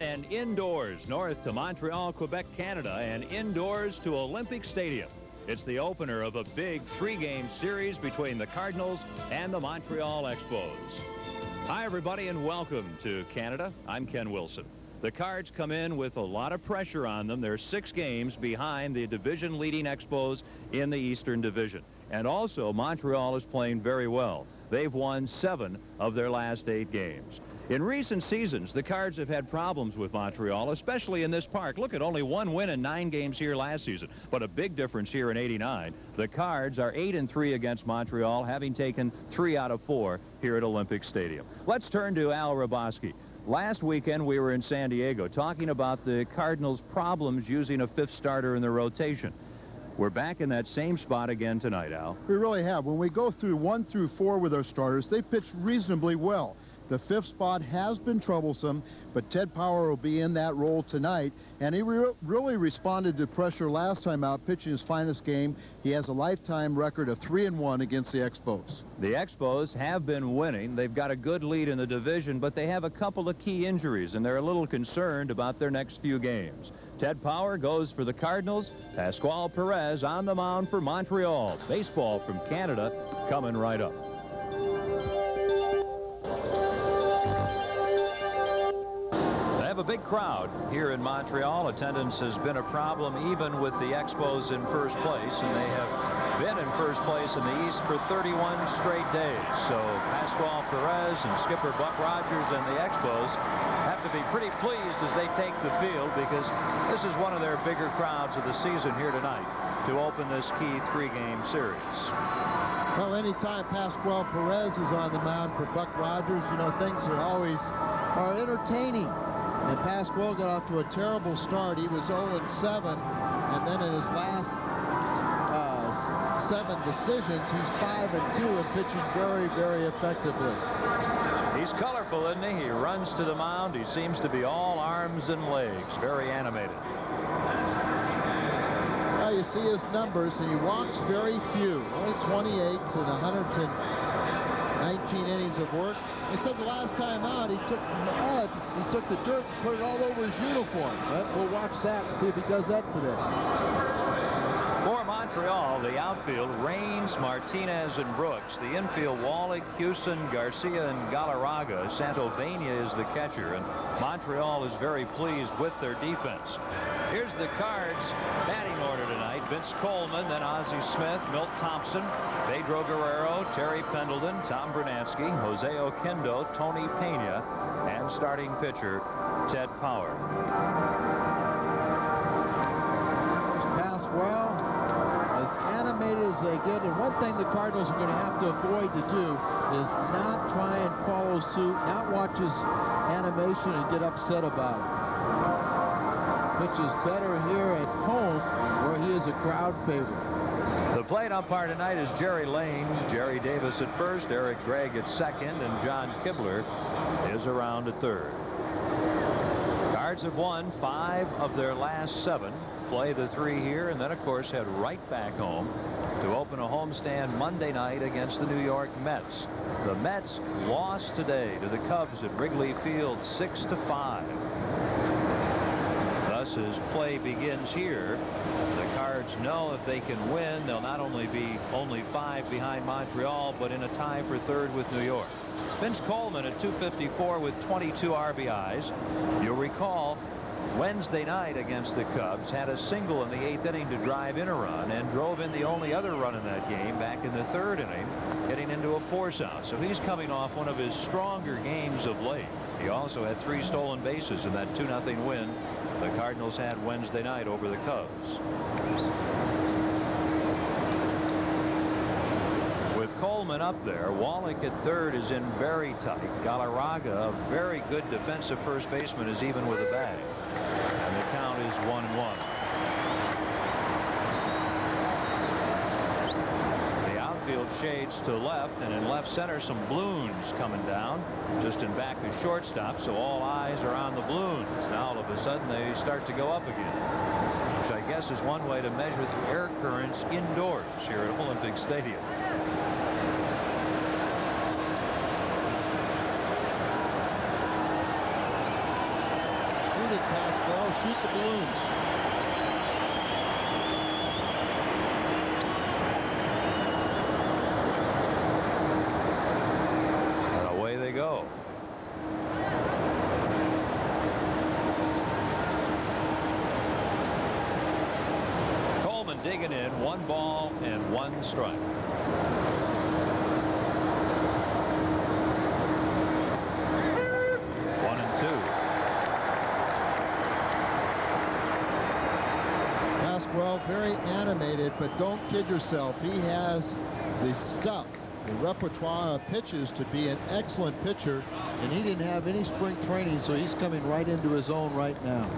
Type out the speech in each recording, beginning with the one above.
And indoors, north to Montreal, Quebec, Canada, and indoors to Olympic Stadium. It's the opener of a big three-game series between the Cardinals and the Montreal Expos. Hi, everybody, and welcome to Canada. I'm Ken Wilson. The Cards come in with a lot of pressure on them. They're 6 games behind the division-leading Expos in the Eastern Division. And also, Montreal is playing very well. They've won 7 of their last 8 games. In recent seasons, the Cards have had problems with Montreal, especially in this park. Look at only 1 win in 9 games here last season, but a big difference here in '89. The Cards are 8-3 against Montreal, having taken 3 out of 4 here at Olympic Stadium. Let's turn to Al Raboski. Last weekend, we were in San Diego talking about the Cardinals' problems using a 5th starter in the rotation. We're back in that same spot again tonight, Al. We really have. When we go through 1 through 4 with our starters, they pitch reasonably well. The 5th spot has been troublesome, but Ted Power will be in that role tonight, and he really responded to pressure last time out, pitching his finest game. He has a lifetime record of 3-1 against the Expos. The Expos have been winning. They've got a good lead in the division, but they have a couple of key injuries, and they're a little concerned about their next few games. Ted Power goes for the Cardinals. Pascual Perez on the mound for Montreal. Baseball from Canada coming right up. A big crowd here in Montreal. Attendance has been a problem even with the Expos in first place, and they have been in first place in the East for 31 straight days. So Pascual Perez and skipper Buck Rogers and the Expos have to be pretty pleased as they take the field, because this is one of their bigger crowds of the season here tonight to open this key 3-game series. Well, anytime Pascual Perez is on the mound for Buck Rogers, you know, things are entertaining. And Pascual got off to a terrible start. He was 0-7, and then in his last 7 decisions, he's 5-2 and pitching very, very effectively. He's colorful, isn't he? He runs to the mound. He seems to be all arms and legs, very animated. Well, you see his numbers, and he walks very few. Only 28 to 119 innings of work. They said the last time out, he took mud, he took the dirt and put it all over his uniform. But we'll watch that and see if he does that today. For Montreal, the outfield, Raines, Martinez, and Brooks. The infield, Wallach, Houston, Garcia, and Galarraga. Santovania is the catcher, and Montreal is very pleased with their defense. Here's the Cards batting order tonight. Vince Coleman, then Ozzie Smith, Milt Thompson, Pedro Guerrero, Terry Pendleton, Tom Brunansky, Jose Oquendo, Tony Pena, and starting pitcher Ted Power. Pascual, as animated as they get, and one thing the Cardinals are going to have to avoid to do is not try and follow suit, not watch his animation and get upset about it. Pitches better here at home, where he is a crowd favorite. The plate umpire tonight is Jerry Lane. Jerry Davis at first, Eric Gregg at second, and John Kibler is around at third. Cards have won 5 of their last 7. Play the 3 here, and then, of course, head right back home to open a homestand Monday night against the New York Mets. The Mets lost today to the Cubs at Wrigley Field 6-5. Thus, as play begins here, the Cards know if they can win, they'll not only be only 5 behind Montreal, but in a tie for 3rd with New York. Vince Coleman at .254 with 22 RBIs. You'll recall Wednesday night against the Cubs had a single in the 8th inning to drive in a run, and drove in the only other run in that game back in the 3rd inning, getting into a force out. So he's coming off one of his stronger games of late. He also had 3 stolen bases in that 2-0 win the Cardinals had Wednesday night over the Cubs. With Coleman up there, Wallach at 3rd is in very tight. Galarraga, a very good defensive first baseman, is even with a bag. And the count is 1-1. The outfield shades to left, and in left center, some balloons coming down just in back of shortstop, so all eyes are on the balloons. Now all of a sudden they start to go up again, which I guess is one way to measure the air currents indoors here at Olympic Stadium. Pasquale. Shoot the balloons. And away they go. Coleman digging in, 1 ball and 1 strike. Well, very animated, but don't kid yourself. He has the stuff, the repertoire of pitches to be an excellent pitcher, and he didn't have any spring training, so he's coming right into his own right now.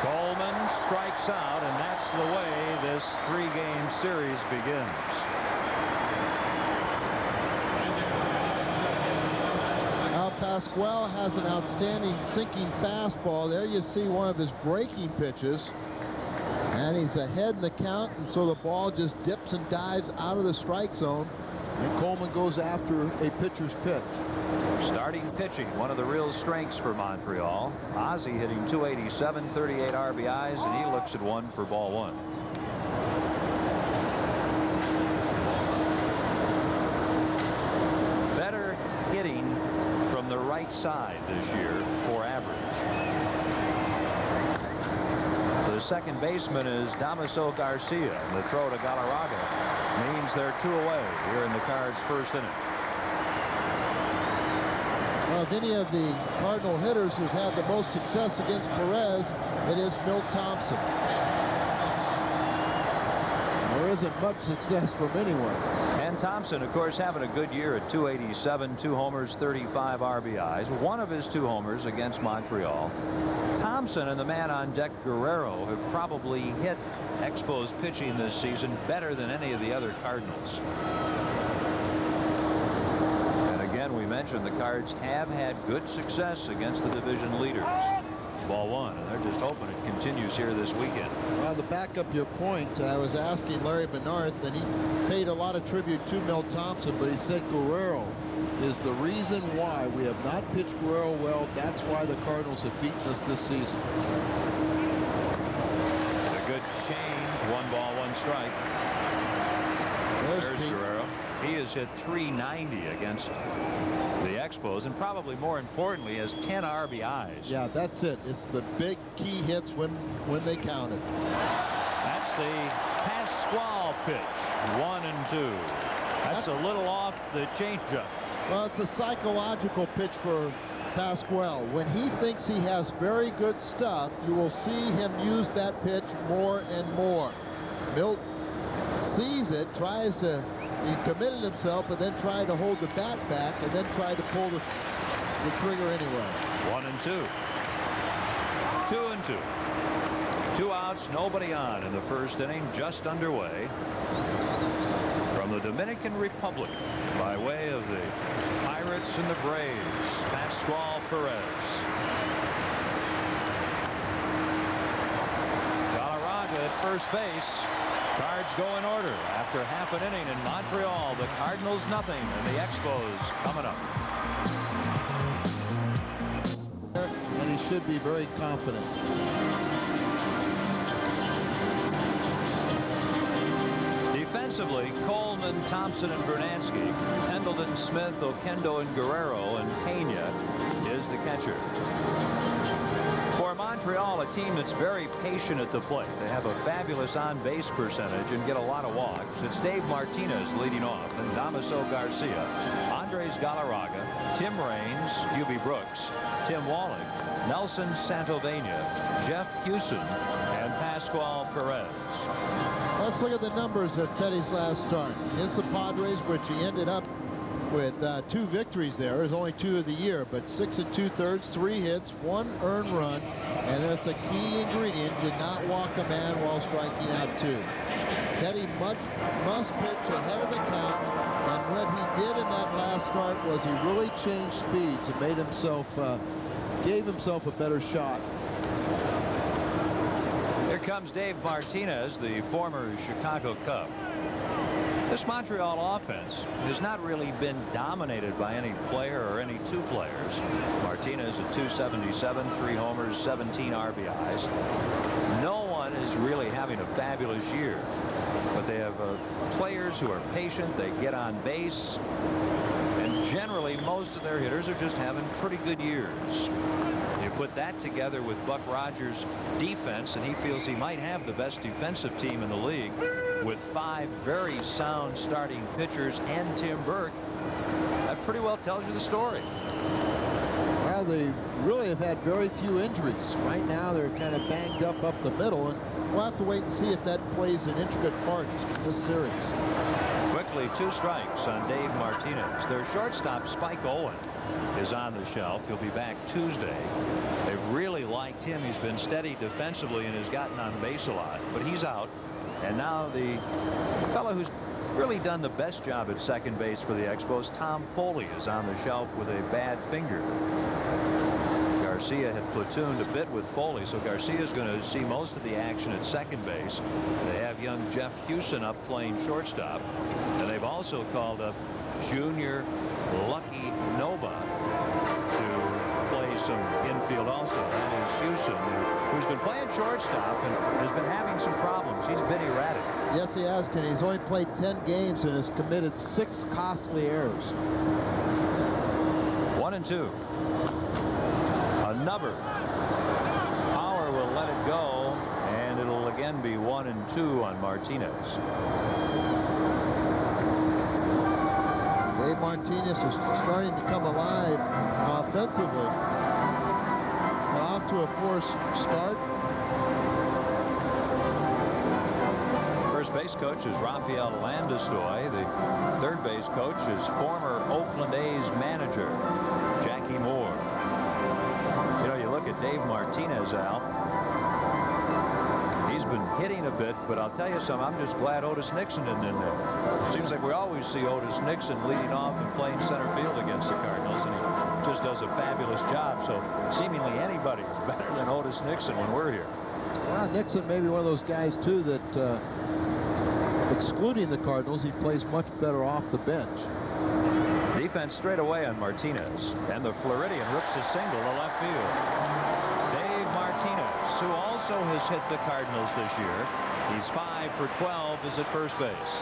Coleman strikes out, and that's the way this 3-game series begins. Pasquale has an outstanding sinking fastball. There you see one of his breaking pitches. And he's ahead in the count, and so the ball just dips and dives out of the strike zone. And Coleman goes after a pitcher's pitch. Starting pitching, one of the real strengths for Montreal. Ozzie hitting .287, 38 RBIs, and he looks at 1 for ball 1. Better hitting from the right side this year for average. The second baseman is Damaso Garcia, and the throw to Galarraga means they're 2 away here in the Cards' first inning. Well, if any of the Cardinal hitters who've had the most success against Perez, it is Milt Thompson. There isn't much success from anyone. And Thompson, of course, having a good year at .287, 2 homers, 35 RBIs. One of his 2 homers against Montreal. Thompson and the man on deck, Guerrero, have probably hit Expos pitching this season better than any of the other Cardinals. And again, we mentioned the Cards have had good success against the division leaders. Ball 1, and they're just hoping it continues here this weekend. Well, to back up your point, I was asking Larry Benarth, and he paid a lot of tribute to Milt Thompson, but he said Guerrero is the reason why we have not pitched Guerrero well. That's why the Cardinals have beaten us this season. A good change, 1 ball, 1 strike. There's Guerrero. He has hit .390 against the Expos, and probably more importantly has 10 RBIs. Yeah, that's it. It's the big key hits when they count it. That's the Pasquale pitch, 1 and 2. That's a little off the changeup. Well, it's a psychological pitch for Pasquale. When he thinks he has very good stuff, you will see him use that pitch more and more. Milt sees it, he committed himself, but then tried to hold the bat back and then tried to pull the trigger anyway. 1 and 2. 2 and 2. 2 outs, nobody on in the first inning, just underway. From the Dominican Republic, by way of the Pirates and the Braves, Pasquale Perez. Galarraga at first base. Cards go in order after half an inning in Montreal. The Cardinals nothing, and the Expos coming up. And he should be very confident. Defensively, Coleman, Thompson, and Bernansky, Pendleton, Smith, Oquendo, and Guerrero, and Pena is the catcher. For Montreal, a team that's very patient at the plate. They have a fabulous on-base percentage and get a lot of walks. It's Dave Martinez leading off, and Damaso Garcia, Andres Galarraga, Tim Raines, Hubie Brooks, Tim Wallach, Nelson Santovenia, Jeff Hewson, and Pasquale Perez. Let's look at the numbers of Teddy's last start. Against the Padres, which he ended up with 2 victories there. There's only 2 of the year, but 6 2/3, 3 hits, 1 earned run, and that's a key ingredient. Did not walk a man while striking out 2. Teddy must pitch ahead of the count, and what he did in that last start was he really changed speeds and made himself, gave himself a better shot. Here comes Dave Martinez, the former Chicago Cub. This Montreal offense has not really been dominated by any player or any two players. Martinez at 277, 3 homers, 17 RBIs. No one is really having a fabulous year, but they have players who are patient. They get on base, and generally most of their hitters are just having pretty good years. You put that together with Buck Rogers' defense, and he feels he might have the best defensive team in the league with 5 very sound starting pitchers and Tim Burke. That pretty well tells you the story. Well, they really have had very few injuries. Right now they're kind of banged up the middle, and we'll have to wait and see if that plays an intricate part in this series. Quickly, 2 strikes on Dave Martinez. Their shortstop, Spike Owen, is on the shelf. He'll be back Tuesday. They've really liked him. He's been steady defensively and has gotten on base a lot, but he's out. And now the fellow who's really done the best job at second base for the Expos, Tom Foley, is on the shelf with a bad finger. Garcia had platooned a bit with Foley, so Garcia's going to see most of the action at second base. They have young Jeff Hewson up playing shortstop, and they've also called up junior Lucky Noba to play some infield also. That is Hewson, who's been playing shortstop and has been having some problems. He's been erratic. Yes, he has, Kenny. He's only played 10 games and has committed 6 costly errors. 1-2. Another. Power will let it go, and it'll again be 1-2 on Martinez. Dave Martinez is starting to come alive offensively. And off to a poor start. First base coach is Rafael Landestoy. The third base coach is former Oakland A's manager Jackie Moore. You know, you look at Dave Martinez, Al. He's been hitting a bit, but I'll tell you something, I'm just glad Otis Nixon isn't in there. Seems like we always see Otis Nixon leading off and playing center field against the Cardinals, and he just does a fabulous job. So seemingly anybody is better than Otis Nixon when we're here. Well, Nixon may be one of those guys, too, that excluding the Cardinals, he plays much better off the bench. Defense straight away on Martinez, and the Floridian rips a single to left field. Dave Martinez, who also has hit the Cardinals this year. He's 5 for 12, is at first base.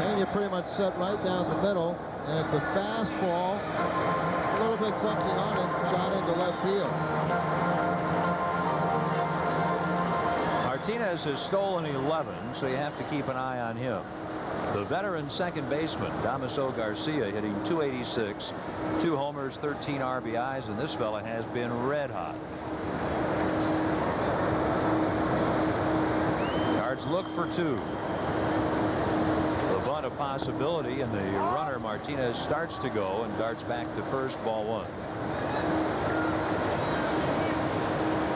And you pretty much set right down the middle, and it's a fastball, a little bit something on it, shot into left field. Martinez has stolen 11, so you have to keep an eye on him. The veteran second baseman, Damaso Garcia, hitting .286, 2 homers, 13 RBIs, and this fella has been red hot. Cards look for 2. The bunt a possibility, and the runner Martinez starts to go and darts back to first, ball 1.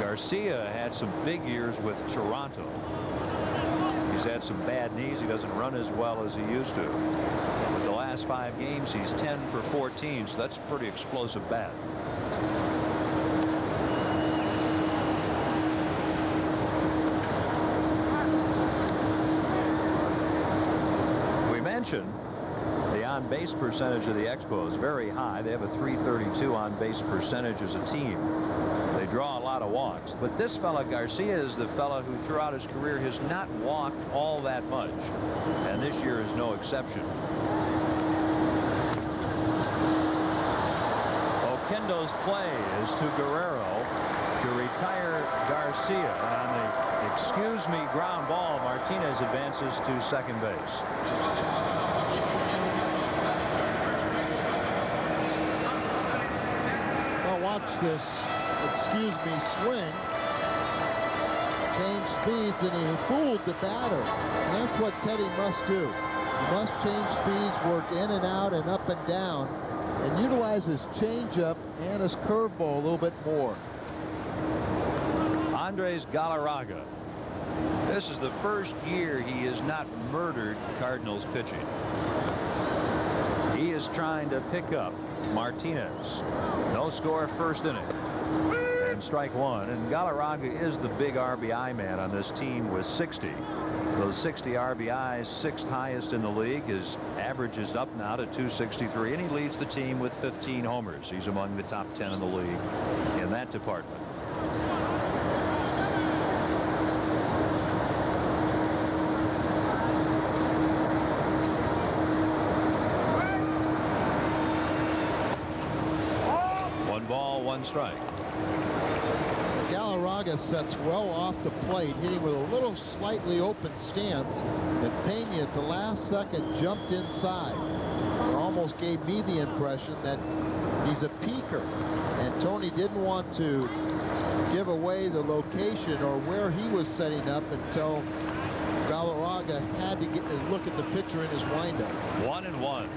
Garcia had some big years with Toronto. He's had some bad knees. He doesn't run as well as he used to. With the last 5 games, he's 10 for 14, so that's a pretty explosive bat. We mentioned the on-base percentage of the Expos, very high. They have a .332 on-base percentage as a team. They draw a lot of walks, but this fella Garcia is the fella who throughout his career has not walked all that much, and this year is no exception. Oquendo's play is to Guerrero to retire Garcia, and on the excuse me ground ball, Martinez advances to second base. Well, watch this. Excuse me, swing, change speeds, and he fooled the batter. And that's what Teddy must do. He must change speeds, work in and out and up and down, and utilize his changeup and his curveball a little bit more. Andres Galarraga. This is the first year he has not murdered Cardinals pitching. He is trying to pick up Martinez. No score, first inning. And and strike one. And Galarraga is the big RBI man on this team with 60. Those 60 RBIs, sixth highest in the league. His average is up now to 263, and he leads the team with 15 homers. He's among the top 10 in the league in that department. One ball, one strike. Galarraga sets well off the plate, hitting with a little slightly open stance, and Pena at the last second jumped inside. It almost gave me the impression that he's a peaker, and Tony didn't want to give away the location or where he was setting up until Galarraga had to look at the pitcher in his windup. 1-1.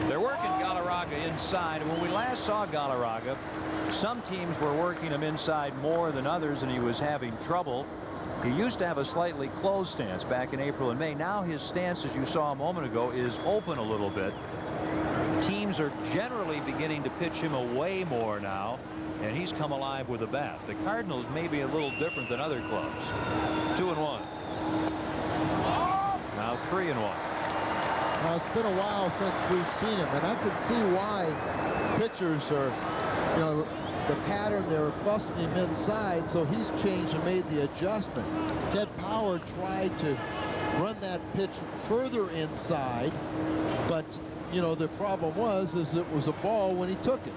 They're working Galarraga inside. When we last saw Galarraga, some teams were working him inside more than others, and he was having trouble. He used to have a slightly closed stance back in April and May. Now his stance, as you saw a moment ago, is open a little bit. Teams are generally beginning to pitch him away more now, and he's come alive with a bat. The Cardinals may be a little different than other clubs. 2-1. Now 3-1. Now, it's been a while since we've seen him, and I can see why pitchers are, you know, the pattern, they're busting him inside, so he's changed and made the adjustment. Ted Power tried to run that pitch further inside, but, you know, the problem is it was a ball when he took it,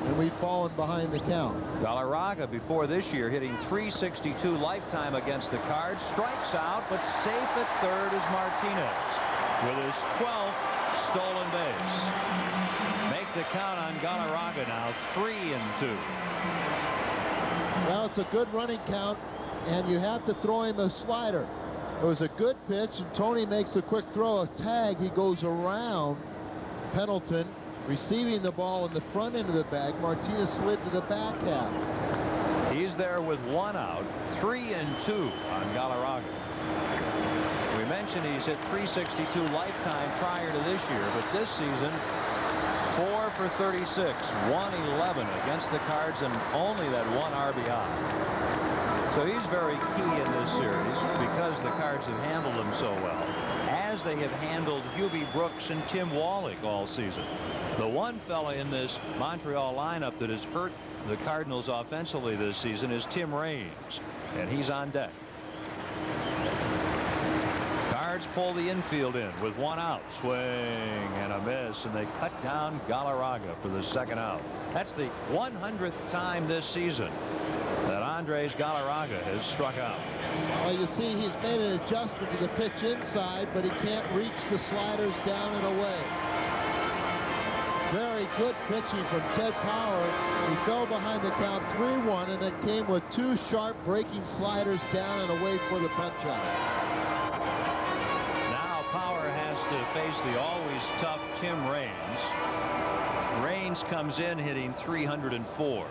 and we've fallen behind the count. Galarraga before this year hitting .362 lifetime against the Cards. Strikes out, but safe at third is Martinez with his 12th stolen base. Make the count on Galarraga now 3-2. Well, it's a good running count, and you have to throw him a slider. It was a good pitch, and Tony makes a quick throw, a tag. He goes around Pendleton, receiving the ball in the front end of the bag. Martinez slid to the back half. He's there with one out. 3-2 on Galarraga. We mentioned he's hit .362 lifetime prior to this year, but this season 4 for 36, 111 against the Cards, and only that one RBI. So he's very key in this series because the Cards have handled him so well, as they have handled Hubie Brooks and Tim Wallach all season. The one fella in this Montreal lineup that has hurt the Cardinals offensively this season is Tim Raines, and he's on deck. Cards pull the infield in with one out. Swing and a miss, and they cut down Galarraga for the second out. That's the 100th time this season that Andres Galarraga has struck out. Well, you see, he's made an adjustment to the pitch inside, but he can't reach the sliders down and away. Very good pitching from Ted Power. He fell behind the count 3-1, and then came with two sharp breaking sliders down and away for the punch out. Power has to face the always tough Tim Raines. Raines comes in hitting .304.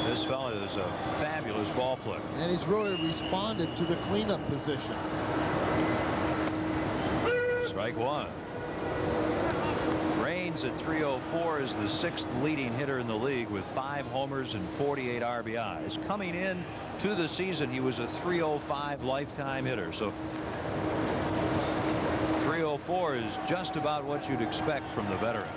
This fella is a fabulous ball player. And he's really responded to the cleanup position. Strike one. Raines at .304 is the sixth leading hitter in the league with 5 homers and 48 RBIs. Coming in to the season, he was a .305 lifetime hitter. So 304 is just about what you'd expect from the veteran.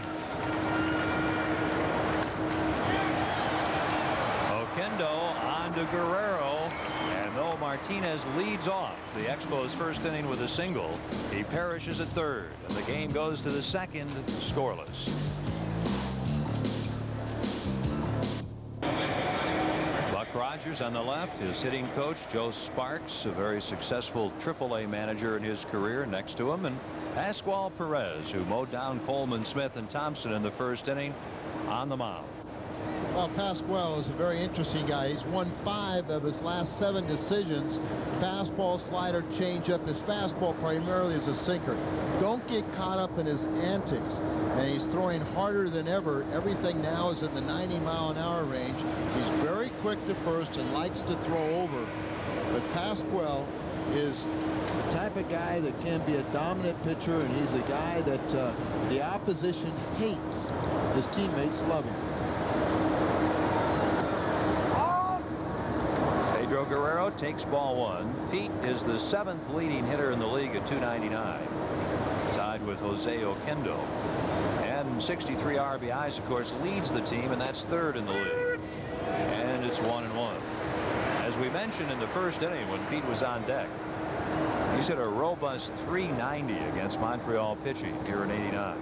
Oquendo on to Guerrero, and though Martinez leads off the Expos' first inning with a single, he perishes at third, and the game goes to the second scoreless. Rogers on the left, his hitting coach Joe Sparks, a very successful AAA manager in his career, next to him, and Pascual Perez, who mowed down Coleman, Smith, and Thompson in the first inning, on the mound. Well, Pascual is a very interesting guy. He's won 5 of his last 7 decisions. Fastball, slider, changeup. His fastball primarily is a sinker. Don't get caught up in his antics. And he's throwing harder than ever. Everything now is in the 90-mile-an-hour range. He's very quick to first and likes to throw over. But Pascual is the type of guy that can be a dominant pitcher, and he's a guy that the opposition hates. His teammates love him. takes ball one. Pete is the 7th leading hitter in the league at 299, tied with Jose Oquendo. And 63 RBIs, of course, leads the team, and that's 3rd in the league. And it's 1-1. As we mentioned in the first inning when Pete was on deck, he's hit a robust .390 against Montreal pitching here in '89.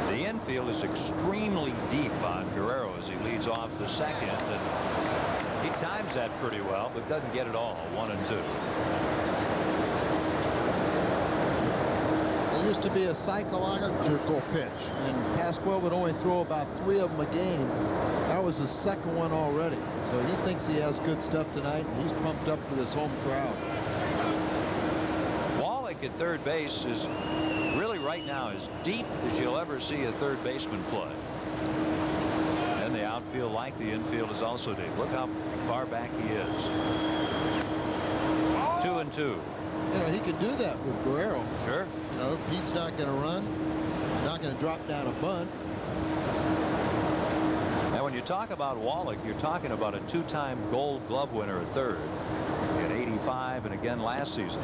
The infield is extremely deep on Guerrero as he leads off the second, and he times that pretty well, but doesn't get it all. 1-2. It used to be a psychological pitch, and Pasquale would only throw about 3 of them a game. That was the 2nd one already. So he thinks he has good stuff tonight, and he's pumped up for this home crowd. Wallach at third base is really right now as deep as you'll ever see a third baseman play. And the outfield, like the infield, is also deep. Look how far back he is. 2-2. You know, he can do that with Guerrero. Sure. You know, Pete's not going to run. He's not going to drop down a bunt. And when you talk about Wallach, you're talking about a 2-time Gold Glove winner at third in '85 and again last season.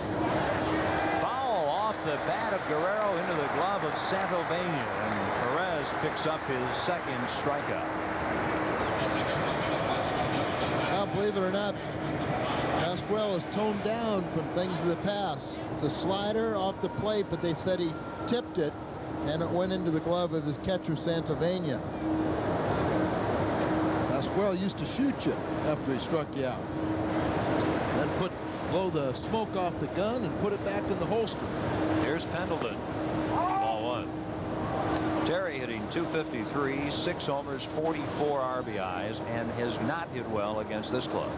Foul off the bat of Guerrero into the glove of Santovenia, and Perez picks up his 2nd strikeout. Well, believe it or not, Pasquale is toned down from things of the past. It's a slider off the plate, but they said he tipped it, and it went into the glove of his catcher, Santovenia. Pasquale used to shoot you after he struck you out. Then blow the smoke off the gun and put it back in the holster. Here's Pendleton. Ball 1. Terry hitting .253, 6 homers, 44 RBIs, and has not hit well against this club.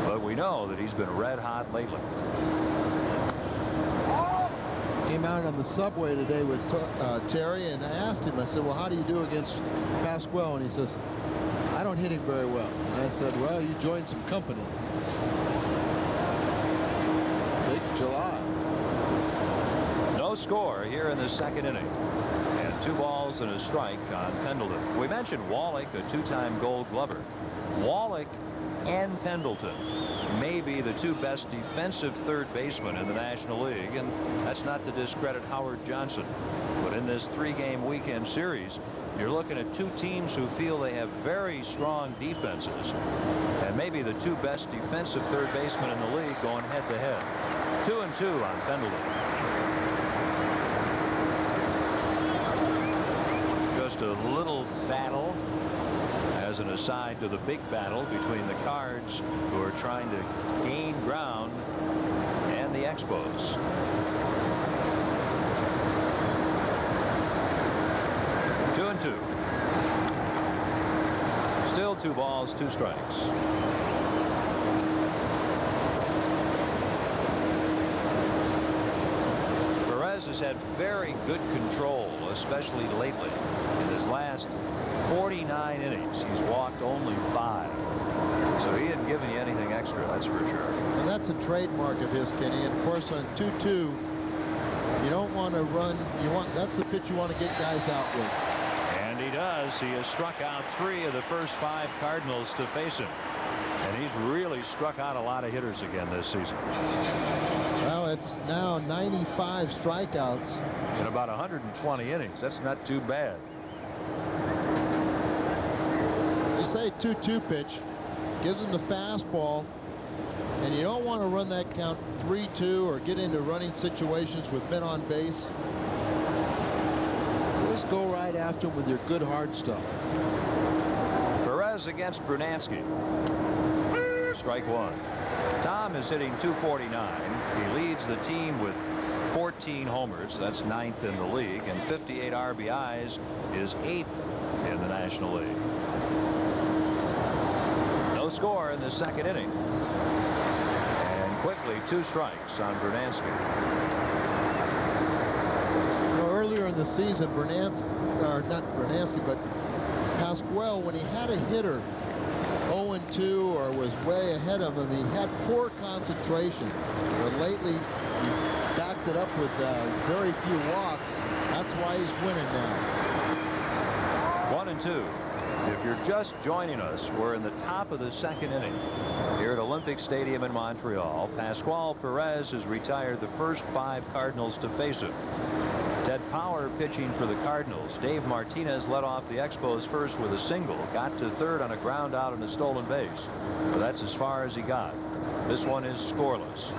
But we know that he's been red hot lately. Came out on the subway today with Terry, and I asked him, I said, well, how do you do against Pasquale? And he says, I don't hit him very well. And I said, well, you joined some company. Big July. No score here in the 2nd inning. And 2 balls and a strike on Pendleton. We mentioned Wallach, a 2-time Gold Glover. Wallach and Pendleton may be the 2 best defensive third basemen in the National League, and that's not to discredit Howard Johnson. But in this 3-game weekend series, you're looking at 2 teams who feel they have very strong defenses, and maybe the 2 best defensive third basemen in the league going head-to-head. 2-2 on Pendleton. Just a little battle as an aside to the big battle between the Cards, who are trying to gain ground, and the Expos. Two. Still 2 balls, 2 strikes. Perez has had very good control, especially lately. In his last 49 innings, he's walked only 5. So he hasn't given you anything extra, that's for sure. And that's a trademark of his, Kenny. And of course, on 2-2, you don't want to run. That's the pitch you want to get guys out with. And he does. He has struck out 3 of the first 5 Cardinals to face him. And he's really struck out a lot of hitters again this season. Well, it's now 95 strikeouts. In about 120 innings. That's not too bad. You say 2-2 pitch, gives him the fastball, and you don't want to run that count 3-2 or get into running situations with men on base. Just go right after him with your good hard stuff. Perez against Brunansky. Strike 1. Tom is hitting .249. He leads the team with 14 homers. That's 9th in the league, and 58 RBIs is 8th in the National League. No score in the 2nd inning. And quickly 2 strikes on Brunansky. Earlier in the season, but Pasquale, when he had a hitter 0-2 or was way ahead of him, he had poor concentration. But lately, he backed it up with very few walks. That's why he's winning now. 1-2. If you're just joining us, we're in the top of the second inning here at Olympic Stadium in Montreal. Pascual Perez has retired the first 5 Cardinals to face him. Ted Power pitching for the Cardinals. Dave Martinez led off the Expos first with a single, got to third on a ground out and a stolen base. But that's as far as he got. This one is scoreless.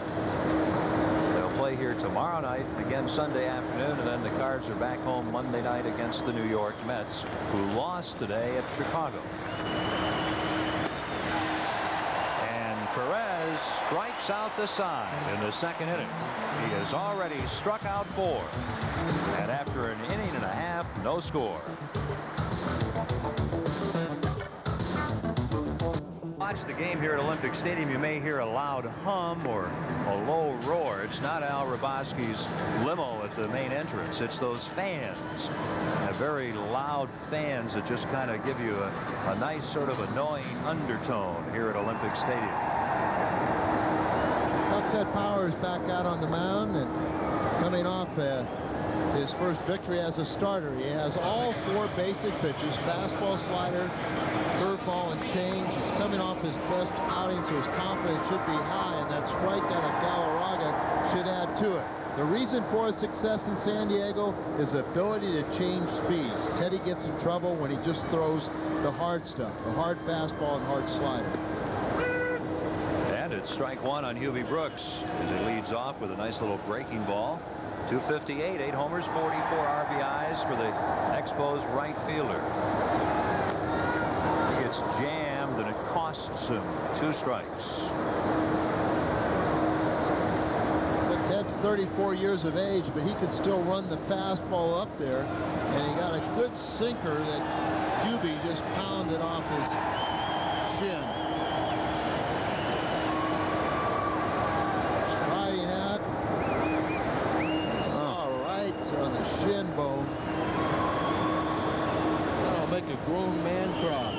They'll play here tomorrow night, again Sunday afternoon, and then the Cards are back home Monday night against the New York Mets, who lost today at Chicago. And Perez strikes out the side in the second inning. He has already struck out 4. And after an inning and a half, no score. Watch the game here at Olympic Stadium. You may hear a loud hum or a low roar. It's not Al Raboski's limo at the main entrance. It's those fans, very loud fans that just kind of give you a nice sort of annoying undertone here at Olympic Stadium. Well, Ted Power is back out on the mound and coming off his first victory as a starter. He has all 4 basic pitches: fastball, slider, curveball, and change. He's coming off his best outing, so his confidence should be high, and that strikeout of Galarraga should add to it. The reason for his success in San Diego is the ability to change speeds. Teddy gets in trouble when he just throws the hard stuff, the hard fastball and hard slider. And it's strike 1 on Hubie Brooks as he leads off with a nice little breaking ball. 258, 8 homers, 44 RBIs for the Expos right fielder. He gets jammed and it costs him 2 strikes. But Ted's 34 years of age, but he can still run the fastball up there, and he got a good sinker that Hubie just pounded off his shin. Striding out. On the shin bone. That'll make a grown man cry.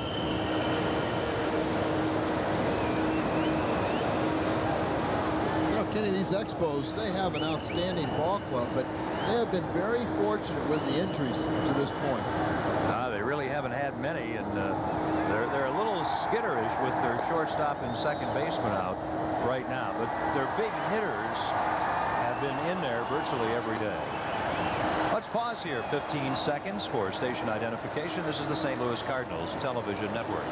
You know, Kenny, these Expos, they have an outstanding ball club, but they have been very fortunate with the injuries to this point. They really haven't had many, and they're a little skitterish with their shortstop and second baseman out right now, but their big hitters have been in there virtually every day. Let's pause here 15 seconds for station identification. This is the St. Louis Cardinals television network.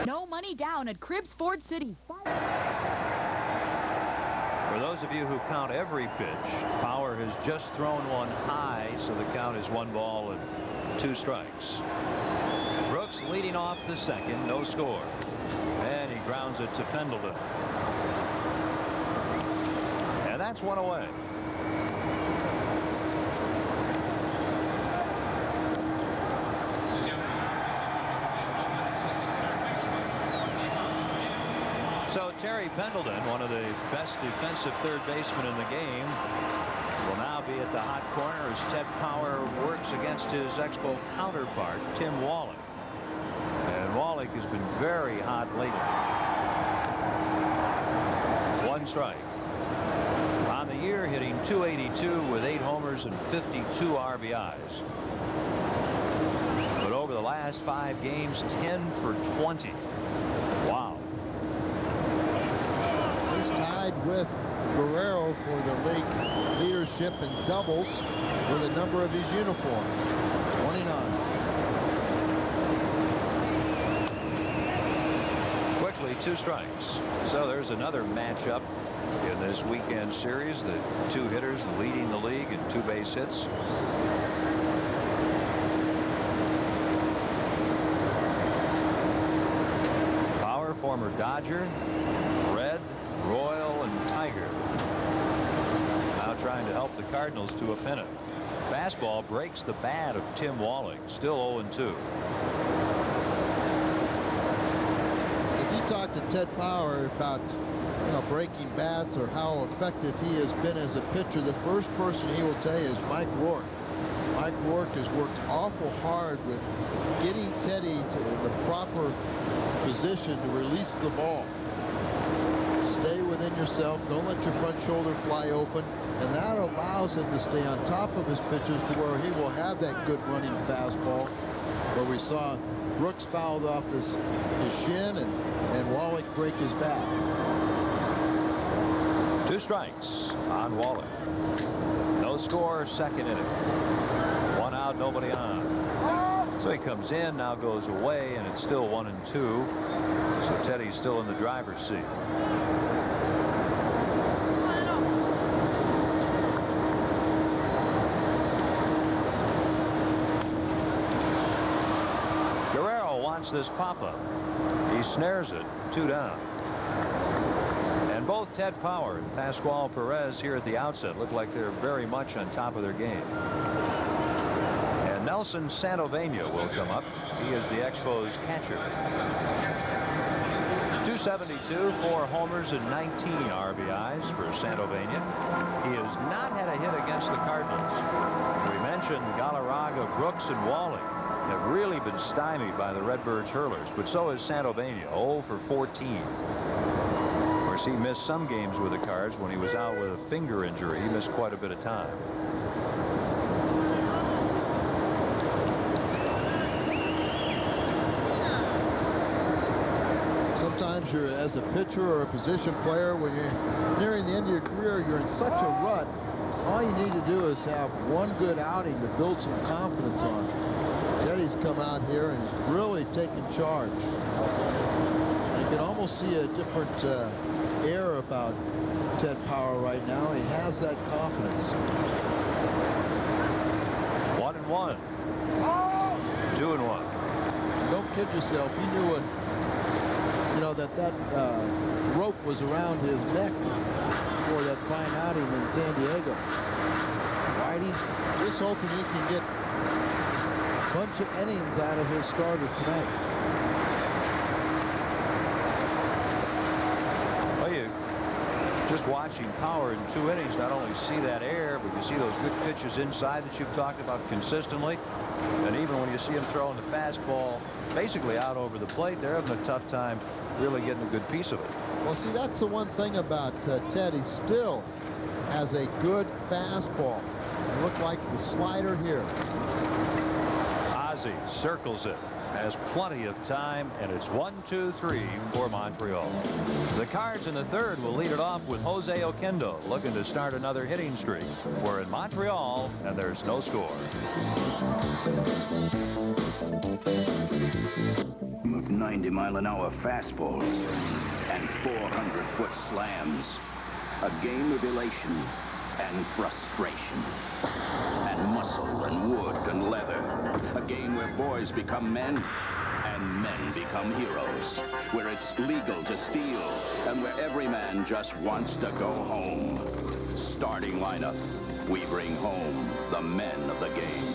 No money down at Cribbs Ford City. For those of you who count every pitch, Power has just thrown one high, so the count is 1 ball and 2 strikes. Brooks leading off the second, no score. And he grounds it to Pendleton. And that's 1 away. So Terry Pendleton, one of the best defensive third basemen in the game, will now be at the hot corner as Ted Power works against his Expo counterpart, Tim Wallach. And Wallach has been very hot lately. 1 strike. On the year, hitting .282 with 8 homers and 52 RBIs. But over the last 5 games, 10 for 20. Wow. He's tied with Guerrero for the league leadership in doubles with a number of his uniform, 29. Quickly, 2 strikes. So there's another matchup in this weekend series. The 2 hitters leading the league in 2 base hits. Power, former Dodger, Red, Royal, and Tiger. Now trying to help the Cardinals to a pennant. Fastball breaks the bat of Tim Wallach. Still 0-2. If you talk to Ted Power about, you know, breaking bats or how effective he has been as a pitcher, the first person he will tell you is Mike Rourke. Mike Rourke has worked awful hard with getting Teddy to the proper position to release the ball. Stay within yourself. Don't let your front shoulder fly open. And that allows him to stay on top of his pitches to where he will have that good running fastball where we saw Brooks fouled off his shin and Wallach break his back. 2 strikes on Wallach. No score, second inning. 1 out, nobody on. So he comes in, now goes away, and it's still 1-2. So Teddy's still in the driver's seat. Guerrero wants this pop-up. He snares it, 2 down. And both Ted Power and Pascual Perez here at the outset look like they're very much on top of their game. And Nelson Santovenia will come up. He is the Expos catcher. 272, 4 homers and 19 RBIs for Santovenia. He has not had a hit against the Cardinals. We mentioned Galarraga, Brooks, and Wallach have really been stymied by the Redbirds hurlers, but so is Santovenia, 0 for 14. Of course, he missed some games with the Cards when he was out with a finger injury. He missed quite a bit of time. Sometimes you're, as a pitcher or a position player, when you're nearing the end of your career, you're in such a rut. All you need to do is have one good outing to build some confidence on. Teddy's come out here and he's really taken charge. You can almost see a different air about Ted Power right now. He has that confidence. 1-1. 2-1. Don't kid yourself. He knew it. You know that rope was around his neck for that fine outing in San Diego. Whitey just hoping he can get a bunch of innings out of his starter tonight. Well, you just watching Power in 2 innings not only see that air, but you see those good pitches inside that you've talked about consistently. And even when you see him throwing the fastball basically out over the plate, they're having a tough time really getting a good piece of it. Well, see, that's the one thing about Ted. He still has a good fastball. It looked like the slider here. Ozzie circles it, has plenty of time, and it's 1-2-3 for Montreal. The Cards in the third will lead it off with Jose Oquendo looking to start another hitting streak. We're in Montreal, and there's no score. Of 90-mile-an-hour fastballs and 400-foot slams. A game of elation and frustration. And muscle and wood and leather. A game where boys become men and men become heroes. Where it's legal to steal and where every man just wants to go home. Starting lineup. We bring home the men of the game.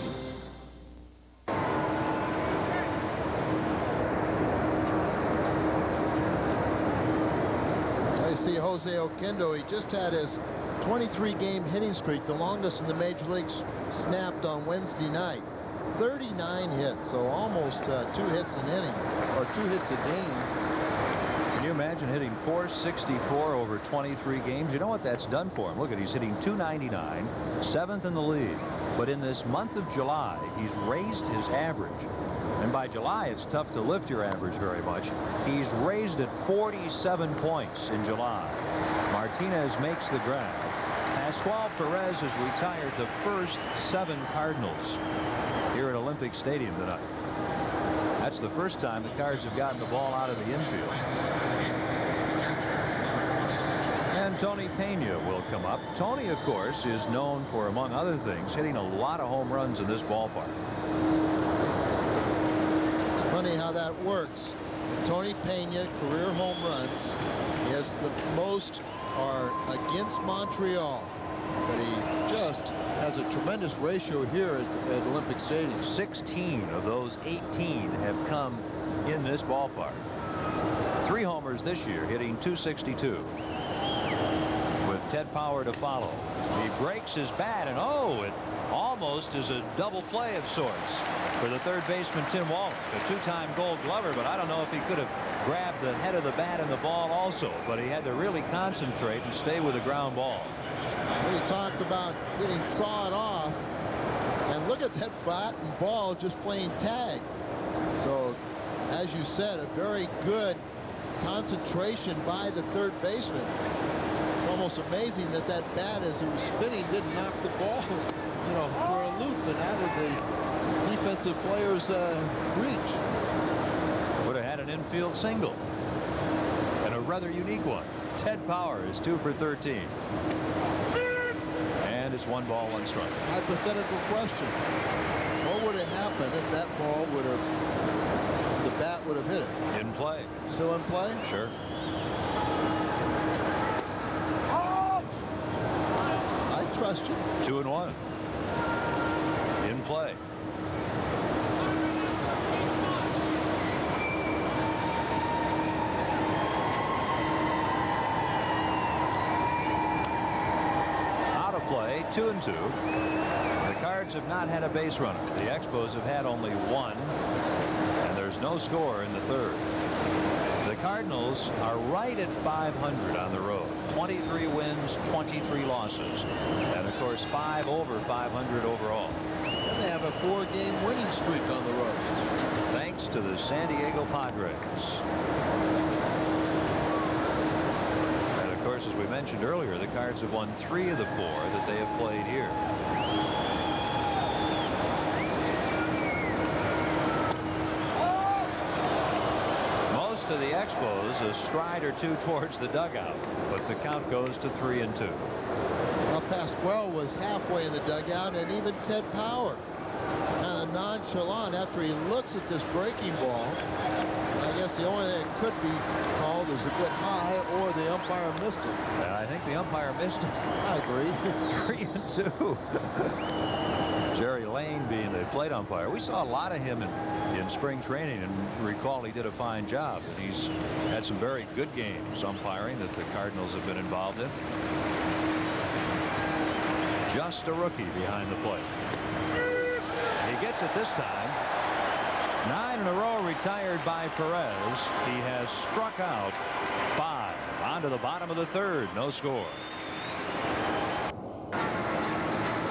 See Jose Oquendo, he just had his 23-game hitting streak, the longest in the major leagues, snapped on Wednesday night. 39 hits, so almost 2 hits an inning, or 2 hits a game. Can you imagine hitting .464 over 23 games? You know what that's done for him? Look at, he's hitting .299, 7th in the league. But in this month of July, he's raised his average. And by July, it's tough to lift your average very much. He's raised it 47 points in July. Martinez makes the grab. Pascual Perez has retired the first 7 Cardinals here at Olympic Stadium tonight. That's the first time the Cards have gotten the ball out of the infield. And Tony Pena will come up. Tony, of course, is known for, among other things, hitting a lot of home runs in this ballpark. Funny how that works. Tony Pena, career home runs. Yes, the most are against Montreal, but he just has a tremendous ratio here at Olympic Stadium. 16 of those 18 have come in this ballpark. 3 homers this year, hitting .262. With Ted Power to follow. He breaks his bat, and it almost is a double play of sorts for the third baseman Tim Wallach, a 2-time Gold Glover, but I don't know if he could have grabbed the head of the bat and the ball also, but he had to really concentrate and stay with the ground ball. We talked about getting sawed off, and look at that bat and ball just playing tag. So, as you said, a very good concentration by the third baseman. It's almost amazing that that bat, as it was spinning, didn't knock the ball, you know, for a loop and out of the defensive player's reach. Would have had an infield single. And a rather unique one. Ted Power is 2 for 13. And it's 1 ball, 1 strike. Hypothetical question. What would have happened if that ball would have, the bat would have hit it? In play. Still in play? Sure. I trust you. 2-1. In play. Out of play, 2-2. The Cards have not had a base runner. The Expos have had only 1. And there's no score in the 3rd. The Cardinals are right at 500 on the road. 23 wins, 23 losses. And of course, 5 over 500 overall. And they have a 4-game winning streak on the road. Thanks to the San Diego Padres. And of course, as we mentioned earlier, the Cards have won 3 of the 4 that they have played here. To the Expos, a stride or 2 towards the dugout, but the count goes to 3-2. Well, Pasquale was halfway in the dugout, and even Ted Power kind of nonchalant after he looks at this breaking ball. I guess the only thing that could be called is a bit high, or the umpire missed it. I think the umpire missed it. I agree. 3-2. Jerry Lane being the plate umpire. We saw a lot of him in spring training, and recall he did a fine job, and he's had some very good games umpiring that the Cardinals have been involved in. Just a rookie behind the plate. He gets it this time. 9 in a row retired by Perez. He has struck out 5. On to the bottom of the 3rd. No score.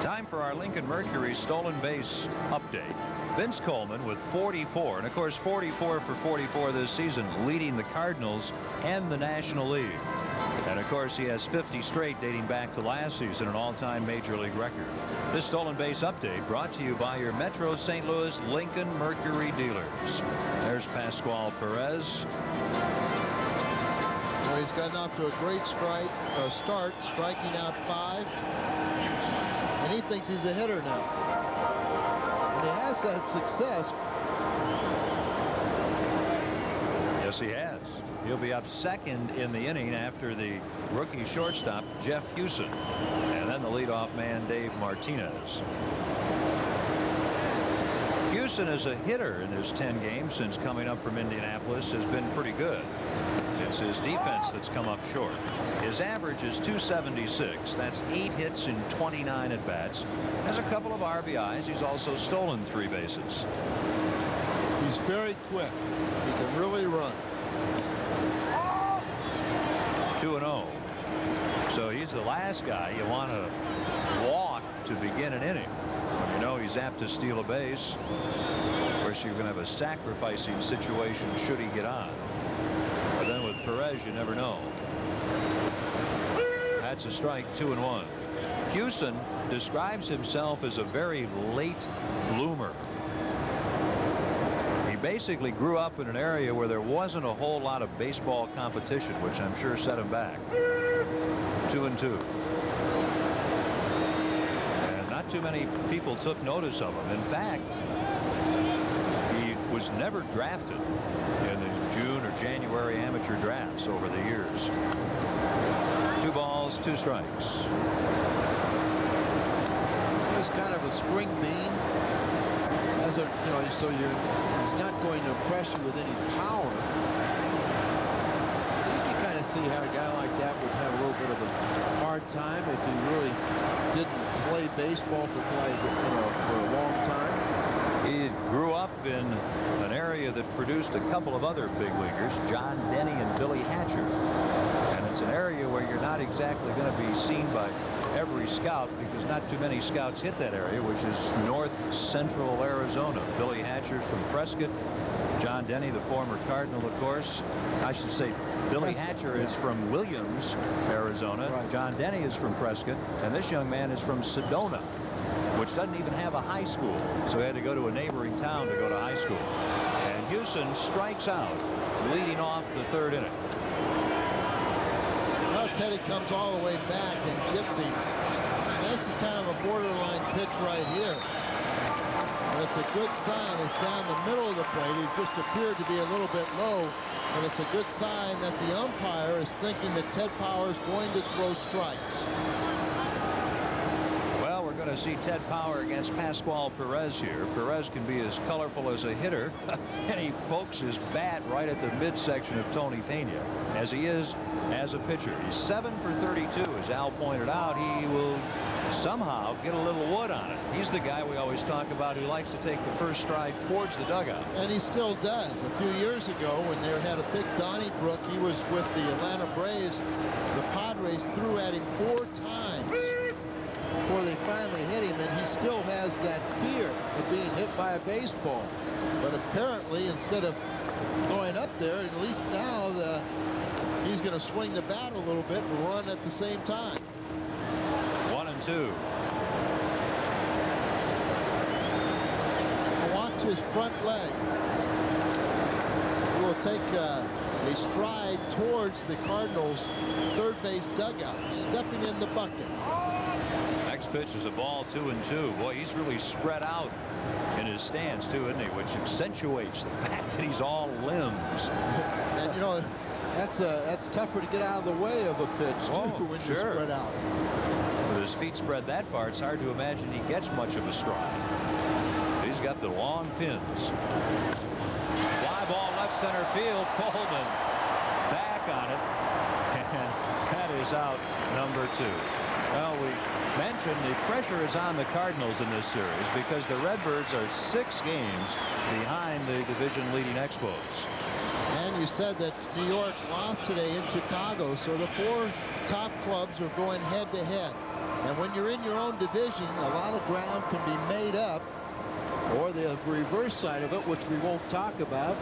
Time for our Lincoln Mercury stolen base update. Vince Coleman with 44, and of course 44 for 44 this season, leading the Cardinals and the National League. And of course he has 50 straight dating back to last season, an all-time major league record. This stolen base update brought to you by your Metro St. Louis Lincoln Mercury dealers. There's Pasquale Perez. Well, he's gotten off to a great start, striking out 5. And he thinks he's a hitter now. When he has that success. Yes, he has. He'll be up 2nd in the inning after the rookie shortstop, Jeff Hewson. And then the leadoff man, Dave Martinez. Hewson as a hitter in his 10 games since coming up from Indianapolis has been pretty good. It's his defense that's come up short. His average is .276. That's 8 hits in 29 at-bats. Has a couple of RBIs. He's also stolen 3 bases. He's very quick. He can really run. 2-0. So he's the last guy you want to walk to begin an inning. You know he's apt to steal a base. Of course, you're going to have a sacrificing situation should he get on. But then with Perez, you never know. That's a strike, 2-1. Hewson describes himself as a very late bloomer. He basically grew up in an area where there wasn't a whole lot of baseball competition, which I'm sure set him back. 2-2. And not too many people took notice of him. In fact, he was never drafted in the June or January amateur drafts over the years. 2 balls, 2 strikes. He's kind of a string bean. As a, you know, so he's not going to impress you with any power. You can kind of see how a guy like that would have a little bit of a hard time if he really didn't play baseball for a long time. He grew up in an area that produced a couple of other big leaguers, John Denny and Billy Hatcher. And it's an area where you're not exactly going to be seen by every scout because not too many scouts hit that area, which is north central Arizona. Billy Hatcher's from Prescott. John Denny, the former Cardinal, of course. I should say Billy Hatcher is from Williams, Arizona. Right. John Denny is from Prescott. And this young man is from Sedona, which doesn't even have a high school. So he had to go to a neighboring town to go to high school. And Houston strikes out, leading off the third inning. Well, Teddy comes all the way back and gets him. This is kind of a borderline pitch right here. But it's a good sign. It's down the middle of the plate. It just appeared to be a little bit low. But it's a good sign that the umpire is thinking that Ted Power is going to throw strikes. Well, we're going to see Ted Power against Pascual Perez here. Perez can be as colorful as a hitter, and he pokes his bat right at the midsection of Tony Pena, as he is as a pitcher. He's 7 for 32, as Al pointed out. He will somehow get a little wood on it. He's the guy we always talk about who likes to take the first stride towards the dugout. And he still does. A few years ago, when they had a big Donnybrook, he was with the Atlanta Braves. The Padres threw at him 4 times before they finally hit him, and he still has that fear of being hit by a baseball. But apparently, instead of going up there, at least now he's going to swing the bat a little bit and run at the same time. 1-2. Watch his front leg. He will take a stride towards the Cardinals' third base dugout, stepping in the bucket. Next pitch is a ball, 2-2. Boy, he's really spread out in his stance too, isn't he? Which accentuates the fact that he's all limbs. And you know, that's tougher to get out of the way of a pitch too, when you're spread out. With his feet spread that far, it's hard to imagine he gets much of a stride. He's got the long pins. Fly ball left center field. Coleman back on it, and that is out number 2. Well, we mentioned the pressure is on the Cardinals in this series because the Redbirds are 6 games behind the division-leading Expos. And you said that New York lost today in Chicago, so the 4 top clubs are going head-to-head. And when you're in your own division, a lot of ground can be made up, or the reverse side of it, which we won't talk about,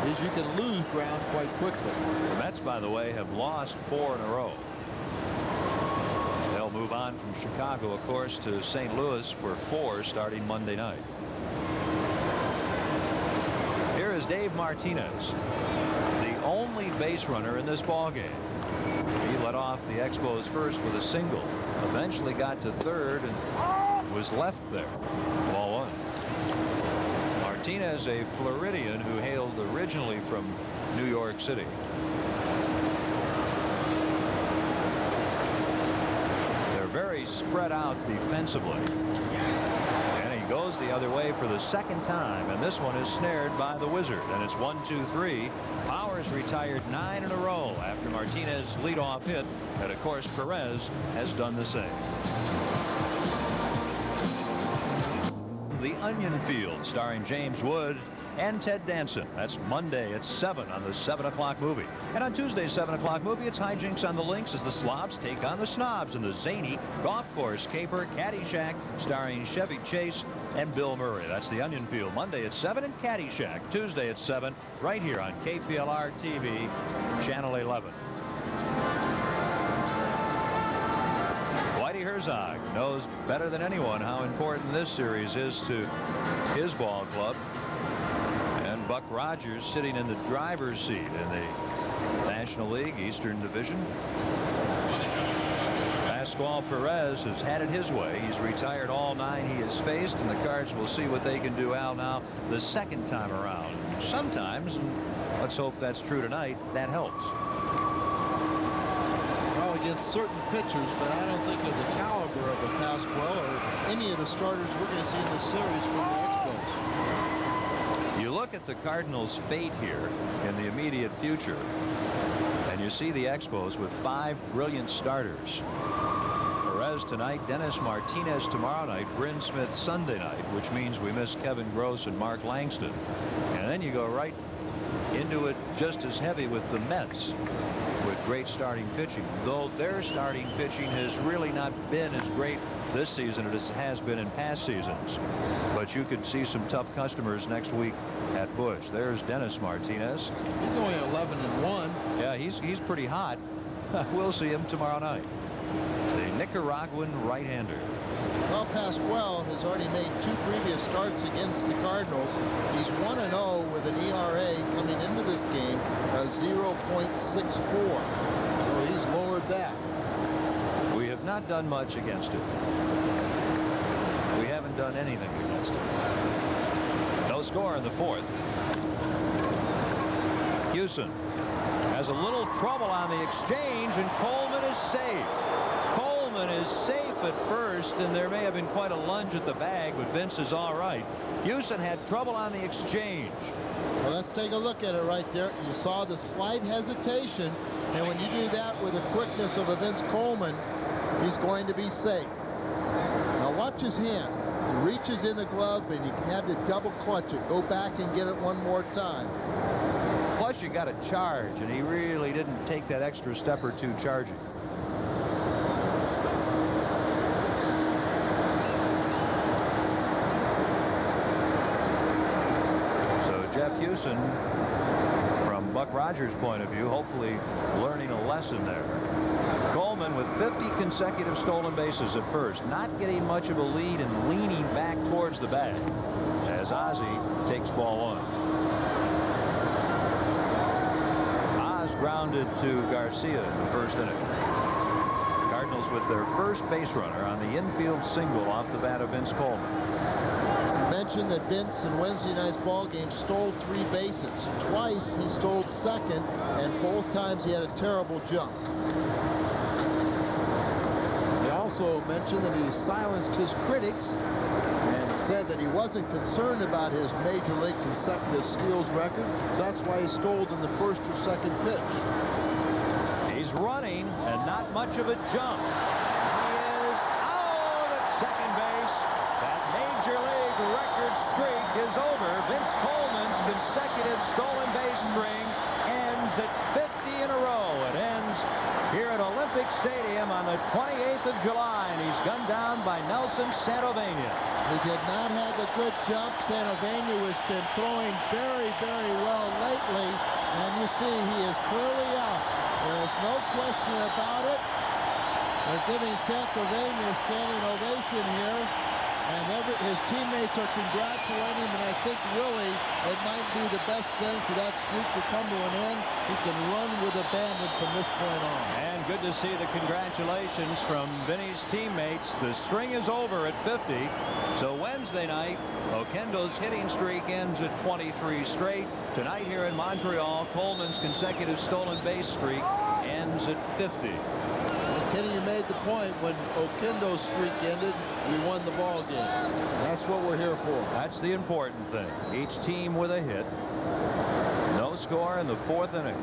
is you can lose ground quite quickly. The Mets, by the way, have lost 4 in a row. They'll move on from Chicago, of course, to St. Louis for 4 starting Monday night. Here is Dave Martinez, the only base runner in this ball game. He led off the Expos first with a single, eventually got to third and was left there. Ball 1. Martinez, a Floridian who hailed originally from New York City. They're very spread out defensively. And he goes the other way for the second time, and this one is snared by the Wizard, and it's 1-2-3. Powers retired 9 in a row after Martinez leadoff hit, and of course Perez has done the same. The Onion Field, starring James Wood and Ted Danson. That's Monday at 7 on the 7 o'clock movie. And on Tuesday's 7 o'clock movie, it's hijinks on the links as the Slobs take on the Snobs in the zany golf course caper Caddyshack, starring Chevy Chase and Bill Murray. That's the Onion Field, Monday at 7 and Caddyshack Tuesday at 7 right here on KPLR TV, Channel 11. Whitey Herzog knows better than anyone how important this series is to his ball club. And Buck Rogers sitting in the driver's seat in the National League Eastern Division. Pascual Perez has had it his way. He's retired all 9 he has faced, and the Cards will see what they can do, Al, now the second time around. Sometimes, and let's hope that's true tonight, that helps. Well, against certain pitchers, but I don't think of the caliber of a Pascual or any of the starters we're going to see in this series from the Expos. You look at the Cardinals' fate here in the immediate future, and you see the Expos with 5 brilliant starters. Perez tonight, Dennis Martinez tomorrow night, Bryn Smith Sunday night, which means we miss Kevin Gross and Mark Langston. And then you go right into it just as heavy with the Mets, with great starting pitching, though their starting pitching has really not been as great this season as it has been in past seasons. But you could see some tough customers next week at Busch. There's Dennis Martinez. He's only 11-1. Yeah, he's pretty hot. We'll see him tomorrow night. The Nicaraguan right-hander. Well, Pasquale has already made 2 previous starts against the Cardinals. He's 1-0 with an ERA coming into this game of 0.64. So he's lowered that. We have not done much against him. We haven't done anything against him. No score in the 4th. Houston has a little trouble on the exchange, and Coleman is safe. Coleman is safe at first, and there may have been quite a lunge at the bag, but Vince is all right. Houston had trouble on the exchange. Well, let's take a look at it right there. You saw the slight hesitation, and when you do that with the quickness of a Vince Coleman, he's going to be safe. Now watch his hand. He reaches in the glove, and he had to double clutch it. Go back and get it one more time. Plus, you got a charge, and he really didn't take that extra step or two charging. Jeff Houston, from Buck Rogers' point of view, hopefully learning a lesson there. Coleman with 50 consecutive stolen bases at first, not getting much of a lead and leaning back towards the bag as Ozzie takes ball 1. Oz grounded to Garcia in the first inning. Cardinals with their first base runner on the infield single off the bat of Vince Coleman. Mentioned that Vince in Wednesday night's ball game stole 3 bases. Twice he stole second, and both times he had a terrible jump. He also mentioned that he silenced his critics and said that he wasn't concerned about his major league consecutive steals record, so that's why he stole in the first or second pitch. He's running, and not much of a jump. He is out at second base. That major league record streak is over. Vince Coleman's consecutive stolen base string ends at 50 in a row. It ends here at Olympic Stadium on the 28th of July, and he's gunned down by Nelson Santovenia. He did not have a good jump. Santovenia has been throwing very, very well lately, and you see he is clearly out. There is no question about it. They're giving Santovenia a standing ovation here. And his teammates are congratulating him, and I think really it might be the best thing for that streak to come to an end. He can run with abandon from this point on. And good to see the congratulations from Vinny's teammates. The string is over at 50. So Wednesday night, Oquendo's hitting streak ends at 23 straight. Tonight here in Montreal, Coleman's consecutive stolen base streak ends at 50. Kenny, you made the point when Oquendo's streak ended, we won the ball game. That's what we're here for. That's the important thing. Each team with a hit. No score in the 4th inning.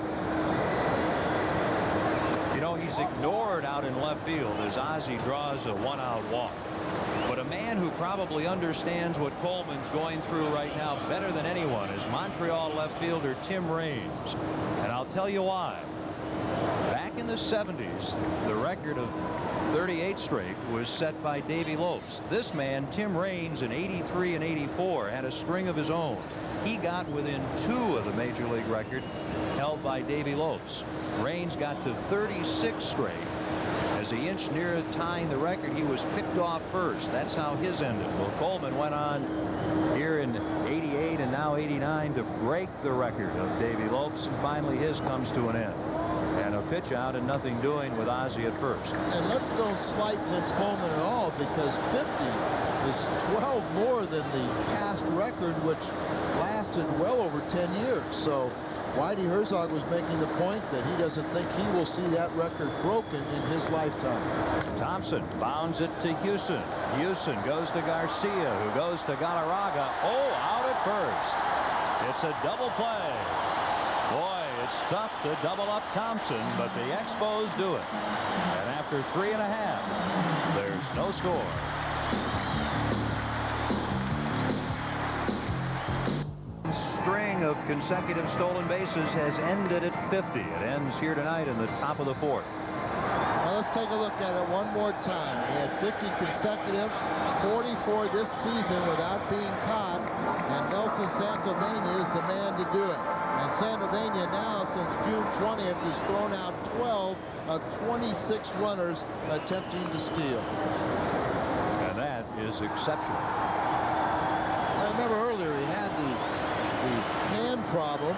You know, he's ignored out in left field as Ozzie draws a 1-out walk. But a man who probably understands what Coleman's going through right now better than anyone is Montreal left fielder Tim Raines. And I'll tell you why. Back in the 70s, the record of 38 straight was set by Davy Lopes. This man, Tim Raines, in 83 and 84, had a string of his own. He got within 2 of the major league record held by Davy Lopes. Raines got to 36 straight. As he inched near tying the record, he was picked off first. That's how his ended. Well, Coleman went on here in 88 and now 89 to break the record of Davy Lopes, and finally his comes to an end. And a pitch out and nothing doing with Ozzie at first. And let's don't slight Vince Coleman at all, because 50 is 12 more than the past record, which lasted well over 10 years. So Whitey Herzog was making the point that he doesn't think he will see that record broken in his lifetime. Thompson bounds it to Houston. Houston goes to Garcia, who goes to Galarraga. Oh, out at first. It's a double play. Boy, It's tough to double up Thompson, but the Expos do it. And after 3.5, there's no score. String of consecutive stolen bases has ended at 50. It ends here tonight in the top of the 4th. Well, let's take a look at it one more time. He had 50 consecutive, 44 this season without being caught, and Nelson Santovenia is the man to do it. And Santovenia now, since June 20th, has thrown out 12 of 26 runners attempting to steal. And that is exceptional. I remember earlier he had the hand problem,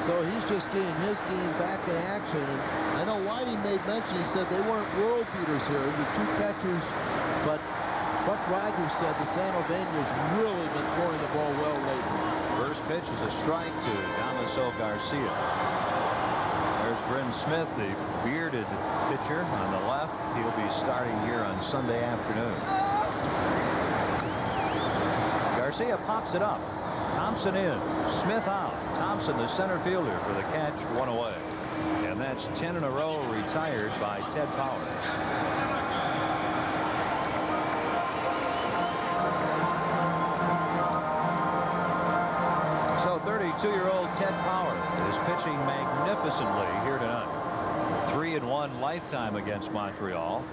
so he's just getting his game back in action. And I know Whitey made mention, he said they weren't world beaters here, the 2 catchers, but Buck Rogers said the Santovenia's really been throwing the ball well lately. First pitch is a strike to Damaso Garcia. There's Bryn Smith, the bearded pitcher on the left. He'll be starting here on Sunday afternoon. Garcia pops it up. Thompson in, Smith out. Thompson, the center fielder, for the catch, 1 away. And that's 10 in a row retired by Ted Power. So 32-year-old Ted Power is pitching magnificently here tonight. 3-1 lifetime against Montreal.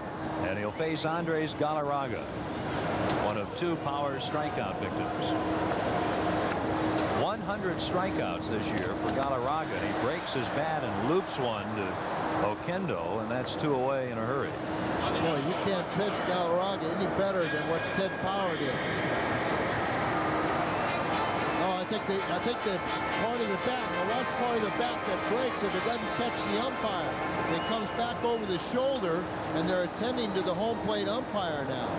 And he'll face Andres Galarraga, one of 2 Power strikeout victims. 100 strikeouts this year for Galarraga. He breaks his bat and loops one to Oquendo, and that's 2 away in a hurry. Boy, you can't pitch Galarraga any better than what Ted Power did. Oh, I think the part of the bat, the left part of the bat that breaks, if it doesn't catch the umpire, it comes back over the shoulder, and they're attending to the home plate umpire now.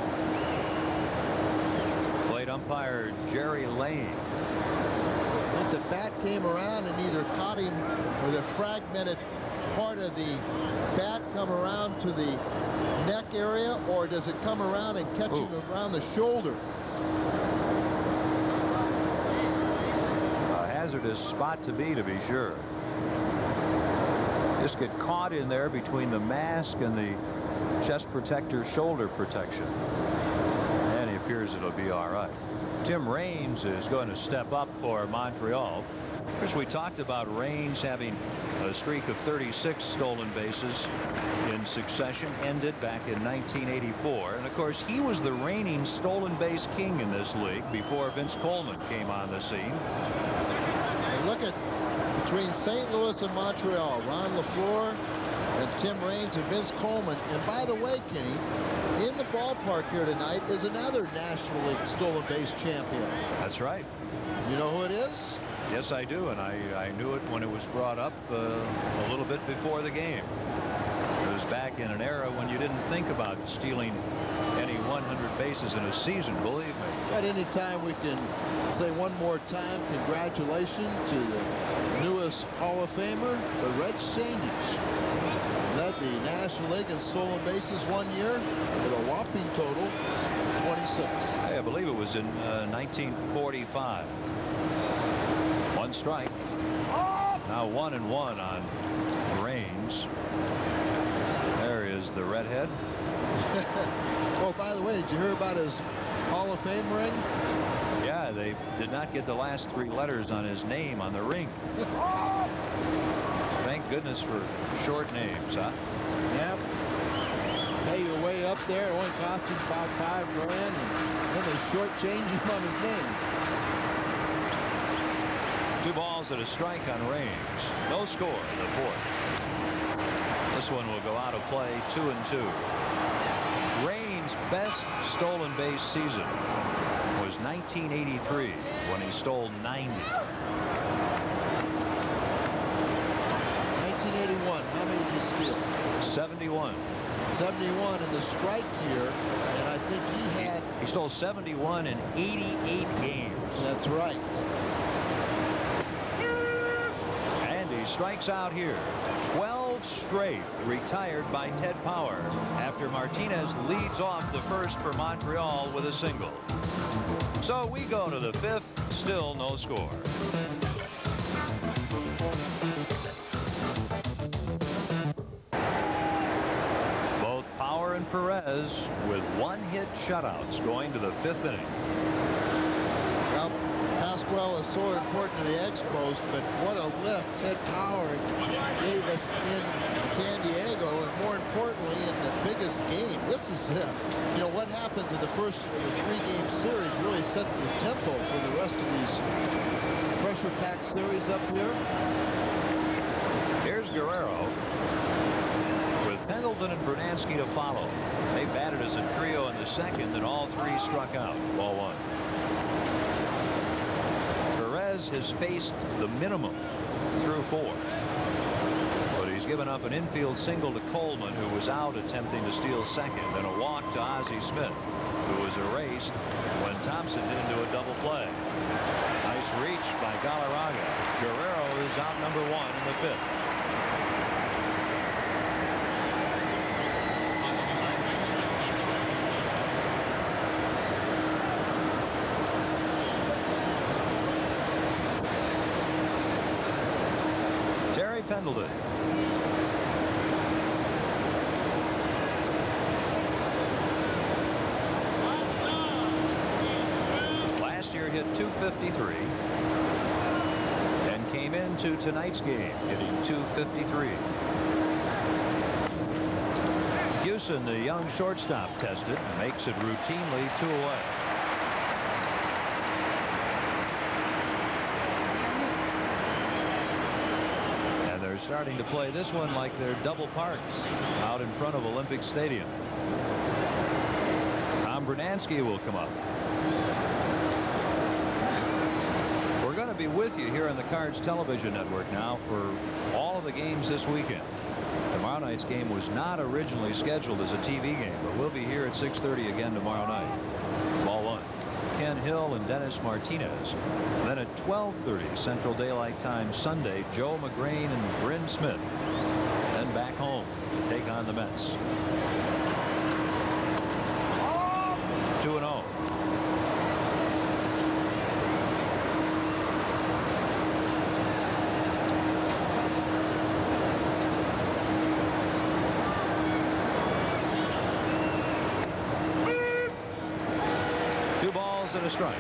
Plate umpire Jerry Lane. I think the bat came around and either caught him with a fragmented part of the bat come around to the neck area, or does it come around and catch him around the shoulder? A hazardous spot to be sure. Just get caught in there between the mask and the chest protector shoulder protection. And it appears it'll be all right. Tim Raines is going to step up for Montreal. Of course, we talked about Raines having a streak of 36 stolen bases in succession, ended back in 1984. And of course, he was the reigning stolen base king in this league before Vince Coleman came on the scene. And look at between St. Louis and Montreal, Ron LaFleur and Tim Raines and Vince Coleman. And by the way, Kenny, in the ballpark here tonight is another National League stolen base champion. That's right. You know who it is? Yes, I do, and I knew it when it was brought up a little bit before the game. It was back in an era when you didn't think about stealing any 100 bases in a season, believe me. But anytime we can say one more time, congratulations to the newest Hall of Famer, the Red Sanders. Led the National League in stolen bases one year with a whopping total of 26. I believe it was in 1945. 1 strike. Now 1-1 on Raines. There is the redhead. Oh, by the way, did you hear about his Hall of Fame ring? Yeah, they did not get the last 3 letters on his name on the ring. Thank goodness for short names, huh? Yep. Pay your way up there. It only cost him about $5 grand, and then they shortchange him on his name. 2 balls and a strike on Raines. No score in the 4th. This one will go out of play, 2-2. Raines' best stolen base season was 1983 when he stole 90. 1981, how many did he steal? 71. 71 in the strike year, and I think he stole 71 in 88 games. That's right. And he strikes out here. 12 straight retired by Ted Power after Martinez leads off the first for Montreal with a single. So we go to the 5th, still no score. John Perez with one-hit shutouts going to the 5th inning. Well, Pasquale is so important to the Expos, but what a lift Ted Power gave us in San Diego, and more importantly, in the biggest game. This is it. You know, what happens in the first of the 3-game series really set the tempo for the rest of these pressure-packed series up here. Here's Guerrero with Pendleton and Brunansky to follow. They batted as a trio in the 2nd, and all 3 struck out. Ball 1. Perez has faced the minimum through 4. But he's given up an infield single to Coleman, who was out attempting to steal 2nd, and a walk to Ozzie Smith, who was erased when Thompson hit into a double play. Nice reach by Galarraga. Guerrero is out number 1 in the 5th. Pendleton. Last year hit .253 and came into tonight's game hitting .253. Hewson, the young shortstop, tested and makes it routinely 2 away. Starting to play this one like they're double parks out in front of Olympic Stadium. Tom Brunansky will come up. We're going to be with you here on the Cards television network now for all of the games this weekend. Tomorrow night's game was not originally scheduled as a TV game, but we'll be here at 6:30 again tomorrow night. Ball 1. Ken Hill and Dennis Martinez. Then at 12:30 Central Daylight Time Sunday, Joe McGrain and Bryn Smith. Then back home to take on the Mets. 2-0. And a strike.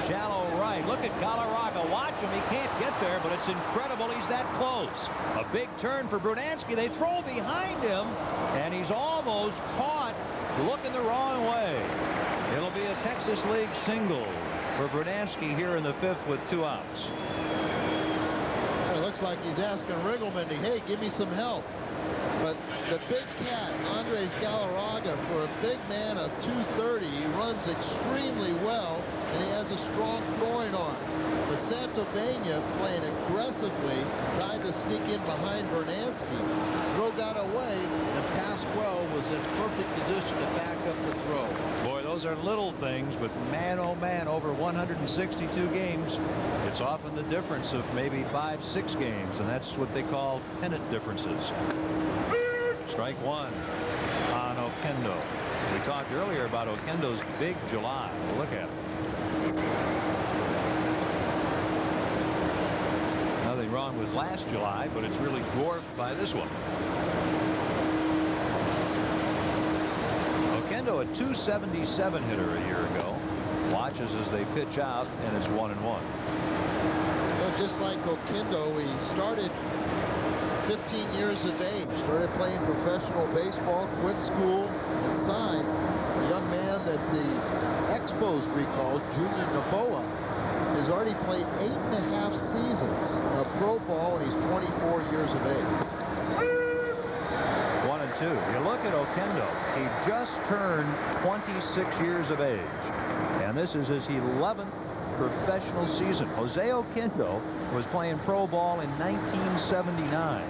Shallow right. Look at Galarraga. Watch him. He can't get there, but it's incredible he's that close. A big turn for Brunansky. They throw behind him, and he's almost caught looking the wrong way. It'll be a Texas League single for Brunansky here in the 5th with 2 outs. It looks like he's asking Riggleman, hey, give me some help. But the big cat, Andres Galarraga, for a big man of 230, he runs extremely well, and he has a strong throwing arm. But Santovenia, playing aggressively, tried to sneak in behind Brunansky. Throw got away, and Pasquale was in perfect position to back up the throw. Boy, those are little things, but man, oh man, over 162 games, it's often the difference of maybe 5-6 games, and that's what they call pennant differences. Strike 1 on Oquendo. We talked earlier about Oquendo's big July. Look at it. Nothing wrong with last July, but it's really dwarfed by this one. Oquendo, a .277 hitter a year ago, watches as they pitch out, and it's 1-1. Well, just like Oquendo, he started 15 years of age, started playing professional baseball, quit school, and signed. A young man that the Expos recalled, Junior Noboa, has already played 8.5 seasons of pro ball, and he's 24 years of age. 1-2. You look at Oquendo. He just turned 26 years of age, and this is his 11th professional season. Jose Oquendo was playing pro ball in 1979.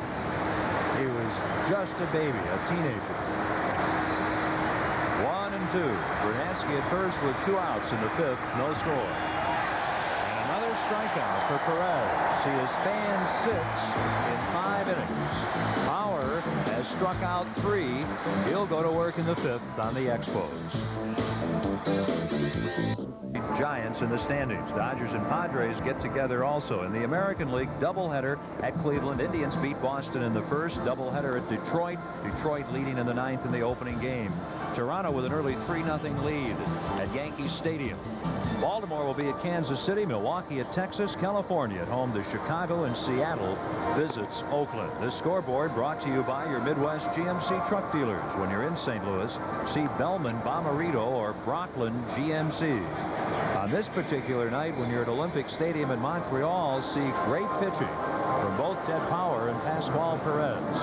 He was just a baby, a teenager. 1-2. Brunansky at first with 2 outs in the 5th, no score. And another strikeout for Perez. He has fanned 6 in 5 innings. Power has struck out 3. He'll go to work in the 5th on the Expos. Giants in the standings. Dodgers and Padres get together also in the American League doubleheader at Cleveland. Indians beat Boston in the 1st. Doubleheader at Detroit. Detroit leading in the 9th in the opening game. Toronto with an early 3-0 lead at Yankee Stadium. Baltimore will be at Kansas City, Milwaukee at Texas, California at home to Chicago, and Seattle visits Oakland. This scoreboard brought to you by your Midwest GMC truck dealers. When you're in St. Louis, see Bellman, Bomarito, or Brooklyn GMC. On this particular night, when you're at Olympic Stadium in Montreal, see great pitching from both Ted Power and Pascual Perez.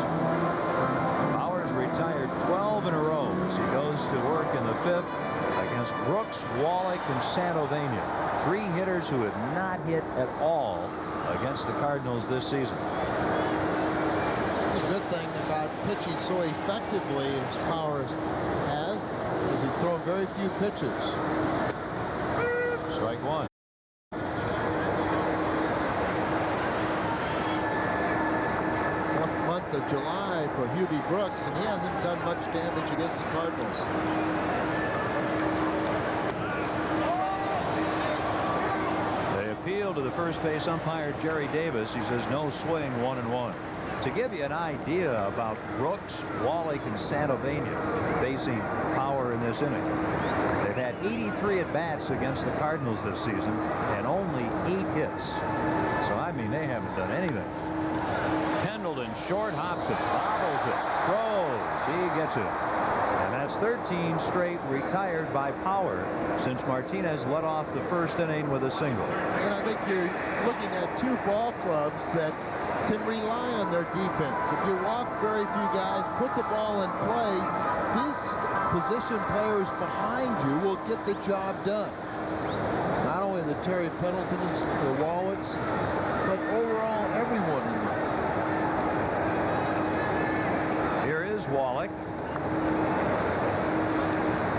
Power's retired 12 in a row as he goes to work in the 5th against Brooks, Wallach, and Santovania. 3 hitters who had not hit at all against the Cardinals this season. The good thing about pitching so effectively as Powers has is he's throwing very few pitches. Strike 1. Tough month of July for Hubie Brooks, and he hasn't done much damage against the Cardinals. Appeal to the first base umpire Jerry Davis. He says no swing, 1-1. To give you an idea about Brooks, Wallach, and Santovania facing Power in this inning, they've had 83 at-bats against the Cardinals this season and only 8 hits. So, I mean, they haven't done anything. Pendleton short hops it, bobbles it, throws. He gets it. And that's 13 straight retired by Power since Martinez led off the first inning with a single. And I think you're looking at 2 ball clubs that can rely on their defense. If you walk very few guys, put the ball in play, these position players behind you will get the job done. Not only the Terry Pendletons, the Wallets, but overall everyone in there. Here is Wallach,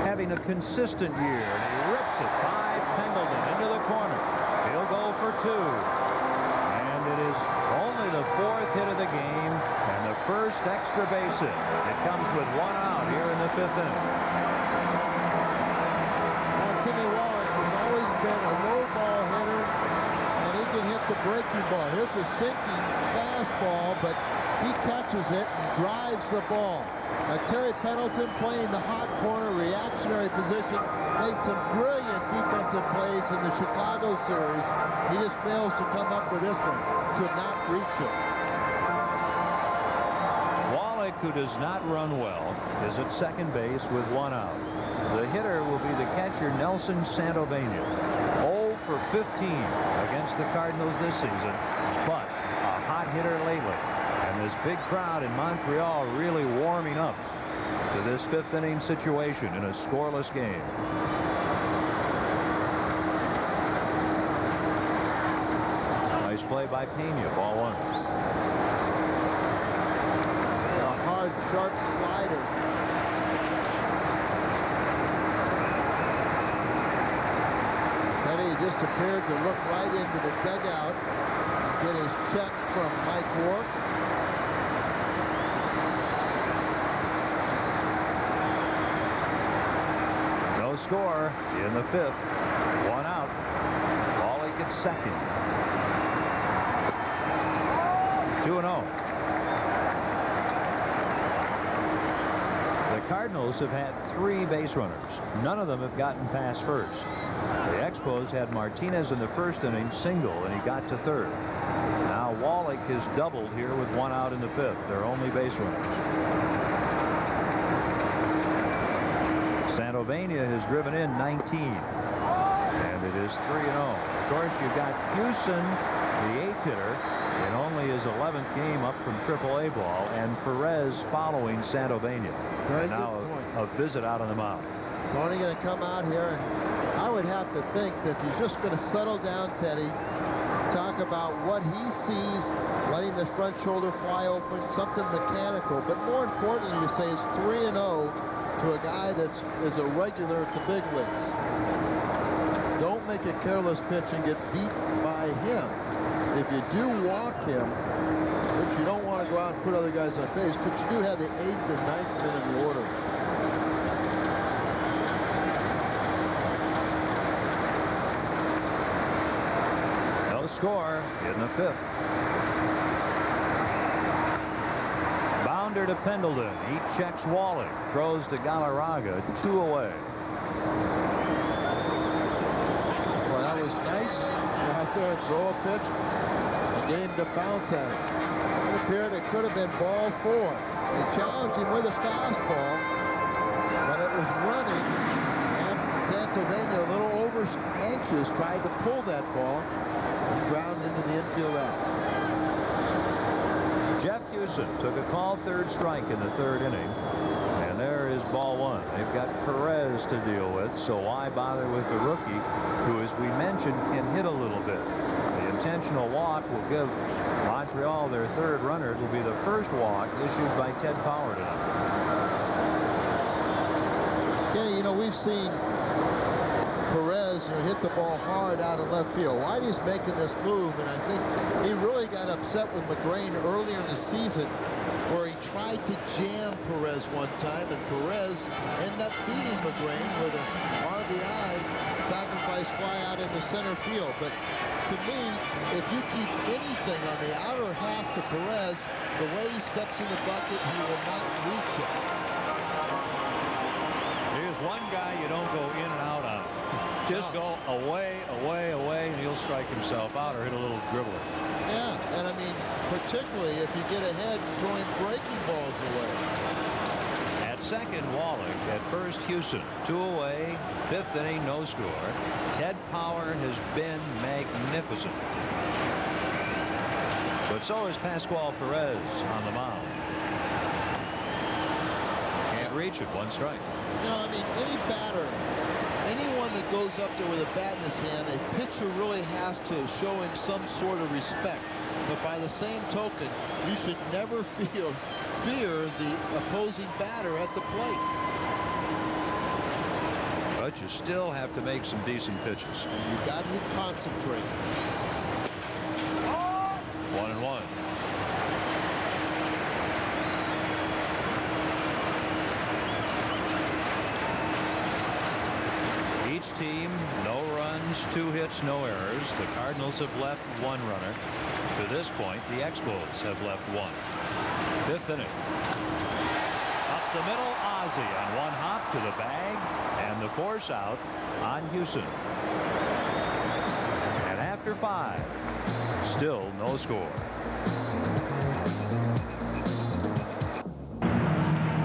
having a consistent year, and he rips it by Pendleton into the corner. He'll go for 2. And it is only the 4th hit of the game and the first extra base hit. It comes with 1 out here in the 5th inning. Well, Timmy Wallach has always been a low ball hitter, and he can hit the breaking ball. Here's a sinking fastball, but he catches it and drives the ball. Terry Pendleton playing the hot corner, reactionary position, made some brilliant defensive plays in the Chicago series. He just fails to come up with this one. Could not reach it. Wallach, who does not run well, is at second base with 1 out. The hitter will be the catcher Nelson Santovania. 0 for 15 against the Cardinals this season, but a hot hitter lately. And this big crowd in Montreal really warming up to this 5th inning situation in a scoreless game. Nice play by Pena, ball 1. A hard, sharp slider. Teddy just appeared to look right into the dugout and get his check from Mike Rourke. No score in the 5th. 1 out. Wallach at second. 2-0. The Cardinals have had 3 base runners. None of them have gotten past first. The Expos had Martinez in the first inning single, and he got to third. Now Wallach has doubled here with 1 out in the 5th. They're only base runners. Santovania has driven in 19. And it is 3-0. Of course, you've got Houston, the 8th hitter, in only his 11th game up from AAA ball, and Perez following Santovania. Very now good point. a visit out on the mound. Tony going to come out here, and I would have to think that he's just going to settle down, Teddy, talk about what he sees, letting the front shoulder fly open, something mechanical, but more importantly to say it's 3-0 to a guy that is a regular at the big leagues. Don't make a careless pitch and get beat by him. If you do walk him, which you don't want to go out and put other guys on base, but you do have the 8th and 9th men in the order. No score in the 5th. Bounder to Pendleton. He checks Wallach. Throws to Galarraga. 2 away. Well, that was nice. Go out there and throw a pitch and get him to bounce at it. It appeared it could have been ball 4. They challenged him with a fastball, but it was running, and Santovenia, a little over anxious, tried to pull that ball and ground into the infield out. Jeff Hewson took a called 3rd strike in the 3rd inning. And there is ball 1. They've got Perez to deal with, so why bother with the rookie, who, as we mentioned, can hit a little bit. The intentional walk will give Montreal their 3rd runner. It will be the first walk issued by Ted Power tonight. Kenny, you know, we've seen Perez hit the ball hard out of left field. Whitey's making this move, and I think he really got upset with McGrain earlier in the season, where he tried to jam Perez one time, and Perez ended up beating McGrain with an RBI sacrifice fly out into center field. But to me, if you keep anything on the outer half to Perez, the way he steps in the bucket, he will not reach it. Here's one guy you don't go in and out on. Just go away, away, away, and he'll strike himself out or hit a little dribbler. Yeah, and I mean, particularly if you get ahead throwing breaking balls away. At second, Wallach. At first, Hewson. 2 away. 5th inning, no score. Ted Power has been magnificent. But so is Pascual Perez on the mound. Can't reach it. 1 strike. You know, I mean, any batter, anyone that goes up there with a bat in his hand, a pitcher really has to show him some sort of respect. But by the same token, you should never fear the opposing batter at the plate. But you still have to make some decent pitches. You got to concentrate. 1-1. Each team, no runs, 2 hits, no errors. The Cardinals have left 1 runner. To this point, the Expos have left 1. 5th inning. Up the middle, Ozzie on 1 hop to the bag, and the force out on Hewson. And after 5, still no score.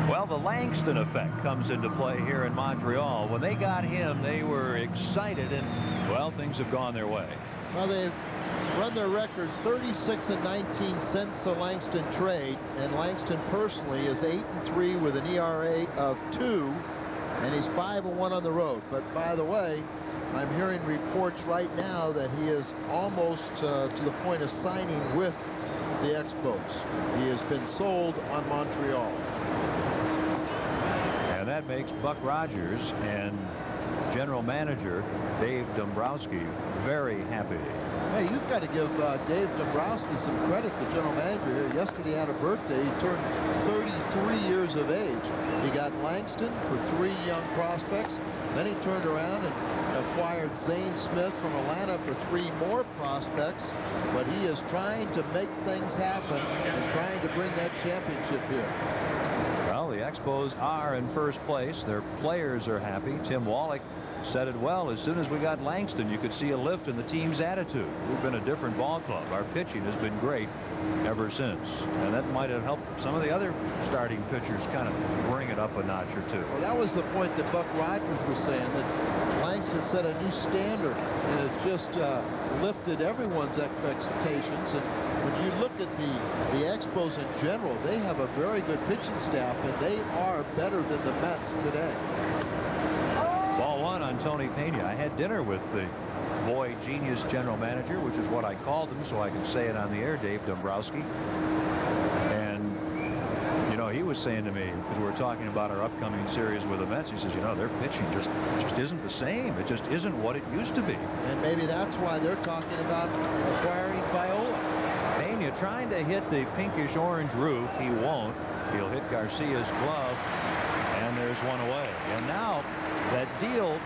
Well, the Langston effect comes into play here in Montreal. When they got him, they were excited, and, well, things have gone their way. Well, they've run their record 36-19 since the Langston trade, and Langston personally is 8-3 with an ERA of 2, and he's 5-1 on the road. But by the way, I'm hearing reports right now that he is almost to the point of signing with the Expos. He has been sold on Montreal. And that makes Buck Rogers and general manager Dave Dombrowski very happy. Hey, you've got to give Dave Dombrowski some credit, the general manager here. Yesterday had a birthday. He turned 33 years of age. He got Langston for 3 young prospects. Then he turned around and acquired Zane Smith from Atlanta for 3 more prospects. But he is trying to make things happen and trying to bring that championship here. Well, the Expos are in first place. Their players are happy. Tim Wallach said it well. As soon as we got Langston, you could see a lift in the team's attitude. We've been a different ball club. Our pitching has been great ever since. And that might have helped some of the other starting pitchers kind of bring it up a notch or 2. Well, that was the point that Buck Rogers was saying, that Langston set a new standard, and it just lifted everyone's expectations. And when you look at the Expos in general, they have a very good pitching staff, and they are better than the Mets today. Ball 1 on Tony Pena. I had dinner with the boy genius general manager, which is what I called him so I could say it on the air, Dave Dombrowski. And, you know, he was saying to me, because we were talking about our upcoming series with the Mets, he says, you know, their pitching just isn't the same. It just isn't what it used to be. And maybe that's why they're talking about acquiring Viola. Pena trying to hit the pinkish orange roof. He won't. He'll hit Garcia's glove, and there's one away. And now that deal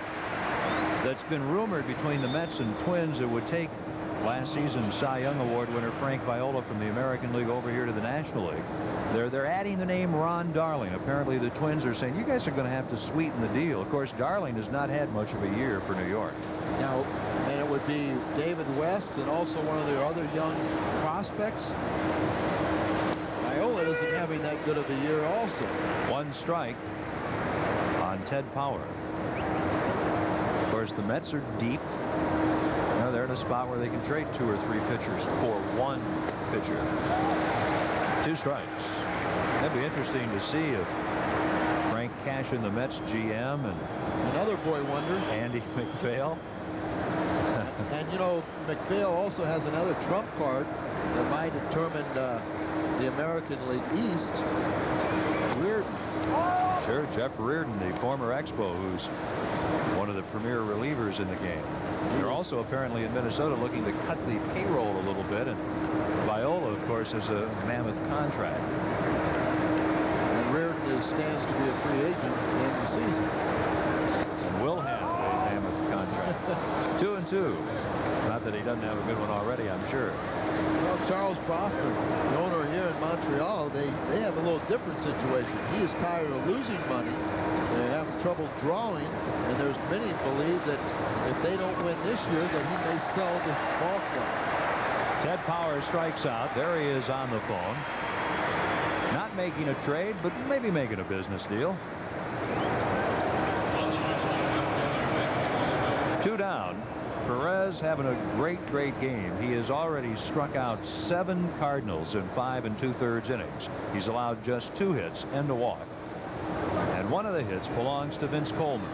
that's been rumored between the Mets and Twins, it would take last season's Cy Young Award winner Frank Viola from the American League over here to the National League. They're adding the name Ron Darling. Apparently the Twins are saying, you guys are going to have to sweeten the deal. Of course, Darling has not had much of a year for New York. Now, and it would be David West and also one of their other young prospects. Viola isn't having that good of a year also. One strike on Ted Power. Of course, the Mets are deep. They're in a spot where they can trade 2 or 3 pitchers for one pitcher. 2 strikes. That'd be interesting to see if Frank Cashin, the Mets GM, and another boy wonder, Andy McPhail. And you know, McPhail also has another trump card that might determine the American League East. Reardon. Sure, Jeff Reardon, the former Expo, who's one of the premier relievers in the game. They're also apparently in Minnesota looking to cut the payroll a little bit, and Viola, of course, has a mammoth contract. And Reardon stands to be a free agent at the end of the season. And will have a mammoth contract. 2-2. Not that he doesn't have a good one already, I'm sure. Well, Charles Brofman, the owner here in Montreal, they have a little different situation. He is tired of losing money. They're having trouble drawing, and there's many believe that if they don't win this year, that he may sell the ball club. Ted Power strikes out. There he is on the phone. Not making a trade, but maybe making a business deal. 2 down. Perez having a great game. He has already struck out 7 Cardinals in 5 2/3 innings. He's allowed just 2 hits and a walk. And one of the hits belongs to Vince Coleman.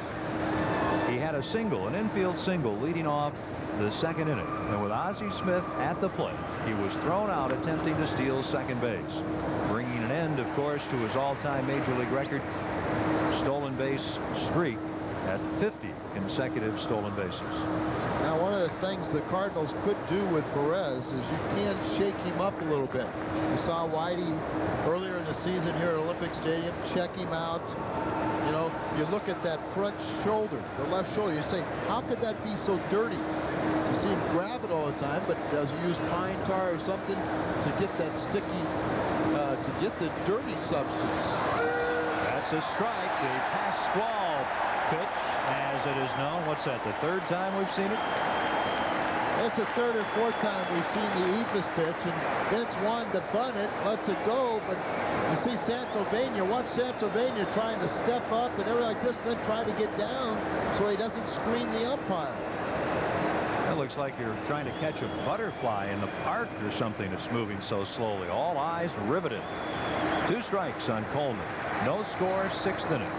He had a single, an infield single, leading off the 2nd inning. And with Ozzie Smith at the plate, he was thrown out attempting to steal second base, bringing an end, of course, to his all-time Major League record stolen base streak at 50 consecutive stolen bases. Now, one of the things the Cardinals could do with Perez is you can shake him up a little bit. You saw Whitey earlier in the season here at Olympic Stadium, check him out. You know, you look at that front shoulder, the left shoulder, you say, how could that be so dirty? You see him grab it all the time, but does he use pine tar or something to get that sticky, to get the dirty substance? That's a strike. The Pasquale pitch, as it is known. What's that, the 3rd time we've seen it? It's the 3rd or 4th time we've seen the Ephus pitch, and Vince wanted to bunt it, lets it go, but you see Santovenia, watch Santovenia trying to step up and everything like this, and then try to get down so he doesn't screen the umpire. That looks like you're trying to catch a butterfly in the park or something that's moving so slowly. All eyes riveted. 2 strikes on Coleman. No score, 6th inning.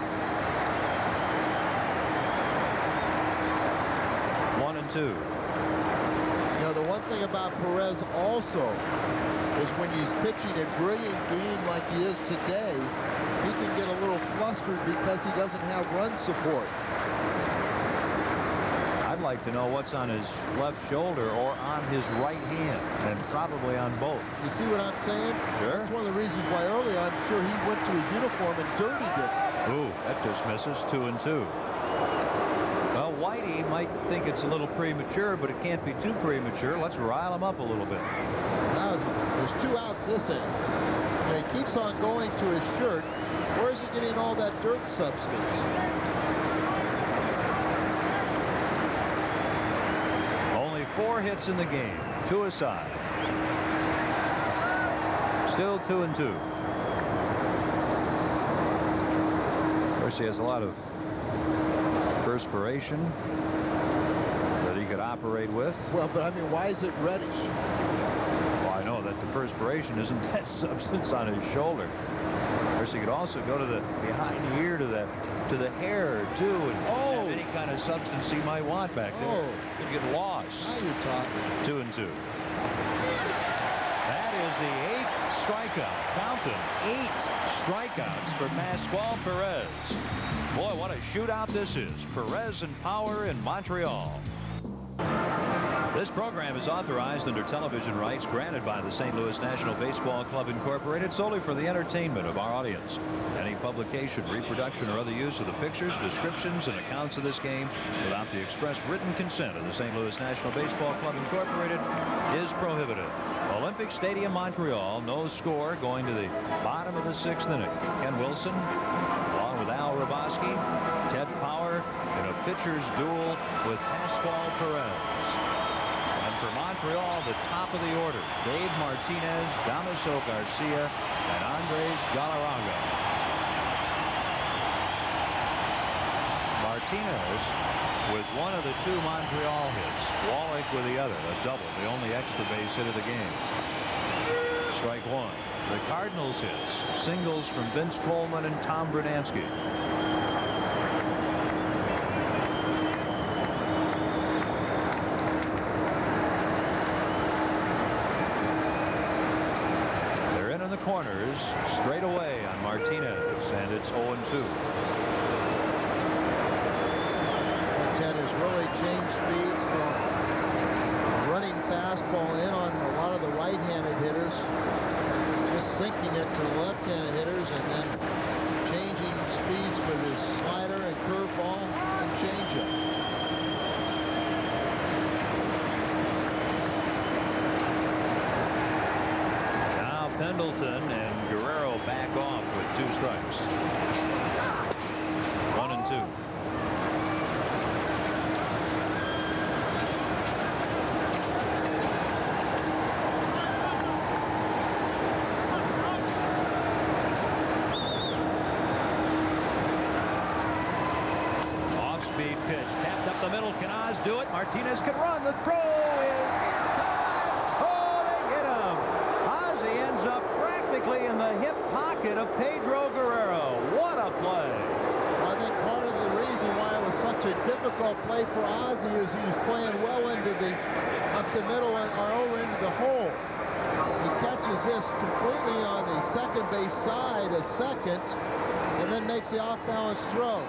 1-2. You know, the one thing about Perez also is when he's pitching a brilliant game like he is today, he can get a little flustered because he doesn't have run support. I'd like to know what's on his left shoulder or on his right hand, and probably on both. You see what I'm saying? Sure. That's one of the reasons why early I'm sure he went to his uniform and dirtied it. Ooh, that just misses. 2-2. Well, Whitey might think it's a little premature, but it can't be too premature. Let's rile him up a little bit. Now, there's 2 outs this inning. And he keeps on going to his shirt. Where is he getting all that dirt substance? Only 4 hits in the game. 2 aside. Still 2-2. Of course, he has a lot of perspiration that he could operate with. Well, but I mean, why is it reddish? Well, I know that the perspiration isn't that substance on his shoulder. Of course, he could also go to the behind the ear to the hair too, and have any kind of substance he might want back there. Could get lost. Now you're talking. 2-2. That is the 8th strikeout. Count them. 8 strikeouts for Pasquale Perez. Boy, what a shootout this is. Perez and Power in Montreal. This program is authorized under television rights granted by the St. Louis National Baseball Club Incorporated solely for the entertainment of our audience. Any publication, reproduction, or other use of the pictures, descriptions, and accounts of this game without the express written consent of the St. Louis National Baseball Club Incorporated is prohibited. Olympic Stadium, Montreal. No score going to the bottom of the 6th inning. Ken Wilson, along with Al Raboski, Ted Power in a pitcher's duel with Pascual Perez. And for Montreal, the top of the order, Dave Martinez, Damaso Garcia, and Andres Galarraga. Martinez with one of the 2 Montreal hits. Wallach with the other, a double, the only extra base hit of the game. Strike 1. The Cardinals hits, singles from Vince Coleman and Tom Brunansky. They're in the corners, straight away on Martinez, and it's 0-2. Ted has really changed speeds. The running fastball in on a lot of the right-handed hitters, just sinking it to the left-handed hitters, and then changing speeds with his slider and curveball and changeup. Now Pendleton and Guerrero back off with 2 strikes. 1-2. Pitch tapped up the middle. Can Oz do it? Martinez can run. The throw is in time. Oh, they get him. Ozzie ends up practically in the hip pocket of Pedro Guerrero. What a play. I think part of the reason why it was such a difficult play for Ozzie is he was playing well into the up the middle or over into the hole. He catches this completely on the second base side of second and then makes the off-balance throw.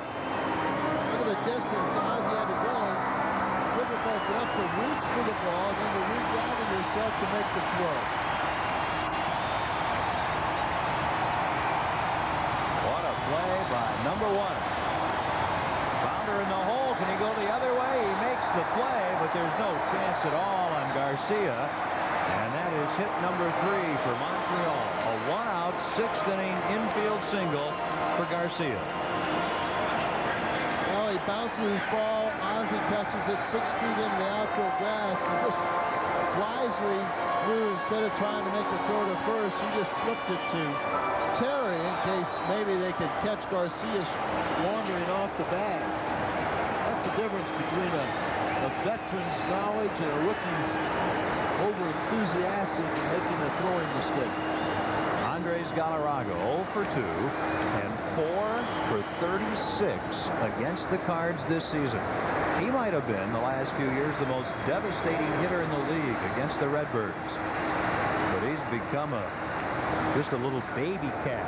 The distance Ozzie had to go, difficult enough to reach for the ball and then to regather yourself to make the throw. What a play by number 1. Founder in the hole. Can he go the other way? He makes the play, but there's no chance at all on Garcia. And that is hit number 3 for Montreal. A 1-out 6th inning infield single for Garcia. He bounces his ball. Ozzie catches it 6 feet into the outfield grass. He just wisely knew instead of trying to make the throw to first, he just flipped it to Terry in case maybe they could catch Garcia wandering off the bag. That's the difference between a veteran's knowledge and a rookie's over-enthusiastic in making a throwing mistake. Andres Galarraga 0 for 2 and 4 for 36 against the Cards this season. He might have been, the last few years, the most devastating hitter in the league against the Redbirds. But he's become just a little baby cat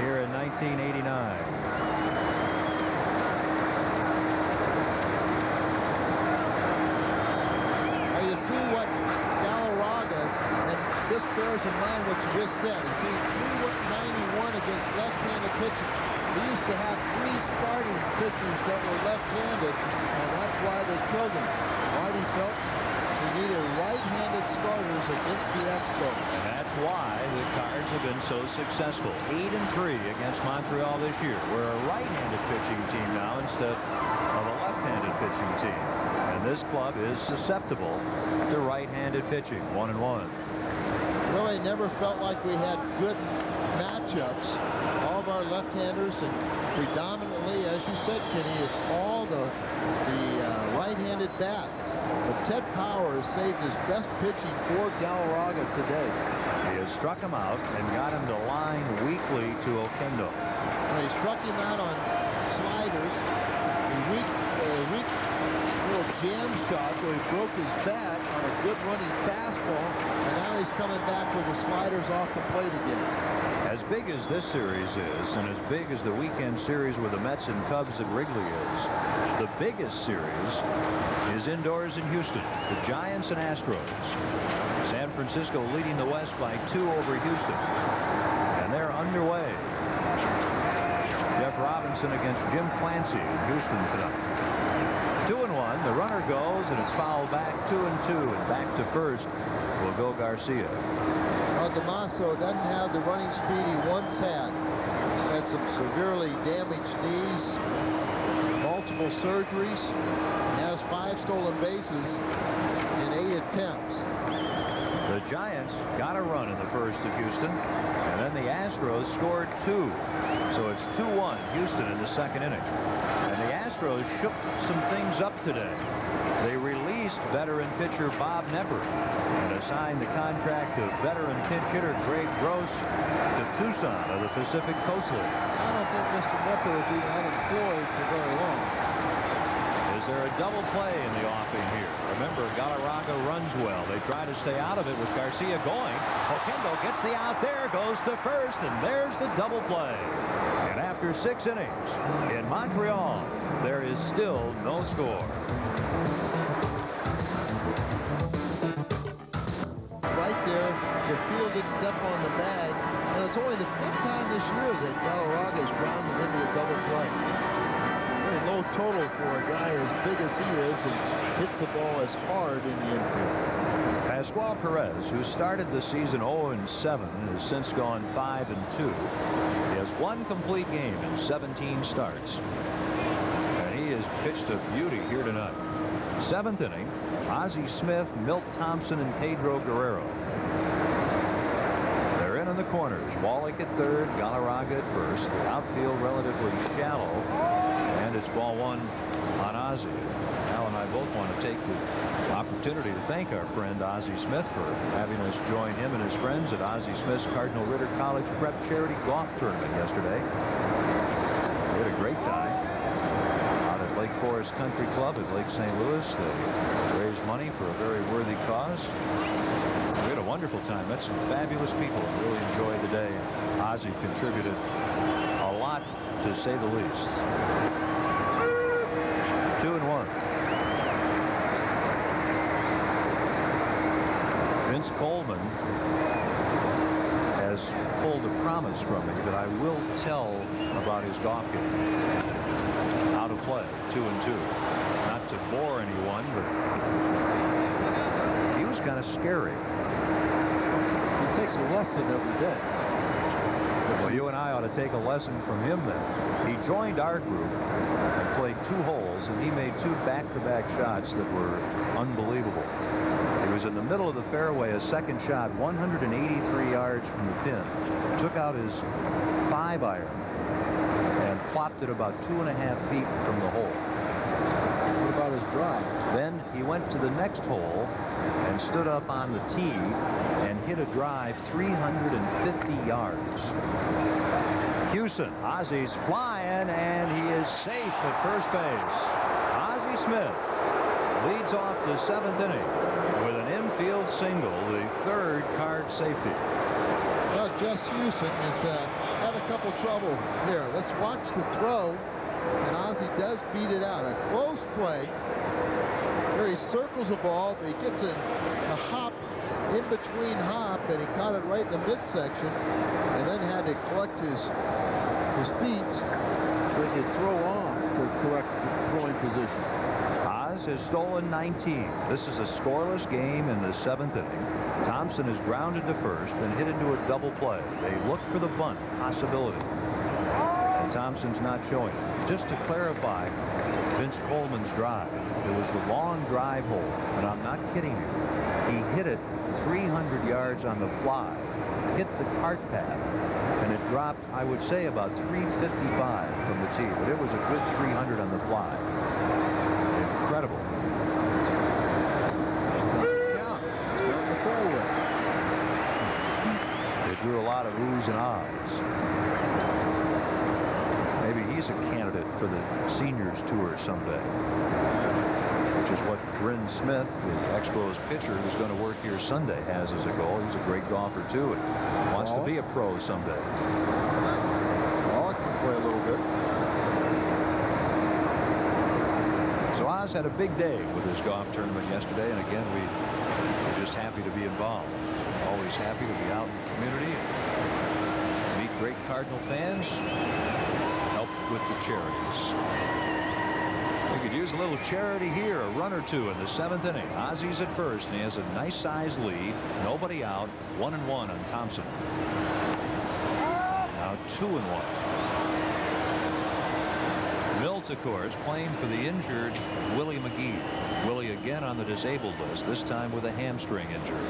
here in 1989. You see what Galarraga, and this bears in mind what you just said. He's seen 391 against left-handed pitchers. We used to have 3 starting pitchers that were left-handed, and that's why they killed him. Whitey felt we needed right-handed starters against the Expos. And that's why the Cards have been so successful. 8-3 against Montreal this year. We're a right-handed pitching team now instead of a left-handed pitching team. And this club is susceptible to right-handed pitching. 1-1. Really never felt like we had good matchups. All of our left-handers, and predominantly, as you said, Kenny, it's all the right-handed bats. But Ted Power has saved his best pitching for Galarraga today. He has struck him out and got him to line weakly to Oquendo. He struck him out on sliders. He weak little jam shot where he broke his bat on a good running fastball, and now he's coming back with the sliders off the plate again. As big as this series is, and as big as the weekend series with the Mets and Cubs at Wrigley is, the biggest series is indoors in Houston. The Giants and Astros. San Francisco leading the West by 2 over Houston. And they're underway. Jeff Robinson against Jim Clancy in Houston tonight. 2-1. The runner goes, and it's fouled back. 2-2, and back to first will go Garcia. Well, DeMasso doesn't have the running speed he once had. He's had some severely damaged knees, multiple surgeries. He has 5 stolen bases in 8 attempts. The Giants got a run in the first at Houston, and then the Astros scored 2. So it's 2-1 Houston in the second inning. And the Astros shook some things up today. They released veteran pitcher Bob Nepper and assigned the contract of veteran pinch hitter Greg Gross to Tucson of the Pacific Coast League. I don't think Mr. Nepper will be unemployed for very long. Is there a double play in the offing here? Remember, Galarraga runs well. They try to stay out of it with Garcia going. Oquendo gets the out there, goes to first, and there's the double play. And after 6 innings in Montreal, there is still no score. Right there, the fielded step on the bag, and it's only the 5th time this year that Galarraga has grounded into a double play. Very low total for a guy as big as he is and hits the ball as hard in the infield. Pascual Perez, who started the season 0-7, has since gone 5-2. He has 1 complete game in 17 starts. And he has pitched a beauty here tonight. 7th inning, Ozzie Smith, Milt Thompson, and Pedro Guerrero. They're in the corners. Wallach at third, Galarraga at first. Outfield relatively shallow. And it's ball 1 on Ozzie. Al and I both want to take the opportunity to thank our friend Ozzie Smith for having us join him and his friends at Ozzie Smith's Cardinal Ritter College Prep Charity Golf Tournament yesterday. We had a great time out at Lake Forest Country Club at Lake St. Louis. They raised money for a very worthy cause. We had a wonderful time. Met some fabulous people. Really enjoyed the day. Ozzie contributed a lot, to say the least. 2-1. Vince Coleman has pulled a promise from me that I will tell about his golf game. Out of play, 2-2. Not to bore anyone, but he was kind of scary. He takes a lesson every day. Well, you and I ought to take a lesson from him then. He joined our group and played 2 holes, and he made 2 back-to-back shots that were unbelievable. He was in the middle of the fairway, a second shot, 183 yards from the pin. Took out his 5-iron and plopped it about 2.5 feet from the hole. What about his drive? Then he went to the next hole and stood up on the tee and hit a drive 350 yards. Houston, Ozzie's flying, and he is safe at first base. Ozzie Smith leads off the 7th inning with an infield single, the 3rd card safety. Well, Jess Houston has had a couple trouble here. Let's watch the throw, and Ozzie does beat it out. A close play where he circles the ball, but he gets a hop in between hop, and he caught it right in the midsection, and then had to collect his feet so he could throw off the correct throwing position. Oz has stolen 19. This is a scoreless game in the 7th inning. Thompson is grounded to first, then hit into a double play. They look for the bunt possibility, and Thompson's not showing it. Just to clarify Vince Coleman's drive, it was the long drive hole, and I'm not kidding you. He hit it 300 yards on the fly, hit the cart path, and it dropped, I would say, about 355 from the tee, but it was a good 300 on the fly. Incredible. Doesn't count. It's not in the fairway. It drew a lot of oohs and ahs. Maybe he's a candidate for the seniors tour someday. which is what Bryn Smith, the Expos pitcher who's going to work here Sunday, has as a goal. He's a great golfer, too, and wants to be a pro someday. Well, I can play a little bit. So Oz had a big day with his golf tournament yesterday, and again, we're just happy to be involved. Always happy to be out in the community and meet great Cardinal fans, help with the charities. We could use a little charity here, a run or two in the 7th inning. Ozzy's at first, and he has a nice size lead. Nobody out. 1-1 on Thompson. Now 2-1. Milt, of course, playing for the injured Willie McGee. Willie again on the disabled list, this time with a hamstring injury.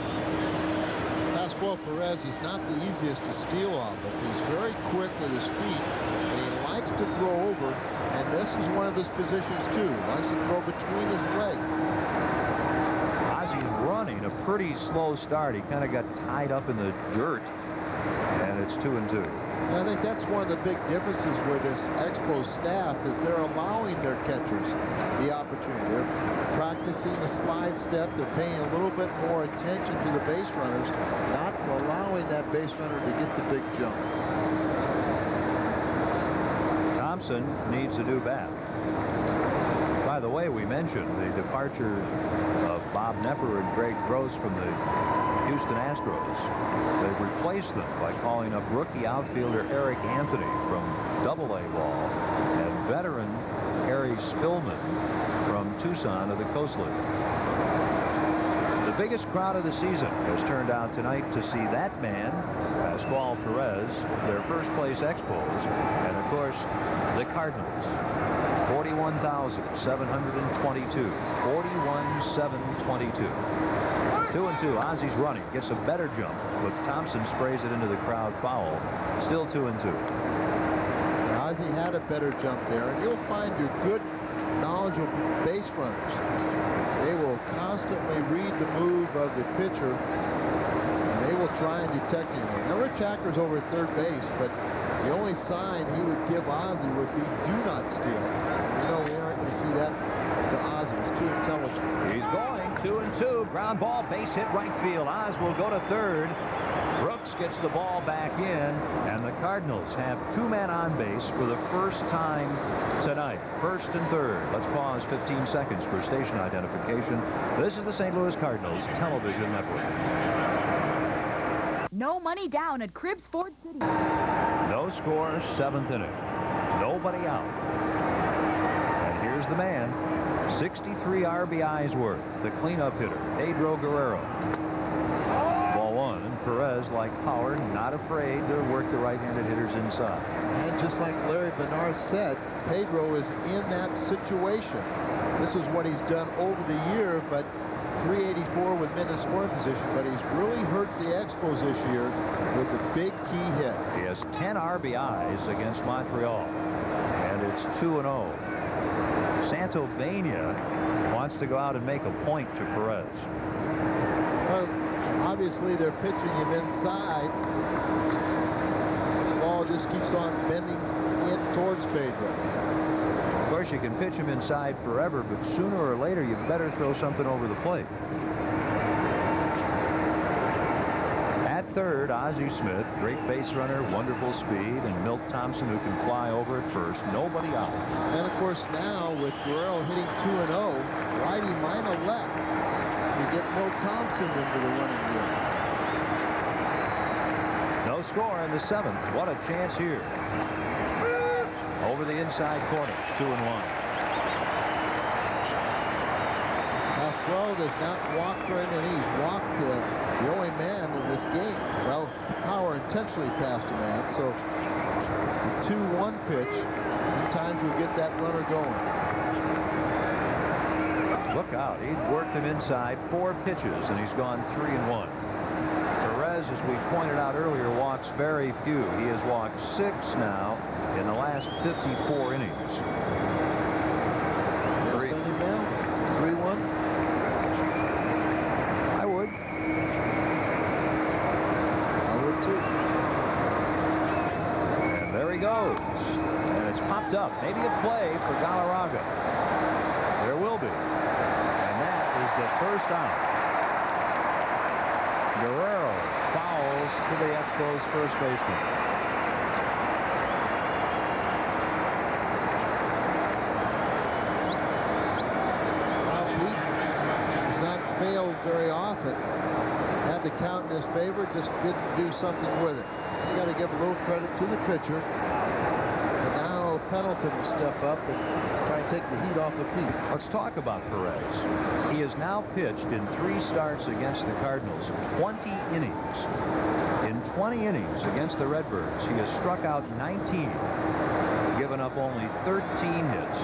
Pascual Perez is not the easiest to steal off of. He's very quick with his feet, and he likes to throw over, and this is one of his positions too. He likes to throw between his legs. Ozzy's running a pretty slow start. He kind of got tied up in the dirt, and it's 2-2. And I think that's one of the big differences with this Expos staff is they're allowing their catchers the opportunity. They're practicing the slide step. They're paying a little bit more attention to the base runners, not allowing that base runner to get the big jump. Thompson needs a new bat. By the way, we mentioned the departure of Bob Nepper and Greg Gross from the Houston Astros. They've replaced them by calling up rookie outfielder Eric Anthony from Double-A ball and veteran Harry Spillman from Tucson of the Coast League. The biggest crowd of the season has turned out tonight to see that man, Pascual Perez, their first place Expos, and of course the Cardinals. 41,722. 41,722. 2-2. Ozzy's running. Gets a better jump, but Thompson sprays it into the crowd foul. Still 2-2. Ozzy had a better jump there, and you'll find your good, knowledgeable base runners. They will constantly read the move of the pitcher, and they will try and detect anything. Now, Rich Hacker's over at third base, but the only sign he would give Ozzy would be do not steal. You know, we aren't going to see that to Ozzy. He's too intelligent. He's going 2-2. Ground ball, base hit right field. Oz will go to third. Brooks gets the ball back in, and the Cardinals have 2 men on base for the first time tonight. First and third. Let's pause 15 seconds for station identification. This is the St. Louis Cardinals Television Network. No money down at Cribbs Ford City. No score, 7th inning. Nobody out. And here's the man. 63 RBIs worth. The cleanup hitter, Pedro Guerrero. Ball 1, and Perez, like power, not afraid to work the right-handed hitters inside. And just like Larry Bernard said, Pedro is in that situation. This is what he's done over the year, but 384 with men in scoring position, but he's really hurt the Expos this year with the big key hit. He has 10 RBIs against Montreal, and it's 2-0. Santobania wants to go out and make a point to Perez. Well, obviously they're pitching him inside. The ball just keeps on bending in towards Pedro. Of course, you can pitch him inside forever, but sooner or later you better throw something over the plate. At third, Ozzie Smith, great base runner, wonderful speed, and Milt Thompson, who can fly over at first. Nobody out. And of course now with Guerrero hitting 2-0, righty minor left, you get Milt Thompson into the running game. No score in the 7th. What a chance here. Over the inside corner, 2-1. Pascual does not walk very many. He's walked the only man in this game. Well, Power intentionally passed a man, so the 2-1 pitch, sometimes you'll get that runner going. Look out. He'd worked him inside 4 pitches, and he's gone 3-1. Perez, as we pointed out earlier, walks very few. He has walked 6 now in the last 54 innings. Send him down. 3-1. I would. I would too. And there he goes. And it's popped up. Maybe a play for Galarraga. There will be. the first out. Guerrero fouls to the Expos first baseman. Well, Pete has not failed very often. Had the count in his favor, just didn't do something with it. You got to give a little credit to the pitcher. But now Pendleton will step up and try and take the heat off of Pete. Let's talk about Perez. He has now pitched in 3 starts against the Cardinals, 20 innings. In 20 innings against the Redbirds, he has struck out 19, given up only 13 hits,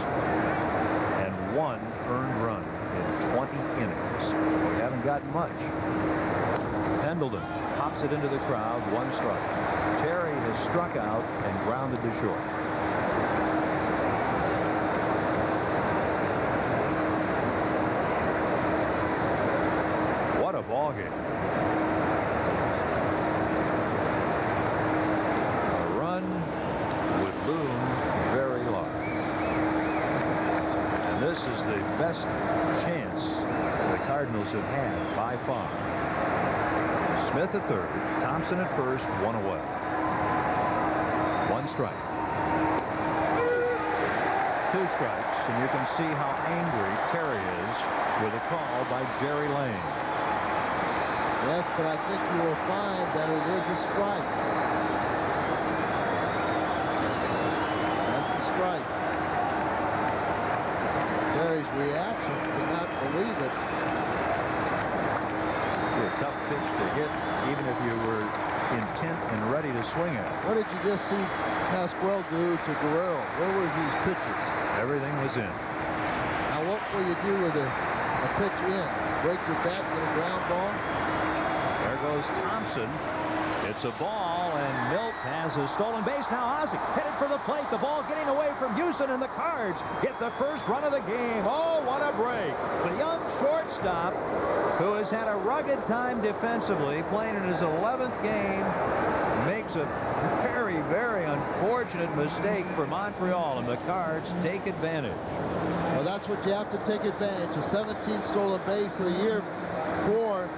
and 1 earned run in 20 innings. We haven't gotten much. Pendleton pops it into the crowd, 1 strike. Terry has struck out and grounded to short. What a ball game. A run would loom very large. And this is the best chance the Cardinals have had by far. Smith at third, Thompson at first, 1 away. 1 strike. 2 strikes, and you can see how angry Terry is with a call by Jerry Lane. Yes, but I think you will find that it is a strike. That's a strike. Terry's reaction, did not believe it. A tough pitch to hit, even if you were intent and ready to swing at it. What did you just see Pasquale do to Guerrero? Where were these pitches? Everything was in. Now what will you do with a pitch in? Break your back, get a ground ball? There goes Thompson. It's a ball, and Milt has a stolen base. Now Ozzie headed for the plate. The ball getting away from Houston, and the Cards get the first run of the game. Oh, what a break. The young shortstop, who has had a rugged time defensively, playing in his 11th game, makes a very, very unfortunate mistake for Montreal, and the Cards take advantage. Well, that's what you have to take advantage of. 17th stolen base of the year for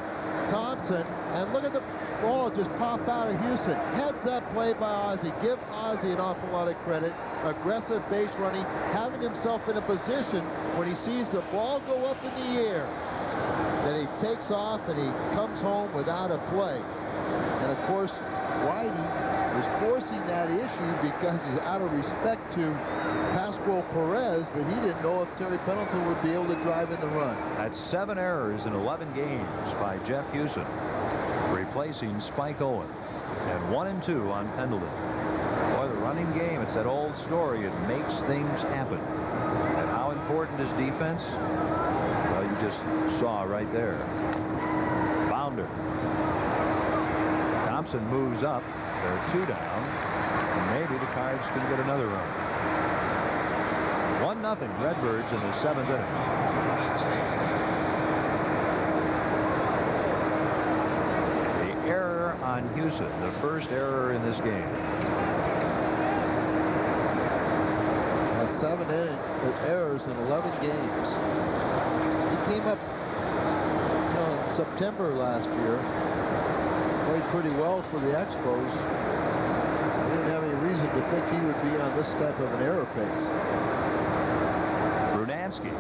Thompson. And look at the ball just pop out of Houston. Heads up play by Ozzie. Give Ozzie an awful lot of credit. Aggressive base running, having himself in a position when he sees the ball go up in the air, that he takes off and he comes home without a play. And of course, Whitey is forcing that issue because he's out of respect to Pasquale Perez, that he didn't know if Terry Pendleton would be able to drive in the run. That's 7 errors in 11 games by Jeff Houston, replacing Spike Owen, and 1 and 2 on Pendleton. Boy, the running game, it's that old story. It makes things happen. And how important is defense? Well, you just saw right there. Bounder. Thompson moves up. There are 2 down. And maybe the Cards can get another run. 1-0 Redbirds in the 7th inning. The error on Houston, the first error in this game. 7 errors in 11 games. He came up in September last year. Played pretty well for the Expos. They didn't have any reason to think he would be on this type of an error pace. Brunansky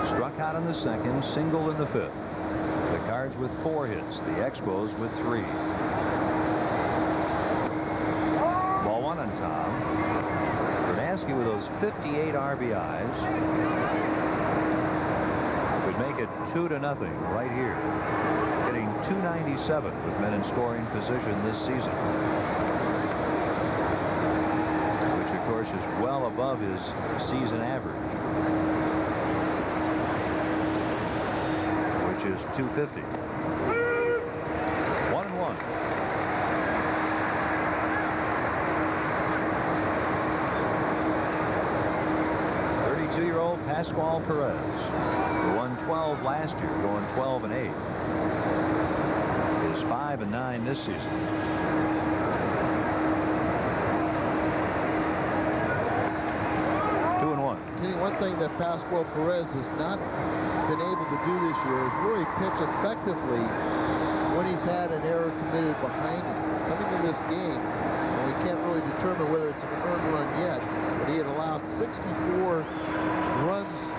struck out in the 2nd, singled in the 5th. The Cards with 4 hits, the Expos with 3. Ball 1 on Tom. Brunansky with those 58 RBIs would make it 2-0 right here, hitting .297 with men in scoring position this season, which of course is well above his season average, which is .250. 1-1. Pasquale Perez, who won 12 last year, going 12-8, is 5-9 this season. Kenny, one thing that Pascual Perez has not been able to do this year is really pitch effectively when he's had an error committed behind him. Coming to this game, and we can't really determine whether it's an earned run yet, but he had allowed 64 runs.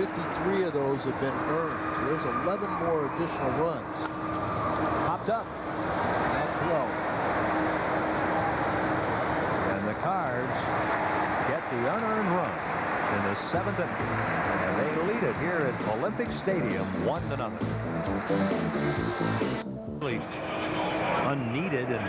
53 of those have been earned. So there's 11 more additional runs. Popped up. Now 12. And the Cards get the unearned run in the 7th inning. And they lead it here at Olympic Stadium 1-0. Really unneeded, and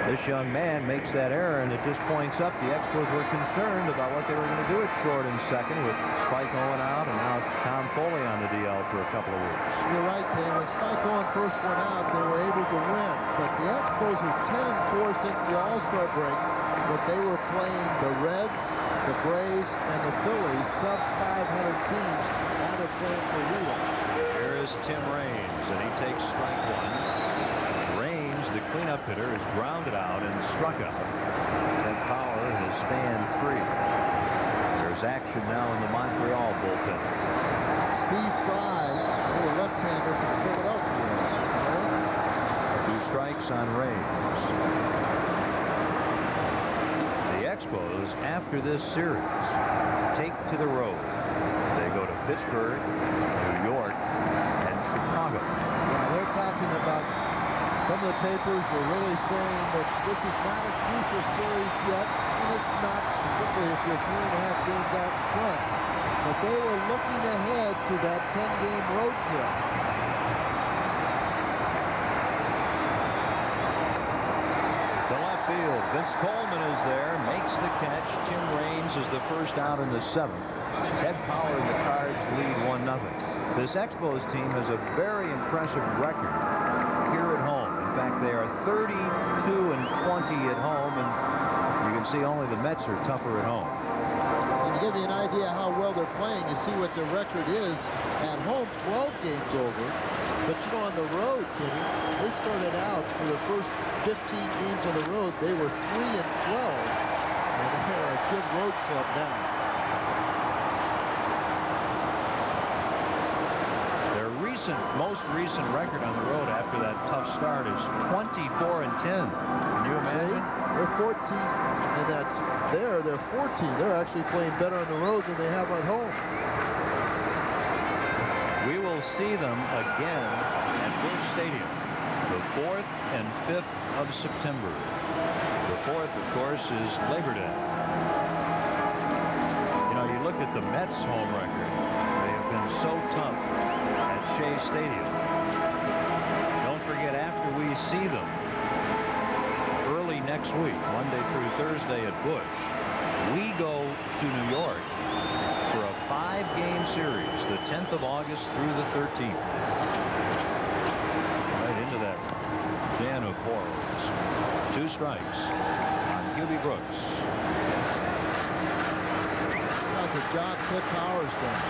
this young man makes that error, and it just points up. The Expos were concerned about what they were going to do at short and second with Spike Owen out, and now Tom Foley on the DL for a couple of weeks. You're right, Kenny. When Spike Owen first went out, they were able to win. But the Expos are 10-4 since the All-Star break. But they were playing the Reds, the Braves, and the Phillies, sub-500 teams. Now they're playing for Rita. Here is Tim Raines, and he takes strike one. Raines, the cleanup hitter, is grounded out and struck out. Ted Power has fanned 3. There's action now in the Montreal bullpen. Steve Fry, a little left-hander from Philadelphia. 2 strikes on Raines. The Expos, after this series, take to the road. They go to Pittsburgh, New York, and Chicago. Yeah, they're talking about, some of the papers were really saying that this is not a crucial series yet, and it's not, particularly if you're 3.5 games out in front. But they were looking ahead to that 10-game road trip. To left field, Vince Coleman is there, makes the catch. Tim Raines is the first out in the 7th. Ted Power and the Cards lead 1-0. This Expos team has a very impressive record here at home. In fact, they are 32-20 at home, and you can see only the Mets are tougher at home. And to give you an idea how well they're playing, you see what their record is at home, 12 games over. But you know, on the road, Kenny, they started out for the first 15 games on the road, they were 3-12, and they're a good road club now. Their most recent record on the road after that tough start is 24-10. Can you imagine? They're 14, and they're 14. They're actually playing better on the road than they have at home. We will see them again at Busch Stadium the 4th and 5th of September. The 4th, of course, is Labor Day. You know, you look at the Mets' home record. They have been so tough at Shea Stadium. Don't forget, after we see them early next week, Monday through Thursday at Busch, we go to New York for a 5-game series, the 10th of August through the 13th. Right into that den of horrors. 2 strikes on Hubie Brooks. About the job Ted Power's done.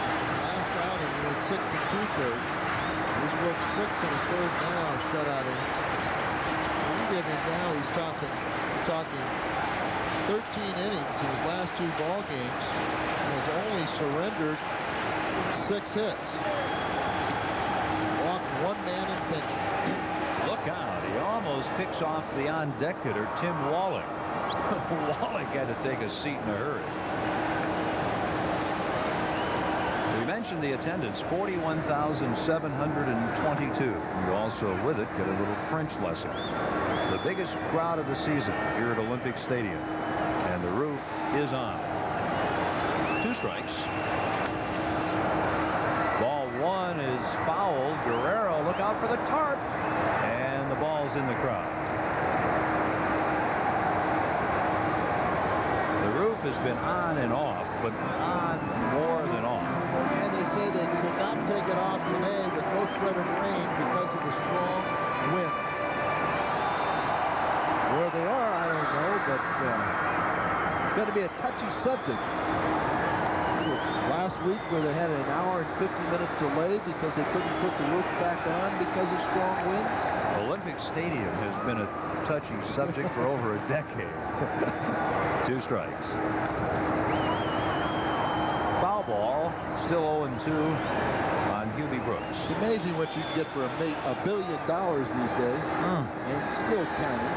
Last outing, he went 6 2/3. He's worked 6 1/3 now, shutout innings. You give him now, he's talking 13 innings in his last 2 ball games, and has only surrendered 6 hits. Walked 1 man intentionally. Look out, he almost picks off the on-deck hitter, Tim Wallach. Wallach had to take a seat in a hurry. We mentioned the attendance, 41,722. You also, with it, get a little French lesson. The biggest crowd of the season here at Olympic Stadium. And the roof is on. 2 strikes. Ball 1 is fouled. Guerrero, look out for the tarp. And the ball's in the crowd. The roof has been on and off, but on more than off. And they say they could not take it off today with no threat of rain because of the strong winds. Where they are, I don't know, but it's going to be a touchy subject. Last week where they had an hour and 50-minute delay because they couldn't put the roof back on because of strong winds. Olympic Stadium has been a touchy subject for over a decade. 2 strikes. Foul ball, still 0-2 on Hubie Brooks. It's amazing what you can get for $1 billion these days, and still tiny.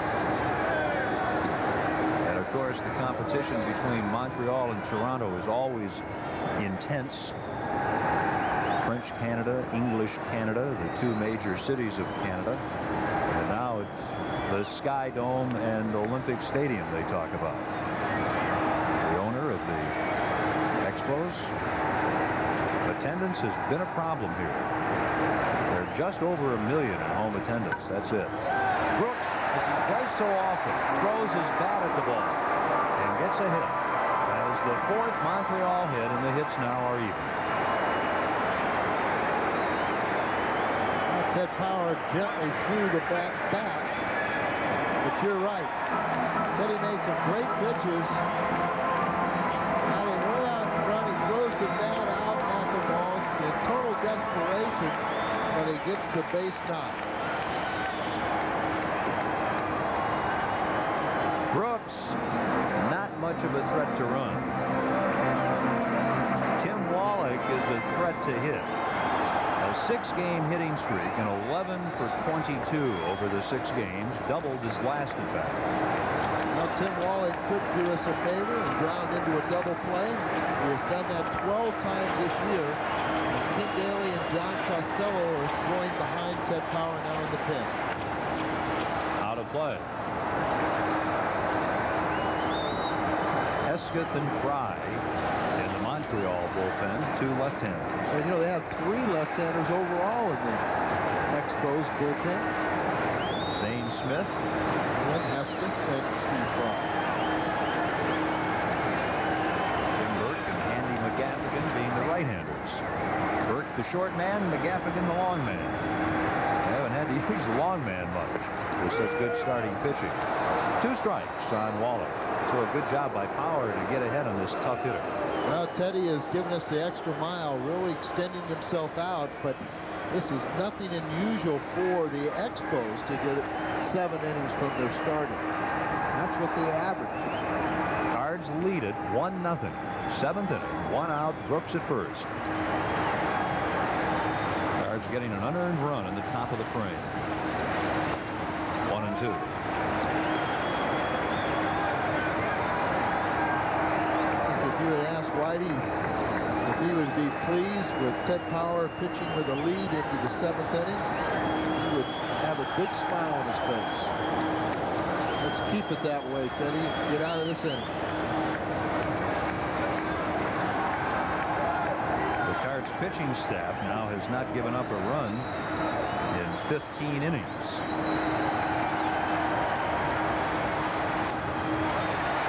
And of course, the competition between Montreal and Toronto is always intense. French Canada, English Canada, the two major cities of Canada. And now it's the Sky Dome and Olympic Stadium they talk about. The owner of the Expos. Attendance has been a problem here. They're just over 1 million in home attendance. That's it. Brooks, as he does so often, throws his bat at the ball and gets a hit. That is the 4th Montreal hit, and the hits now are even. Ted Power gently threw the bats back, but you're right. Teddy made some great pitches. Got him way out in front. He throws the bat out at the ball in total desperation, but he gets the base knock. Brooks, not much of a threat to run. Tim Wallach is a threat to hit. A 6-game hitting streak and 11 for 22 over the 6 games, doubled his last at bat. Now Tim Wallach could do us a favor and ground into a double play. He has done that 12 times this year. And Ken Daly and John Costello are throwing behind Ted Power now in the pen. Out of play. Hesketh and Fry in the Montreal bullpen, 2 left-handers. And you know, they have 3 left-handers overall in the Expos bullpen. Zane Smith. And Hesketh and Steve Fry. Tim Burke and Andy McGaffigan being the right-handers. Burke the short man, McGaffigan the long man. They haven't had to use the long man much with such good starting pitching. 2 strikes on Wallach. So a good job by Power to get ahead on this tough hitter. Well, Teddy has given us the extra mile, really extending himself out, but this is nothing unusual for the Expos to get 7 innings from their starter. That's what they average. Cards lead it 1-0. 7th inning, 1 out, Brooks at first. Cards getting an unearned run in the top of the frame. 1-2. If you had asked Whitey if he would be pleased with Ted Power pitching with a lead into the 7th inning, he would have a big smile on his face. Let's keep it that way, Teddy. Get out of this inning. The Cards pitching staff now has not given up a run in 15 innings.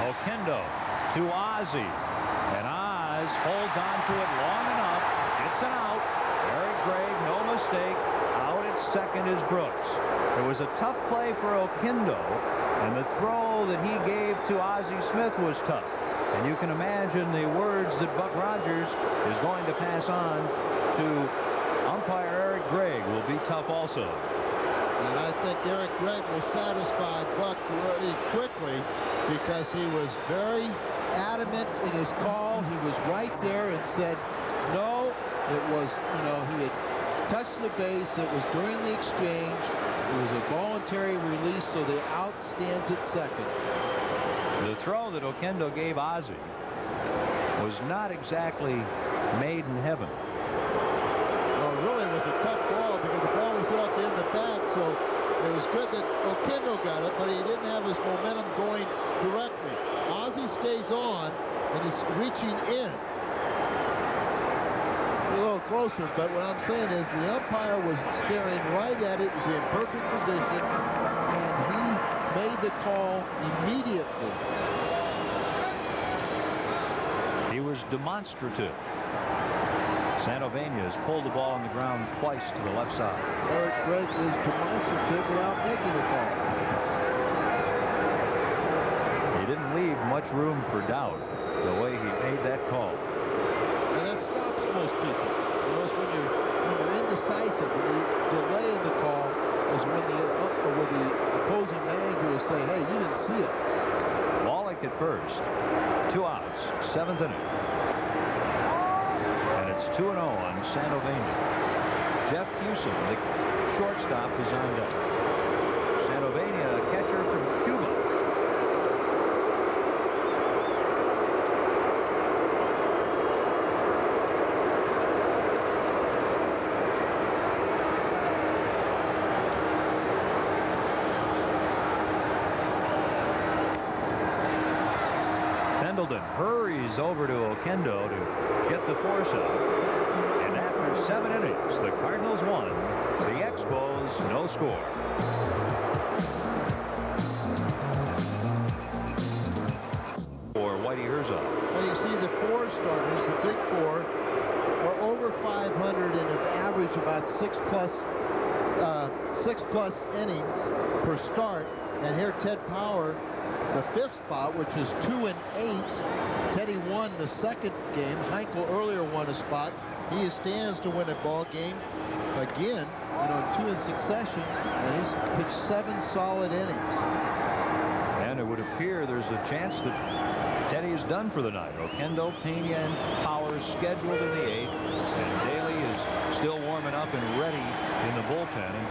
Oquendo to Ozzie. And Oz holds on to it long enough. It's an out. Eric Gregg, no mistake. Out at second is Brooks. It was a tough play for Oquendo, and the throw that he gave to Ozzie Smith was tough. And you can imagine the words that Buck Rogers is going to pass on to umpire Eric Gregg will be tough also. And I think Eric Gregg will satisfy Buck really quickly because he was very adamant in his call. He was right there and said, no, it was, you know, he had touched the base. It was during the exchange. It was a voluntary release, so the out stands at second. The throw that Oquendo gave Ozzie was not exactly made in heaven. Well, it really was a tough ball because the ball was hit off the end of the bat, so it was good that Oquendo got it, but he didn't have his momentum going directly. Ozzie stays on and is reaching in. A little closer, but what I'm saying is the umpire was staring right at it, was in perfect position, and he made the call immediately. He was demonstrative. Santovenia has pulled the ball on the ground twice to the left side. Eric Gregg is demonstrative without making a call. He didn't leave much room for doubt the way he made that call. And that stops most people. You know, when you're indecisive, when you delay the call, is when the opposing manager will say, hey, you didn't see it. Wallach at first. 2 outs. 7th inning. It's 2-0 on Santovania. Jeff Hewson, the shortstop, is on deck. Santovania, a catcher from Cuba. Pendleton hurries over to Oquendo to get the force out. And after 7 innings, the Cardinals won. The Expos, no score. For Whitey Herzog. Well, you see the 4 starters, the big 4, are over 500 and have averaged about 6 plus innings per start. And here Ted Power, the 5th spot, which is 2 and 8. Teddy won the 2nd game. Heinkel earlier won a spot. He stands to win a ball game again, 2 in succession, and he's pitched 7 solid innings. And it would appear there's a chance that Teddy is done for the night. Oquendo, Pena, and Power scheduled in the 8th, and Daly is still warming up and ready in the bullpen. And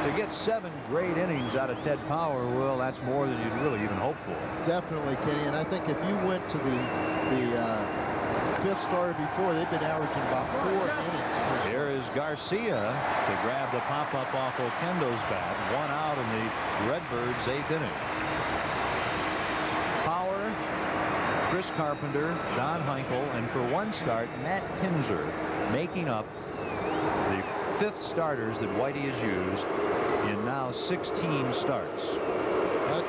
to get 7 great innings out of Ted Power, well, that's more than you'd really even hope for. Definitely, Kenny. And I think if you went to the 5th starter before, they've been averaging about 4 innings. Here is Garcia to grab the pop-up off Oquendo's bat. 1 out in the Redbirds' 8th inning. Power, Chris Carpenter, Don Heinkel, and for 1 start, Matt Kinzer, making up the 5th starters that Whitey has used in now 16 starts.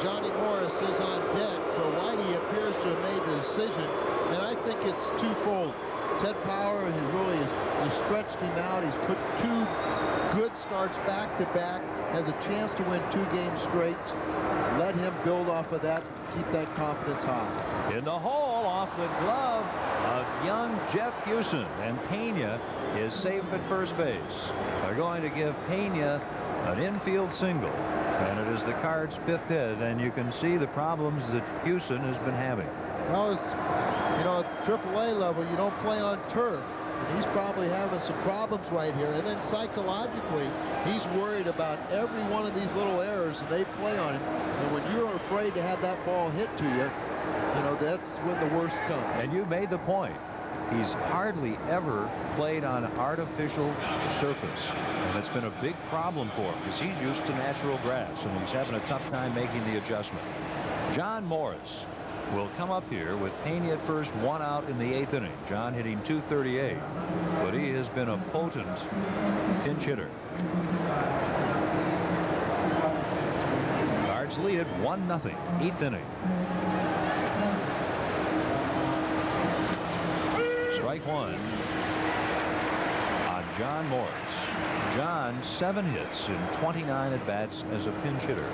Johnny Morris is on deck, so Whitey appears to have made the decision, and I think it's twofold. Ted Power, he really has stretched him out. He's put 2 good starts back to back, has a chance to win 2 games straight. Let him build off of that, keep that confidence high. In the hole, off the glove of young Jeff Hewson, and Pena is safe at first base. They're going to give Pena an infield single, and it is the Cards' 5th hit, and you can see the problems that Hewson has been having. Well, it's, at the AAA level, you don't play on turf, and he's probably having some problems right here. And then psychologically, he's worried about every one of these little errors that they play on him. And when you're afraid to have that ball hit to you, that's when the worst comes. And you made the point. He's hardly ever played on artificial surface, and it's been a big problem for him because he's used to natural grass, and he's having a tough time making the adjustment. John Morris will come up here with Pena at first, 1 out in the 8th inning. John hitting .238, but he has been a potent pinch hitter. Cards lead it 1-0, 8th inning. Strike 1 on John Morris. John, 7 hits in 29 at-bats as a pinch hitter.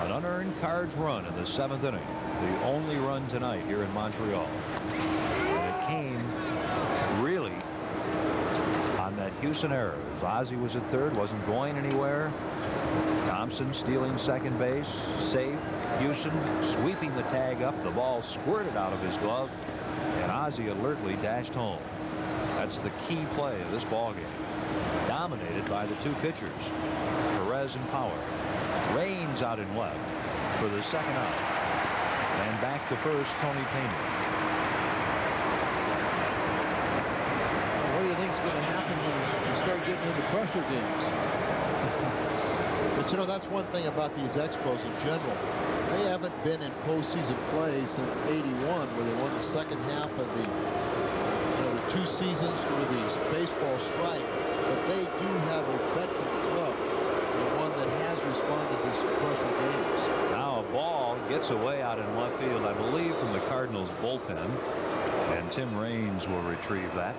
An unearned Cards run in the 7th inning. The only run tonight here in Montreal. And it came really on that Hewson error. As Ozzie was at third, wasn't going anywhere. Thompson stealing second base, safe. Hewson sweeping the tag up. The ball squirted out of his glove, and Ozzie alertly dashed home. That's the key play of this ball game. Dominated by the 2 pitchers, Perez and Power. Rains out in left for the 2nd out, and back to first, Tony Pena. What do you think is going to happen when you start getting into pressure games? But that's one thing about these Expos in general. They haven't been in postseason play since '81, where they won the 2nd half of the 2 seasons through the baseball strike. But they do have a veteran club, and one that has responded to some pressure games. Now a ball gets away out in left field, I believe, from the Cardinals bullpen, and Tim Raines will retrieve that.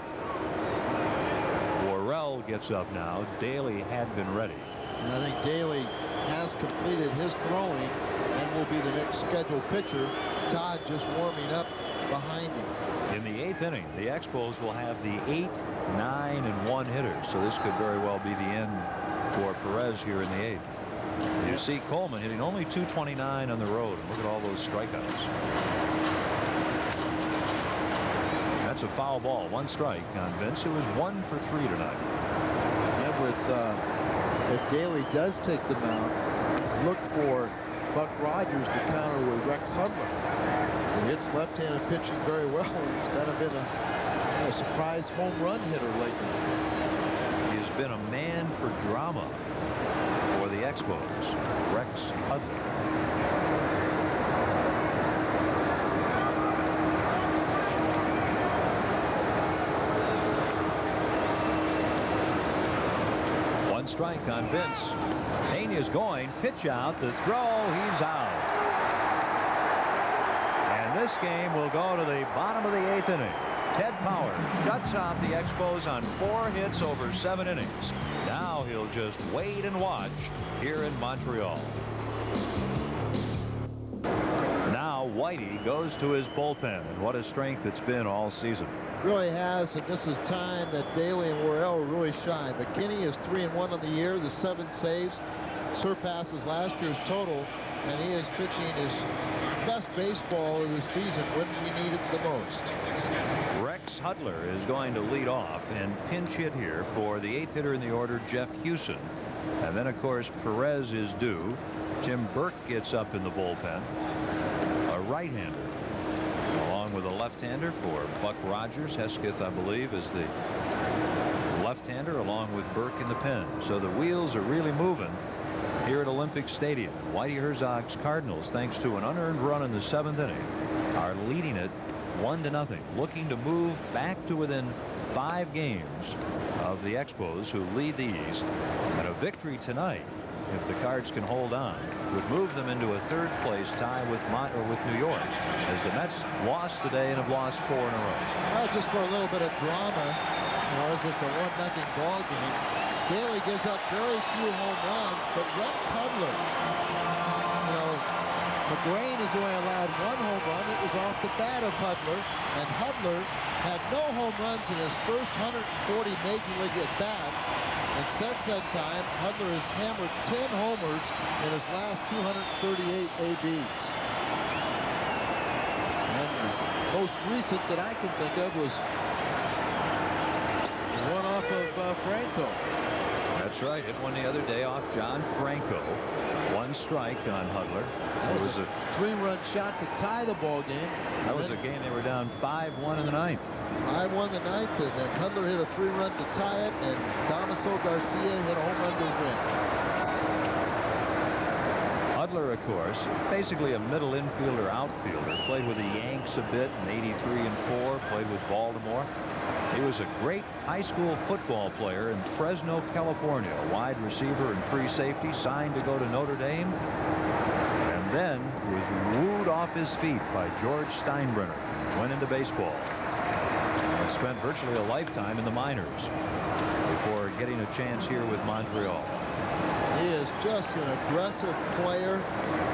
Worrell gets up now. Daly had been ready. And I think Daly has completed his throwing and will be the next scheduled pitcher. Todd just warming up behind him. In the 8th inning, the Expos will have the 8, 9, and 1 hitters. So this could very well be the end for Perez here in the 8th. You see Coleman hitting only .229 on the road, and look at all those strikeouts. That's a foul ball. 1 strike on Vince, who is 1 for 3 tonight. And with if Daly does take the mound, look for Buck Rogers to counter with Rex Hudler. He hits left-handed pitching very well. He's kind of been a surprise home run hitter lately. He has been a man for drama for the Expos. Rex Hudler. One strike on Vince. Pena's going. Pitch out. The throw. He's out. And this game will go to the bottom of the 8th inning. Ted Powers shuts out the Expos on 4 hits over 7 innings. Now he'll just wait and watch here in Montreal. Now Whitey goes to his bullpen, and what a strength it's been all season. Really has, and this is time that Daly and Worrell really shine. McKinney is 3-1 on the year. The 7 saves surpasses last year's total, and he is pitching his best baseball of the season when we need it the most. Rex Hudler is going to lead off and pinch hit here for the 8th hitter in the order, Jeff Hewson. And then, of course, Perez is due. Tim Burke gets up in the bullpen. A right-hander, along with a left-hander for Buck Rogers. Hesketh, I believe, is the left-hander, along with Burke in the pen. So the wheels are really moving here at Olympic Stadium. Whitey Herzog's Cardinals, thanks to an unearned run in the 7th inning, are leading it 1-0, looking to move back to within 5 games of the Expos, who lead the East. And a victory tonight, if the Cards can hold on, would move them into a 3rd place tie with New York, as the Mets lost today and have lost 4 in a row. Well, just for a little bit of drama, as it's a 1-0 ball game. Daly gives up very few home runs, but Rex Hudler, McGrain has only allowed 1 home run. It was off the bat of Hudler, and Hudler had no home runs in his first 140 major league at-bats, and since that time, Hudler has hammered 10 homers in his last 238 ABs. And his most recent that I can think of was one off of Franco. That's right. Hit one the other day off John Franco. 1 strike on Hudler. That was a 3-run shot to tie the ball game. That was a game they were down 5-1 in the 9th. 5-1 the 9th, and then Hudler hit a 3-run to tie it, and Damaso Garcia hit a home run to win. Hudler, of course, basically a middle infielder, outfielder. Played with the Yanks a bit in '83 and '4. Played with Baltimore. He was a great high school football player in Fresno, California. Wide receiver and free safety, signed to go to Notre Dame. And then was wooed off his feet by George Steinbrenner. Went into baseball. And spent virtually a lifetime in the minors before getting a chance here with Montreal. He is just an aggressive player.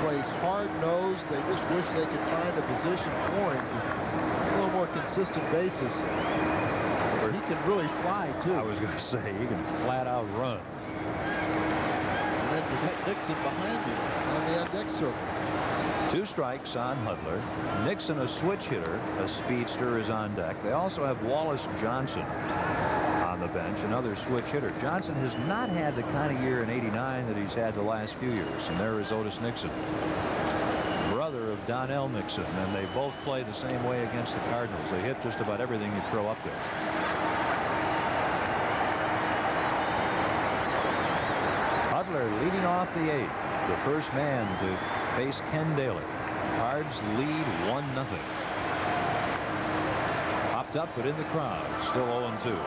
Plays hard-nosed. They just wish they could find a position for him on a little more consistent basis. He can really fly, too. I was going to say, he can flat out run. And then to get Nixon behind him on the on-deck circle. 2 strikes on Hudler. Nixon, a switch hitter, a speedster, is on deck. They also have Wallace Johnson on the bench, another switch hitter. Johnson has not had the kind of year in '89 that he's had the last few years. And there is Otis Nixon, brother of Donnell Nixon, and they both play the same way against the Cardinals. They hit just about everything you throw up there. Hudler leading off the 8th, the first man to face Ken Daly. Cards lead 1-0. Popped up, but in the crowd, still 0-2.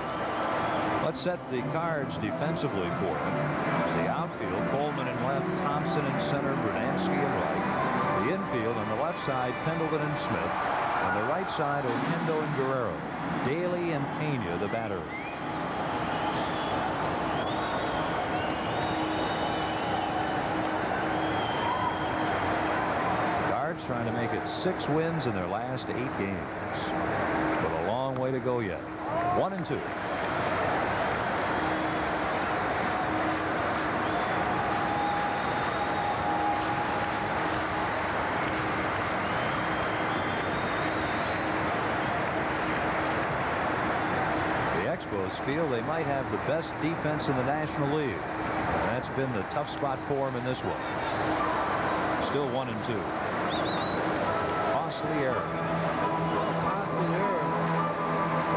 Let's set the Cards defensively for him. The outfield, Coleman in left, Thompson in center, Bernansky in right. The infield on the left side, Pendleton and Smith. On the right side, Oquendo and Guerrero. Daly and Pena, the battery. Cards trying to make it 6 wins in their last 8 games. But a long way to go yet. 1-2. Expos feel they might have the best defense in the National League. And that's been the tough spot for them in this one. Still 1-2. Costly error. Well, costly error.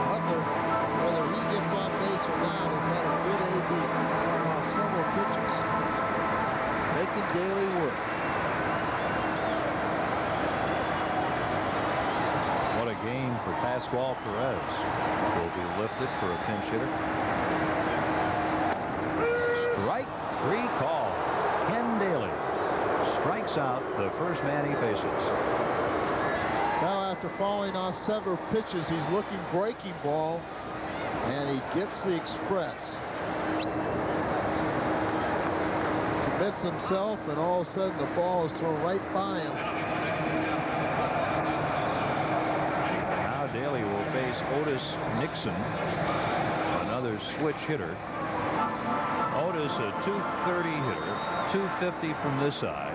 Butler, whether he gets on base or not, has had a good AB. Firing off several pitches. Making Daly work. What a game for Pascual Perez. Will be lifted for a pinch hitter. Strike 3 call. Ken Daly strikes out the first man he faces. Now, after falling off several pitches, he's looking breaking ball, and he gets the express. Commits himself, and all of a sudden the ball is thrown right by him. Now Daly will face Otis Nixon, another switch hitter. Otis, a .230 hitter, .250 from this side.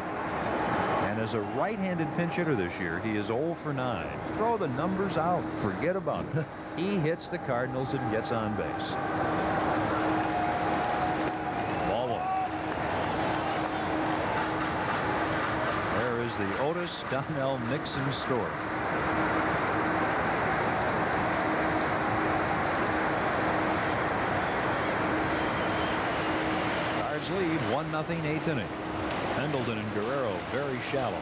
And as a right-handed pinch hitter this year, he is 0 for 9. Throw the numbers out. Forget about it. He hits the Cardinals and gets on base. Ball 1. There is the Otis Donnell Nixon story. Cards lead 1-0 8th inning. Pendleton and Guerrero very shallow.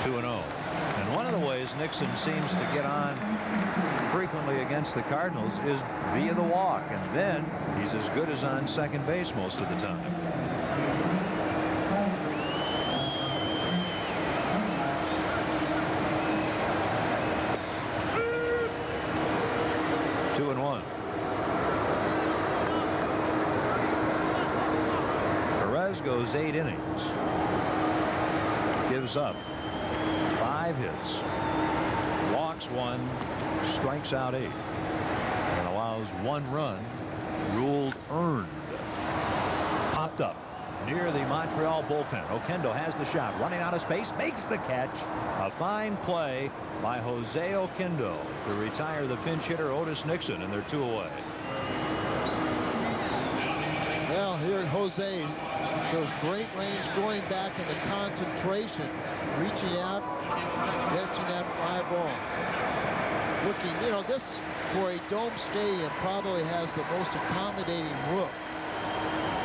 2-0. And one of the ways Nixon seems to get on frequently against the Cardinals is via the walk, and then he's as good as on second base most of the time. Goes 8 innings. Gives up 5 hits. Walks 1. Strikes out 8. And allows 1 run. Ruled earned. Popped up near the Montreal bullpen. Oquendo has the shot. Running out of space. Makes the catch. A fine play by Jose Oquendo to retire the pinch hitter Otis Nixon, and they're 2 away. Well, here Jose shows great range going back in the concentration, reaching out, catching that fly balls. Looking, you know, this for a dome stadium probably has the most accommodating look.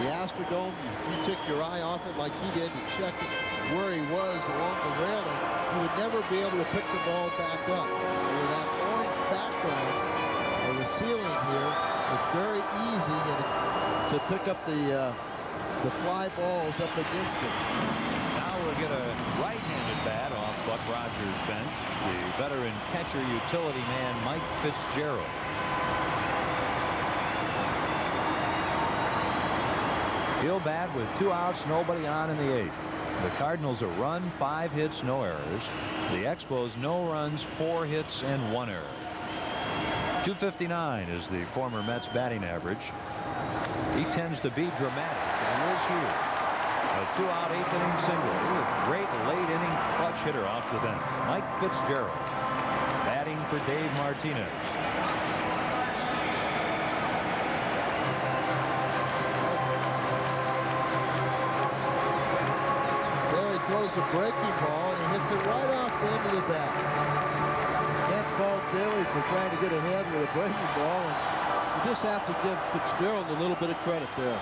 The Astrodome, if you took your eye off it like he did and checked it where he was along the railing, you would never be able to pick the ball back up. With that orange background or the ceiling here, it's very easy to pick up the fly balls up against it. Now we'll get a right-handed bat off Buck Rogers' bench. The veteran catcher utility man Mike Fitzgerald. He'll bat with 2 outs, nobody on in the 8th. The Cardinals a run, 5 hits, no errors. The Expos no runs, 4 hits, and 1 error. .259 is the former Mets batting average. He tends to be dramatic. He is here. A 2-out 8th inning single. A great late inning clutch hitter off the bench. Mike Fitzgerald batting for Dave Martinez. There he throws a breaking ball and he hits it right off the end of the bat. Can't fault Daly for trying to get ahead with a breaking ball, and you just have to give Fitzgerald a little bit of credit there.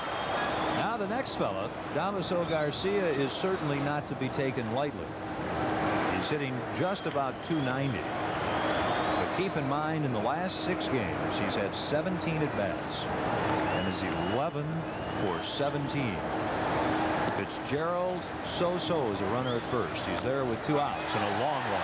Now the next fella, Damaso Garcia, is certainly not to be taken lightly. He's hitting just about .290. But keep in mind, in the last 6 games, he's had 17 at-bats and is 11 for 17. Fitzgerald, so-so as a runner at first. He's there with 2 outs and a long one.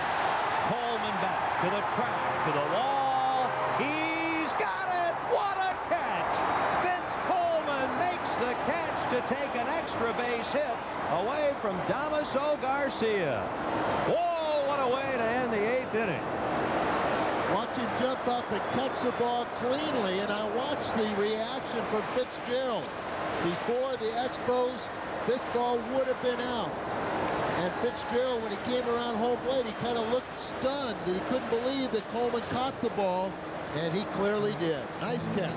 Coleman back to the track, to the wall. He's got it! What a catch! Vince Coleman makes the catch to take an extra base hit away from Damaso Garcia. Whoa, what a way to end the 8th inning. Watch him jump up and catch the ball cleanly, and I watched the reaction from Fitzgerald. Before the Expos, this ball would have been out. And Fitzgerald, when he came around home plate, he kind of looked stunned. He couldn't believe that Coleman caught the ball And he clearly did. Nice catch.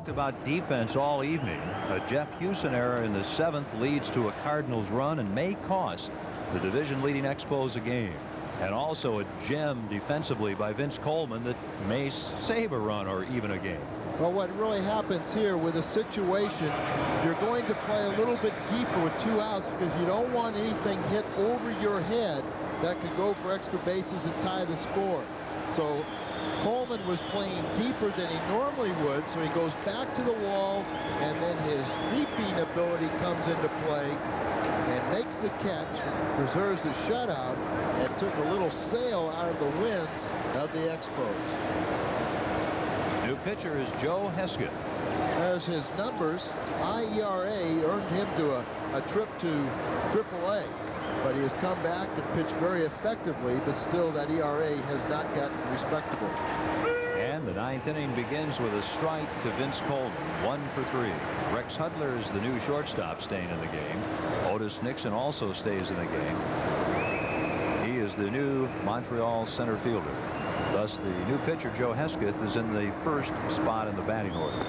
About defense all evening. A Jeff Hewson error in the 7th leads to a Cardinals run and may cost the division-leading Expos a game. And also a gem defensively by Vince Coleman that may save a run or even a game. Well, what really happens here with a situation, you're going to play a little bit deeper with 2 outs because you don't want anything hit over your head that could go for extra bases and tie the score. So Coleman was playing deeper than he normally would, so he goes back to the wall, and then his leaping ability comes into play and makes the catch, preserves the shutout, and took a little sail out of the winds of the Expos. New pitcher is Joe Hesketh. There's his numbers. High ERA earned him to a trip to AAA. But he has come back and pitched very effectively, but still that ERA has not gotten respectable. And the 9th inning begins with a strike to Vince Coleman. 1 for 3. Rex Hudler is the new shortstop staying in the game. Otis Nixon also stays in the game. He is the new Montreal center fielder. Thus, the new pitcher, Joe Hesketh, is in the first spot in the batting order.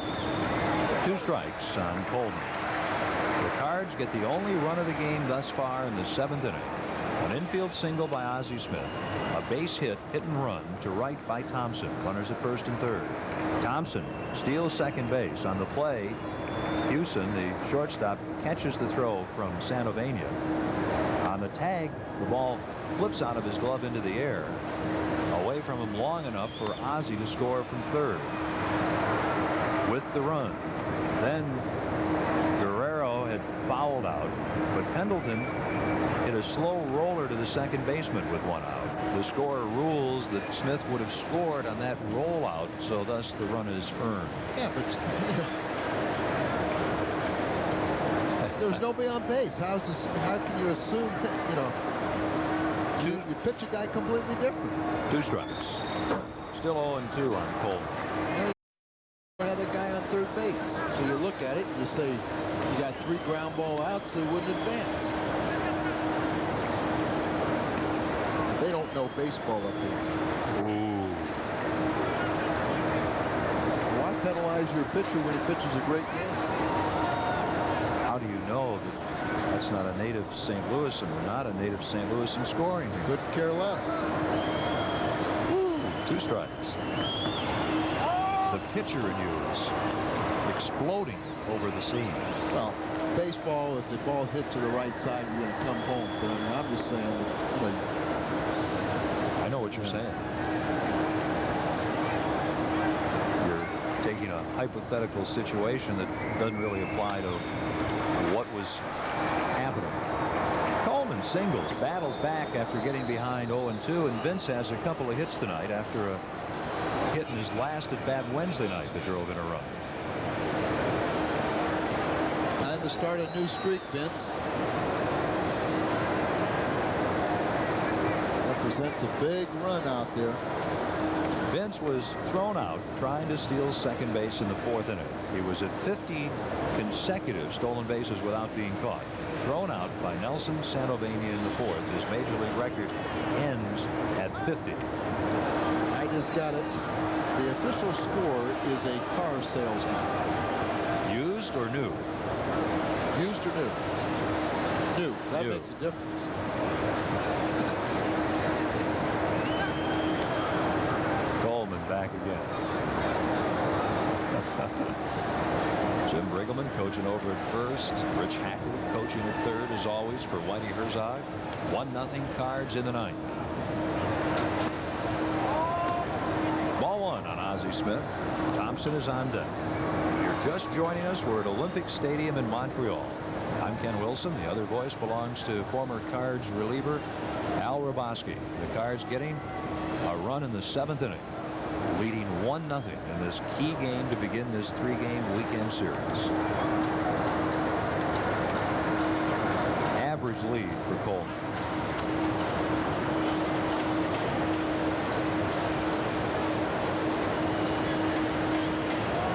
2 strikes on Coleman. The Cards get the only run of the game thus far in the 7th inning. An infield single by Ozzie Smith. A base hit and run to right by Thompson. Runners at first and third. Thompson steals second base. On the play, Hewson, the shortstop, catches the throw from Santovania. On the tag, the ball flips out of his glove into the air, away from him long enough for Ozzie to score from third. With the run. Then Guerrero had fouled out, but Pendleton hit a slow roller to the second baseman with 1 out. The scorer rules that Smith would have scored on that rollout, so thus the run is earned. Yeah, but there was nobody on base. How can you assume that, you pitch a guy completely different? 2 strikes. Still 0-2 on Coleman. Another guy on third base. So you look at it and you say you got 3 ground ball outs, so he wouldn't advance. They don't know baseball up here. Ooh. Why penalize your pitcher when he pitches a great game? How do you know that that's not a native St. Louis and we're not a native St. Louis in scoring? Couldn't care less. Woo. 2 strikes. The pitcher in you is exploding over the scene. Well, baseball, if the ball hit to the right side, you're going to come home. But I mean, I'm just saying that. I know what you're saying. You're taking a hypothetical situation that doesn't really apply to what was happening. Coleman singles, battles back after getting behind 0-2, and Vince has a couple of hits tonight after a hit in his last at bat Wednesday night that drove in a run. Time to start a new streak, Vince. Represents a big run out there. Vince was thrown out trying to steal second base in the 4th inning. He was at 50 consecutive stolen bases without being caught. Thrown out by Nelson Santovania in the 4th. His major league record ends at 50. I just got it. The official score is a car salesman. Used or new? Used or new? New. That New. makes a difference. Coleman back again. Jim Briggleman coaching over at first. Rich Hackwood coaching at third as always for Whitey Herzog. 1-0 Cards in the 9th. Ball 1 on Ozzie Smith. Thompson is on deck. If you're just joining us, we're at Olympic Stadium in Montreal. I'm Ken Wilson. The other voice belongs to former Cards reliever Al Raboski. The Cards getting a run in the 7th inning, leading 1-0 in this key game to begin this 3-game weekend series. Average lead for Coleman.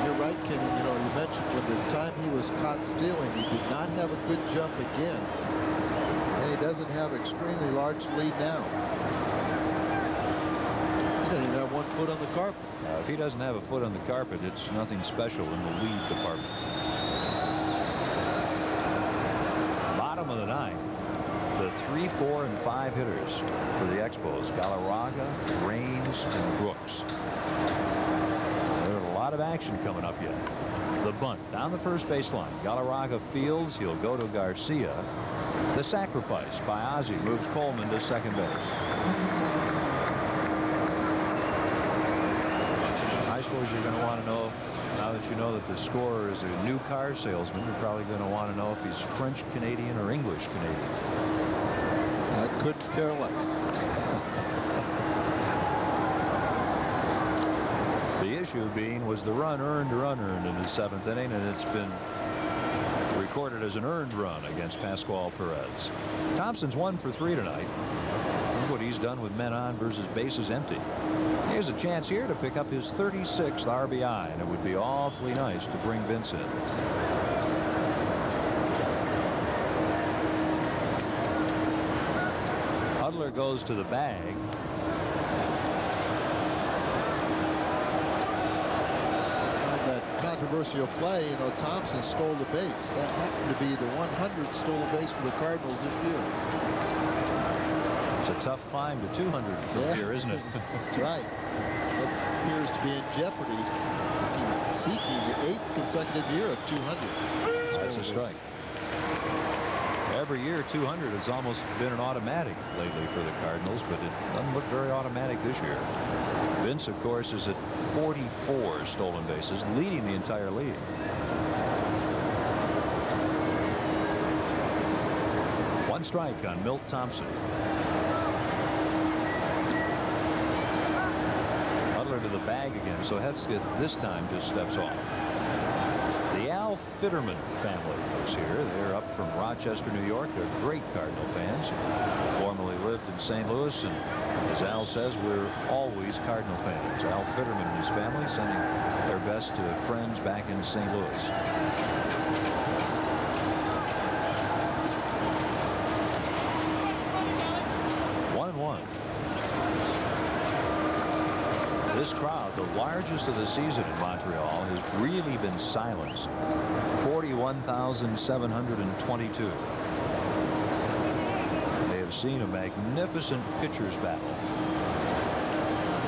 You're right, Kenny. You know, you mentioned when the time he was caught stealing, he did not have a good jump again. And he does doesn't have extremely large lead now. He doesn't even have 1 foot on the carpet. If he doesn't have a foot on the carpet, it's nothing special in the lead department. Bottom of the 9th. The 3, 4, and 5 hitters for the Expos: Galarraga, Raines, and Brooks. There's a lot of action coming up yet. The bunt down the first baseline. Galarraga fields. He'll go to Garcia. The sacrifice by Ozzie moves Coleman to second base. I suppose you're going to want to know, now that you know that the scorer is a new car salesman, you're probably going to want to know if he's French Canadian or English Canadian. I couldn't care less. The issue being was the run earned or unearned in the 7th inning, and it's been recorded as an earned run against Pascual Perez. Thompson's 1 for 3 tonight. Look what he's done with men on versus bases empty. He has a chance here to pick up his 36th RBI, and it would be awfully nice to bring Vince in. Hudler goes to the bag. Controversial play, you know, Thompson stole the base. That happened to be the 100th stolen base for the Cardinals this year. It's a tough climb to 200 from here, isn't it? That's right. That appears to be in jeopardy, seeking the 8th consecutive year of 200. That's a strike. Every year 200 has almost been an automatic lately for the Cardinals, but it doesn't look very automatic this year. Vince, of course, is at 44 stolen bases, leading the entire league. One strike on Milt Thompson. Hudler to the bag again, so Hesketh this time just steps off. The Al Fitterman family is here. They're up from Rochester, New York. They're great Cardinal fans. Formerly lived in St. Louis, and as Al says, we're always Cardinal fans. Al Fitterman and his family sending their best to friends back in St. Louis. This crowd, the largest of the season in Montreal, has really been silenced. 41,722. They have seen a magnificent pitcher's battle.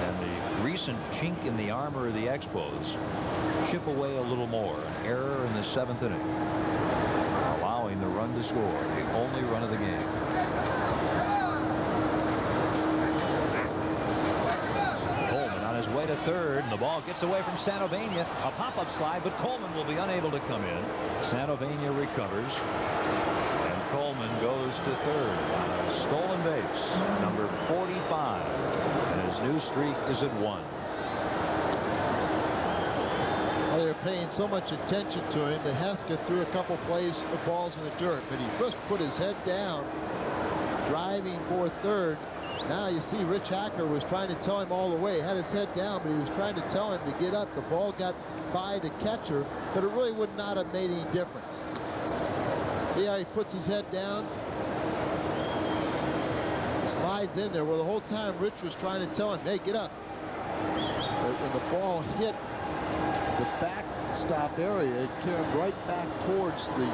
And the recent chink in the armor of the Expos chip away a little more. An error in the 7th inning, allowing the run to score, the only run of the game. Way to third, and the ball gets away from Santovania. A pop-up slide, but Coleman will be unable to come in. Santovania recovers, and Coleman goes to third on a stolen base, number 45, and his new streak is at 1. Well, they're paying so much attention to him that Hesketh threw a couple balls in the dirt, but he first put his head down, driving for third. Now you see Rich Hacker was trying to tell him all the way. He had his head down, but he was trying to tell him to get up. The ball got by the catcher, but it really would not have made any difference. See how he puts his head down? Slides in there. Well, the whole time Rich was trying to tell him, hey, get up. But when the ball hit the backstop area, it came right back towards the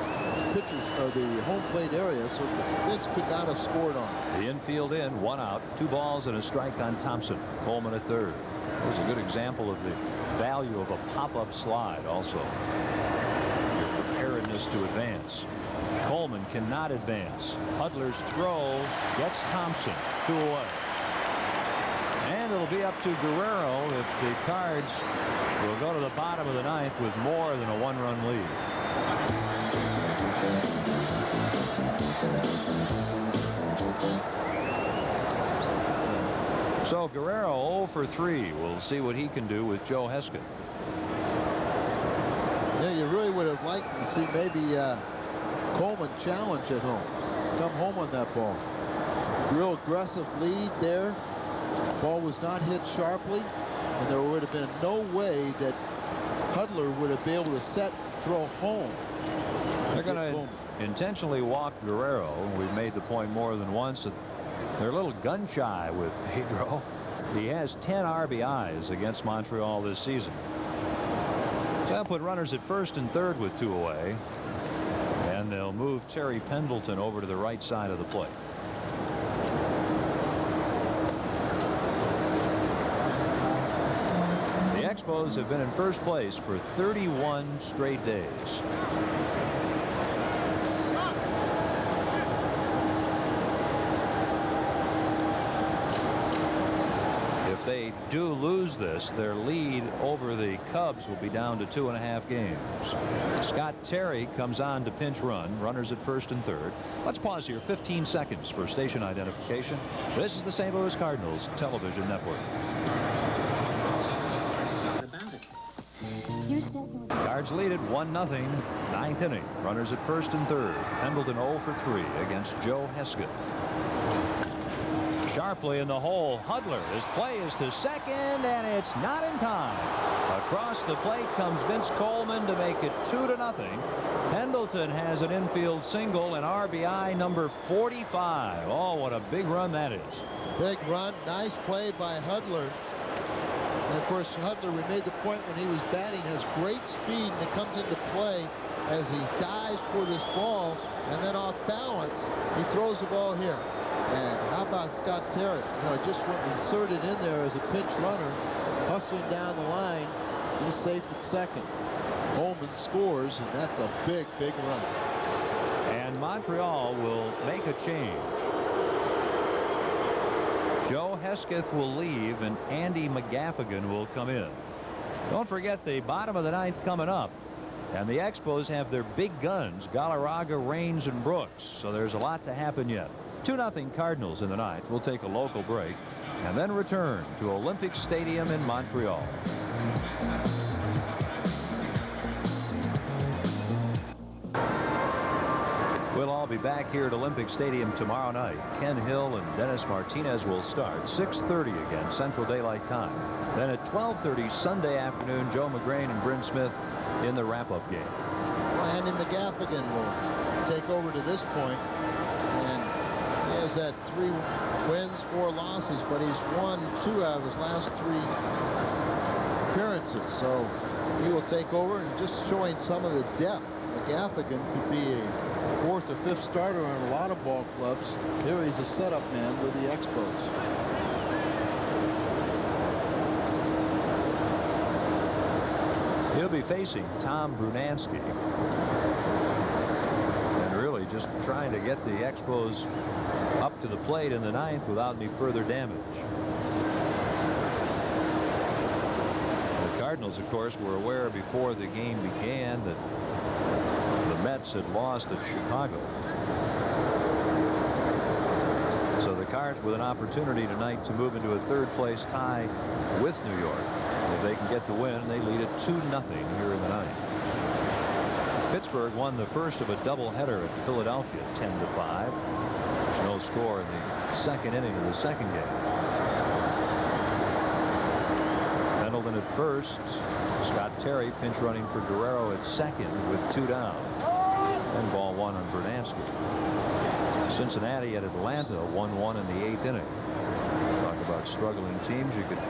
pitchers or the home plate area, so Vince could not have scored on it. The infield in, 1 out, 2 balls and a strike on Thompson. Coleman at third. It was a good example of the value of a pop-up slide also. Your preparedness to advance. Coleman cannot advance. Hudler's throw gets Thompson 2 away. And it'll be up to Guerrero if the Cards will go to the bottom of the 9th with more than a 1-run lead. So Guerrero 0 for 3. We'll see what he can do with Joe Hesketh. Yeah, you really would have liked to see maybe Coleman challenge at home. Come home on that ball. Real aggressive lead there. Ball was not hit sharply, and there would have been no way that Hudler would have been able to throw home. intentionally walked Guerrero. We've made the point more than once that they're a little gun shy with Pedro. He has 10 RBIs against Montreal this season. They'll put runners at first and third with 2 away. And they'll move Terry Pendleton over to the right side of the plate. The Expos have been in first place for 31 straight days. If they do lose this, their lead over the Cubs will be down to 2.5 games. Scott Terry comes on to pinch run. Runners at first and third. Let's pause here 15 seconds for station identification. This is the St. Louis Cardinals television network. Cards lead at 1-0. 9th inning. Runners at first and third. Pendleton 0 for 3 against Joe Hesketh. Sharply in the hole, Hudler. His play is to second, and it's not in time. Across the plate comes Vince Coleman to make it 2-0. Pendleton has an infield single and RBI number 45. Oh, what a big run that is. Big run. Nice play by Hudler. And of course, Hudler, we made the point when he was batting, has great speed, and it comes into play as he dives for this ball, and then off balance, he throws the ball here. And how about Scott Terry? You know, just inserted in there as a pinch runner, hustling down the line. He's safe at second. Coleman scores, and that's a big, big run. And Montreal will make a change. Joe Hesketh will leave, and Andy McGaffigan will come in. Don't forget the bottom of the 9th coming up. And the Expos have their big guns, Galarraga, Raines, and Brooks. So there's a lot to happen yet. 2-0 Cardinals in the 9th. We'll take a local break and then return to Olympic Stadium in Montreal. We'll all be back here at Olympic Stadium tomorrow night. Ken Hill and Dennis Martinez will start 6:30 again, Central Daylight Time. Then at 12:30 Sunday afternoon, Joe McGrain and Bryn Smith in the wrap-up game. Well, Andy McGaffigan will take over to this point, and he has had 3 wins, 4 losses, but he's won 2 out of his last 3 appearances. So he will take over, and just showing some of the depth. McGaffigan could be a 4th or 5th starter on a lot of ball clubs. Here he's a setup man with the Expos. He'll be facing Tom Brunansky. And really just trying to get the Expos up to the plate in the 9th without any further damage. The Cardinals, of course, were aware before the game began that the Mets had lost at Chicago. So the Cards with an opportunity tonight to move into a 3rd-place tie with New York. If they can get the win, they lead at 2-0 here in the 9th. Pittsburgh won the first of a doubleheader at Philadelphia, 10-5. There's no score in the 2nd inning of the 2nd game. Pendleton at first. Scott Terry pinch running for Guerrero at 2nd with 2 down. And ball 1 on Brunansky. Cincinnati at Atlanta 1-1 in the 8th inning. Talk about struggling teams. You could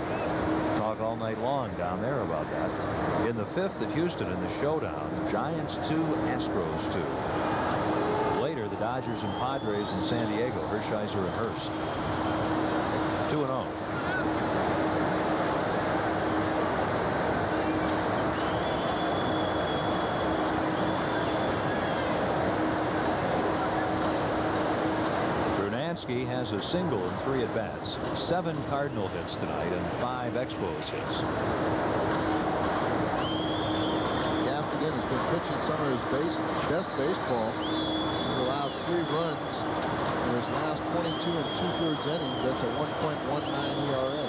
talk all night long down there about that. In the 5th at Houston in the showdown, Giants 2, Astros 2. Later, the Dodgers and Padres in San Diego, Hershiser and Hurst. 2-0. Brunansky has a single in 3 at-bats. 7 Cardinal hits tonight and 5 Expos hits. Gaffigan has been pitching some of his best baseball. He allowed 3 runs in his last 22 and 2/3 innings. That's a 1.19 ERA.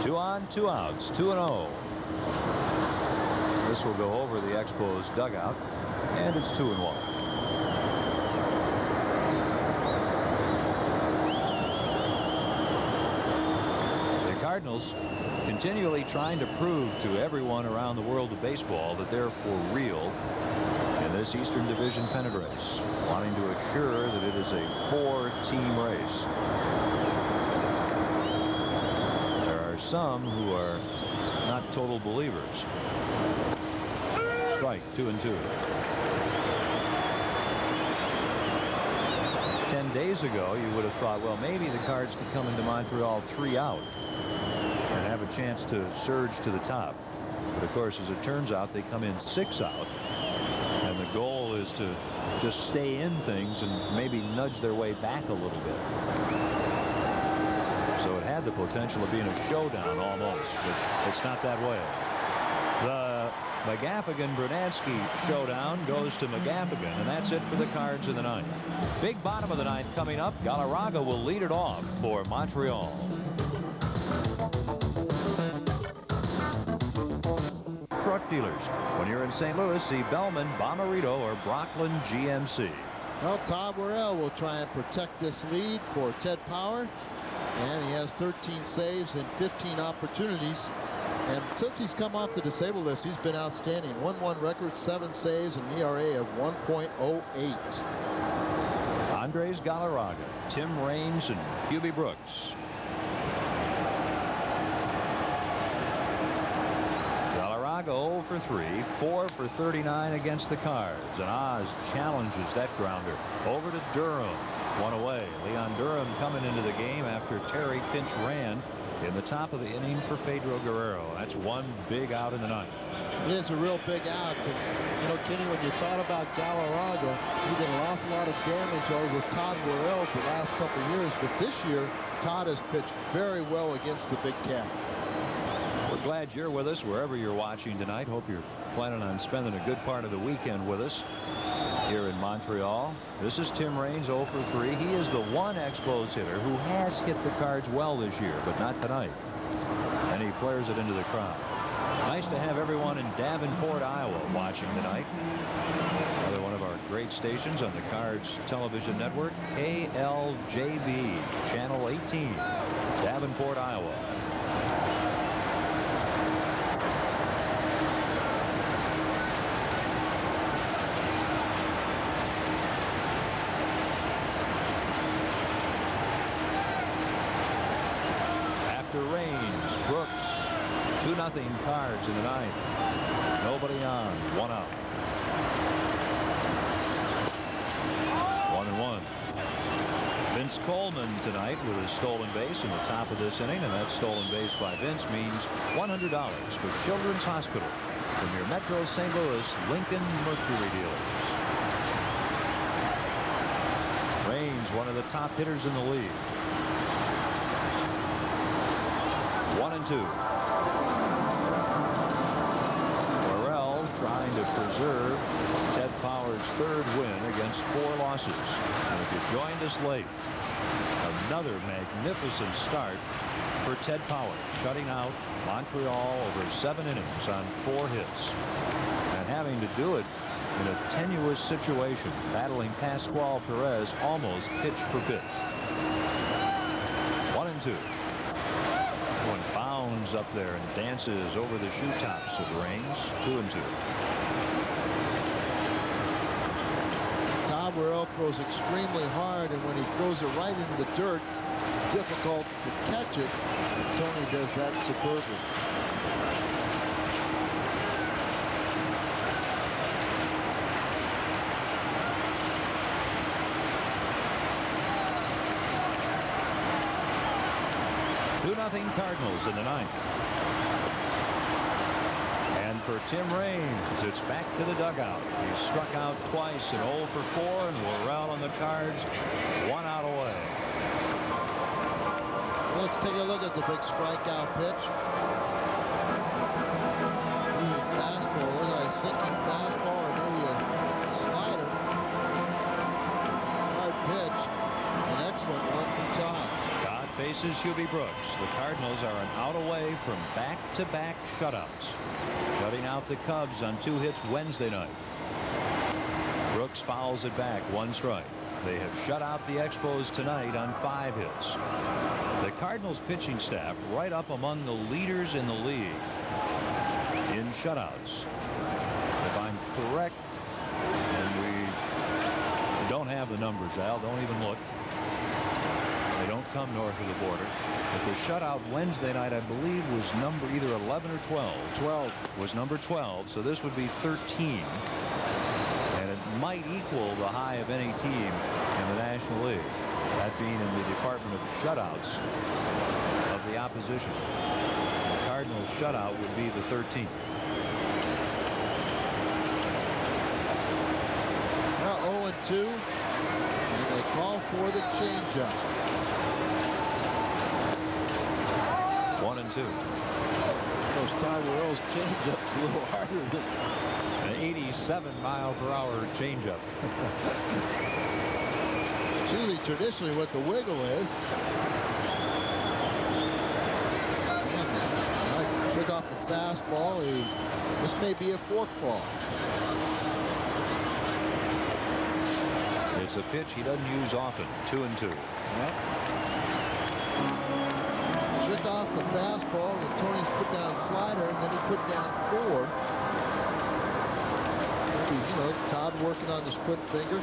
2 on, 2 outs, 2-0. This will go over the Expos dugout, and it's 2-1. Cardinals continually trying to prove to everyone around the world of baseball that they're for real in this Eastern Division pennant race, wanting to assure that it is a 4-team race. There are some who are not total believers. Strike, 2-2. 10 days ago, you would have thought, well, maybe the Cards could come into Montreal 3 out and have a chance to surge to the top. But of course, as it turns out, they come in 6 out, and the goal is to just stay in things and maybe nudge their way back a little bit. So it had the potential of being a showdown almost, but it's not that way. The McGaffigan-Brunansky showdown goes to McGaffigan, and that's it for the Cards in the 9th. Big bottom of the 9th coming up. Galarraga will lead it off for Montreal. Truck dealers. When you're in St. Louis, see Bellman, Bomarito, or Brooklyn GMC. Well, Todd Worrell will try and protect this lead for Ted Power, and he has 13 saves and 15 opportunities. And since he's come off the disabled list, he's been outstanding. 1-1 record, 7 saves, and an ERA of 1.08. Andres Galarraga, Tim Raines, and Hubie Brooks. Galarraga 0 for 3, 4 for 39 against the Cards. And Oz challenges that grounder over to Durham. 1 away. Leon Durham coming into the game after Terry pinch ran in the top of the inning for Pedro Guerrero. That's one big out in the 9th. It is a real big out. And, you know, Kenny, when you thought about Galarraga, he did an awful lot of damage over Todd Worrell the last couple of years. But this year, Todd has pitched very well against the big cat. We're glad you're with us wherever you're watching tonight. Hope you're planning on spending a good part of the weekend with us here in Montreal. This is Tim Raines, 0 for 3. He is the one Expos hitter who has hit the Cards well this year, but not tonight. And he flares it into the crowd. Nice to have everyone in Davenport, Iowa watching tonight. Another one of our great stations on the Cards television network, KLJB, Channel 18, Davenport, Iowa. Raines, Brooks, 2-0 Cards in the 9th. Nobody on, 1 out. 1-1. Vince Coleman tonight with a stolen base in the top of this inning, and that stolen base by Vince means $100 for Children's Hospital from your Metro St. Louis Lincoln Mercury dealers. Raines, one of the top hitters in the league. 1-2. Worrell trying to preserve Ted Power's 3rd win against 4 losses. And if you joined us late, another magnificent start for Ted Power, shutting out Montreal over 7 innings on 4 hits. And having to do it in a tenuous situation, battling Pascual Perez almost pitch for pitch. 1-2. One bounds up there and dances over the shoe tops of Raines. 2-2. Todd Worrell throws extremely hard, and when he throws it right into the dirt, difficult to catch it. Tony does that superbly. Cardinals in the 9th. And for Tim Raines, it's back to the dugout. He struck out twice and 0 for 4, and Worrell on the Cards, 1 out away. Let's take a look at the big strikeout pitch. Fastball, look like a sinking fastball or maybe a slider. Hard pitch. An excellent one from Todd. Faces Hubie Brooks. The Cardinals are an out away from back-to-back shutouts, shutting out the Cubs on 2 hits Wednesday night. Brooks fouls it back, 1 strike. They have shut out the Expos tonight on 5 hits. The Cardinals pitching staff right up among the leaders in the league in shutouts. If I'm correct, and we don't have the numbers, Al, don't even look. They don't come north of the border. But the shutout Wednesday night, I believe, was number either 11 or 12. 12 was number 12, so this would be 13. And it might equal the high of any team in the National League. That being in the department of shutouts of the opposition. The Cardinals shutout would be the 13th. Now 0-2, and they call for the changeup. 1-2. Of course, Todd Worrell's changeup's a little harder than An 87-mile-per-hour changeup. it's usually traditionally what the wiggle is. And took off the fastball. This may be a forkball. It's a pitch he doesn't use often. 2-2. Yep. Took off the fastball, and Tony's put down a slider, and then he put down 4. Maybe, you know, Todd working on the split finger.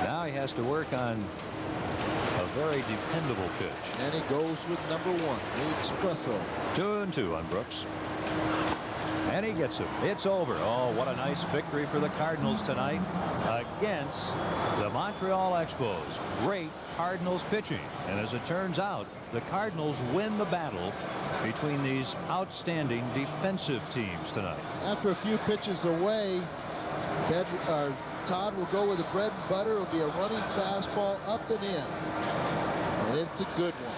Now he has to work on a very dependable pitch. And he goes with number 1, the Espresso. 2-2 on Brooks. And he gets it. It's over. Oh, what a nice victory for the Cardinals tonight against the Montreal Expos. Great Cardinals pitching. And as it turns out, the Cardinals win the battle between these outstanding defensive teams tonight. After a few pitches away, Todd will go with the bread and butter. It'll be a running fastball up and in. And it's a good one.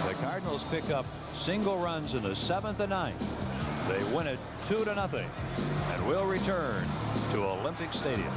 The Cardinals pick up single runs in the 7th and 9th. They win it 2-0. And will return to Olympic Stadium.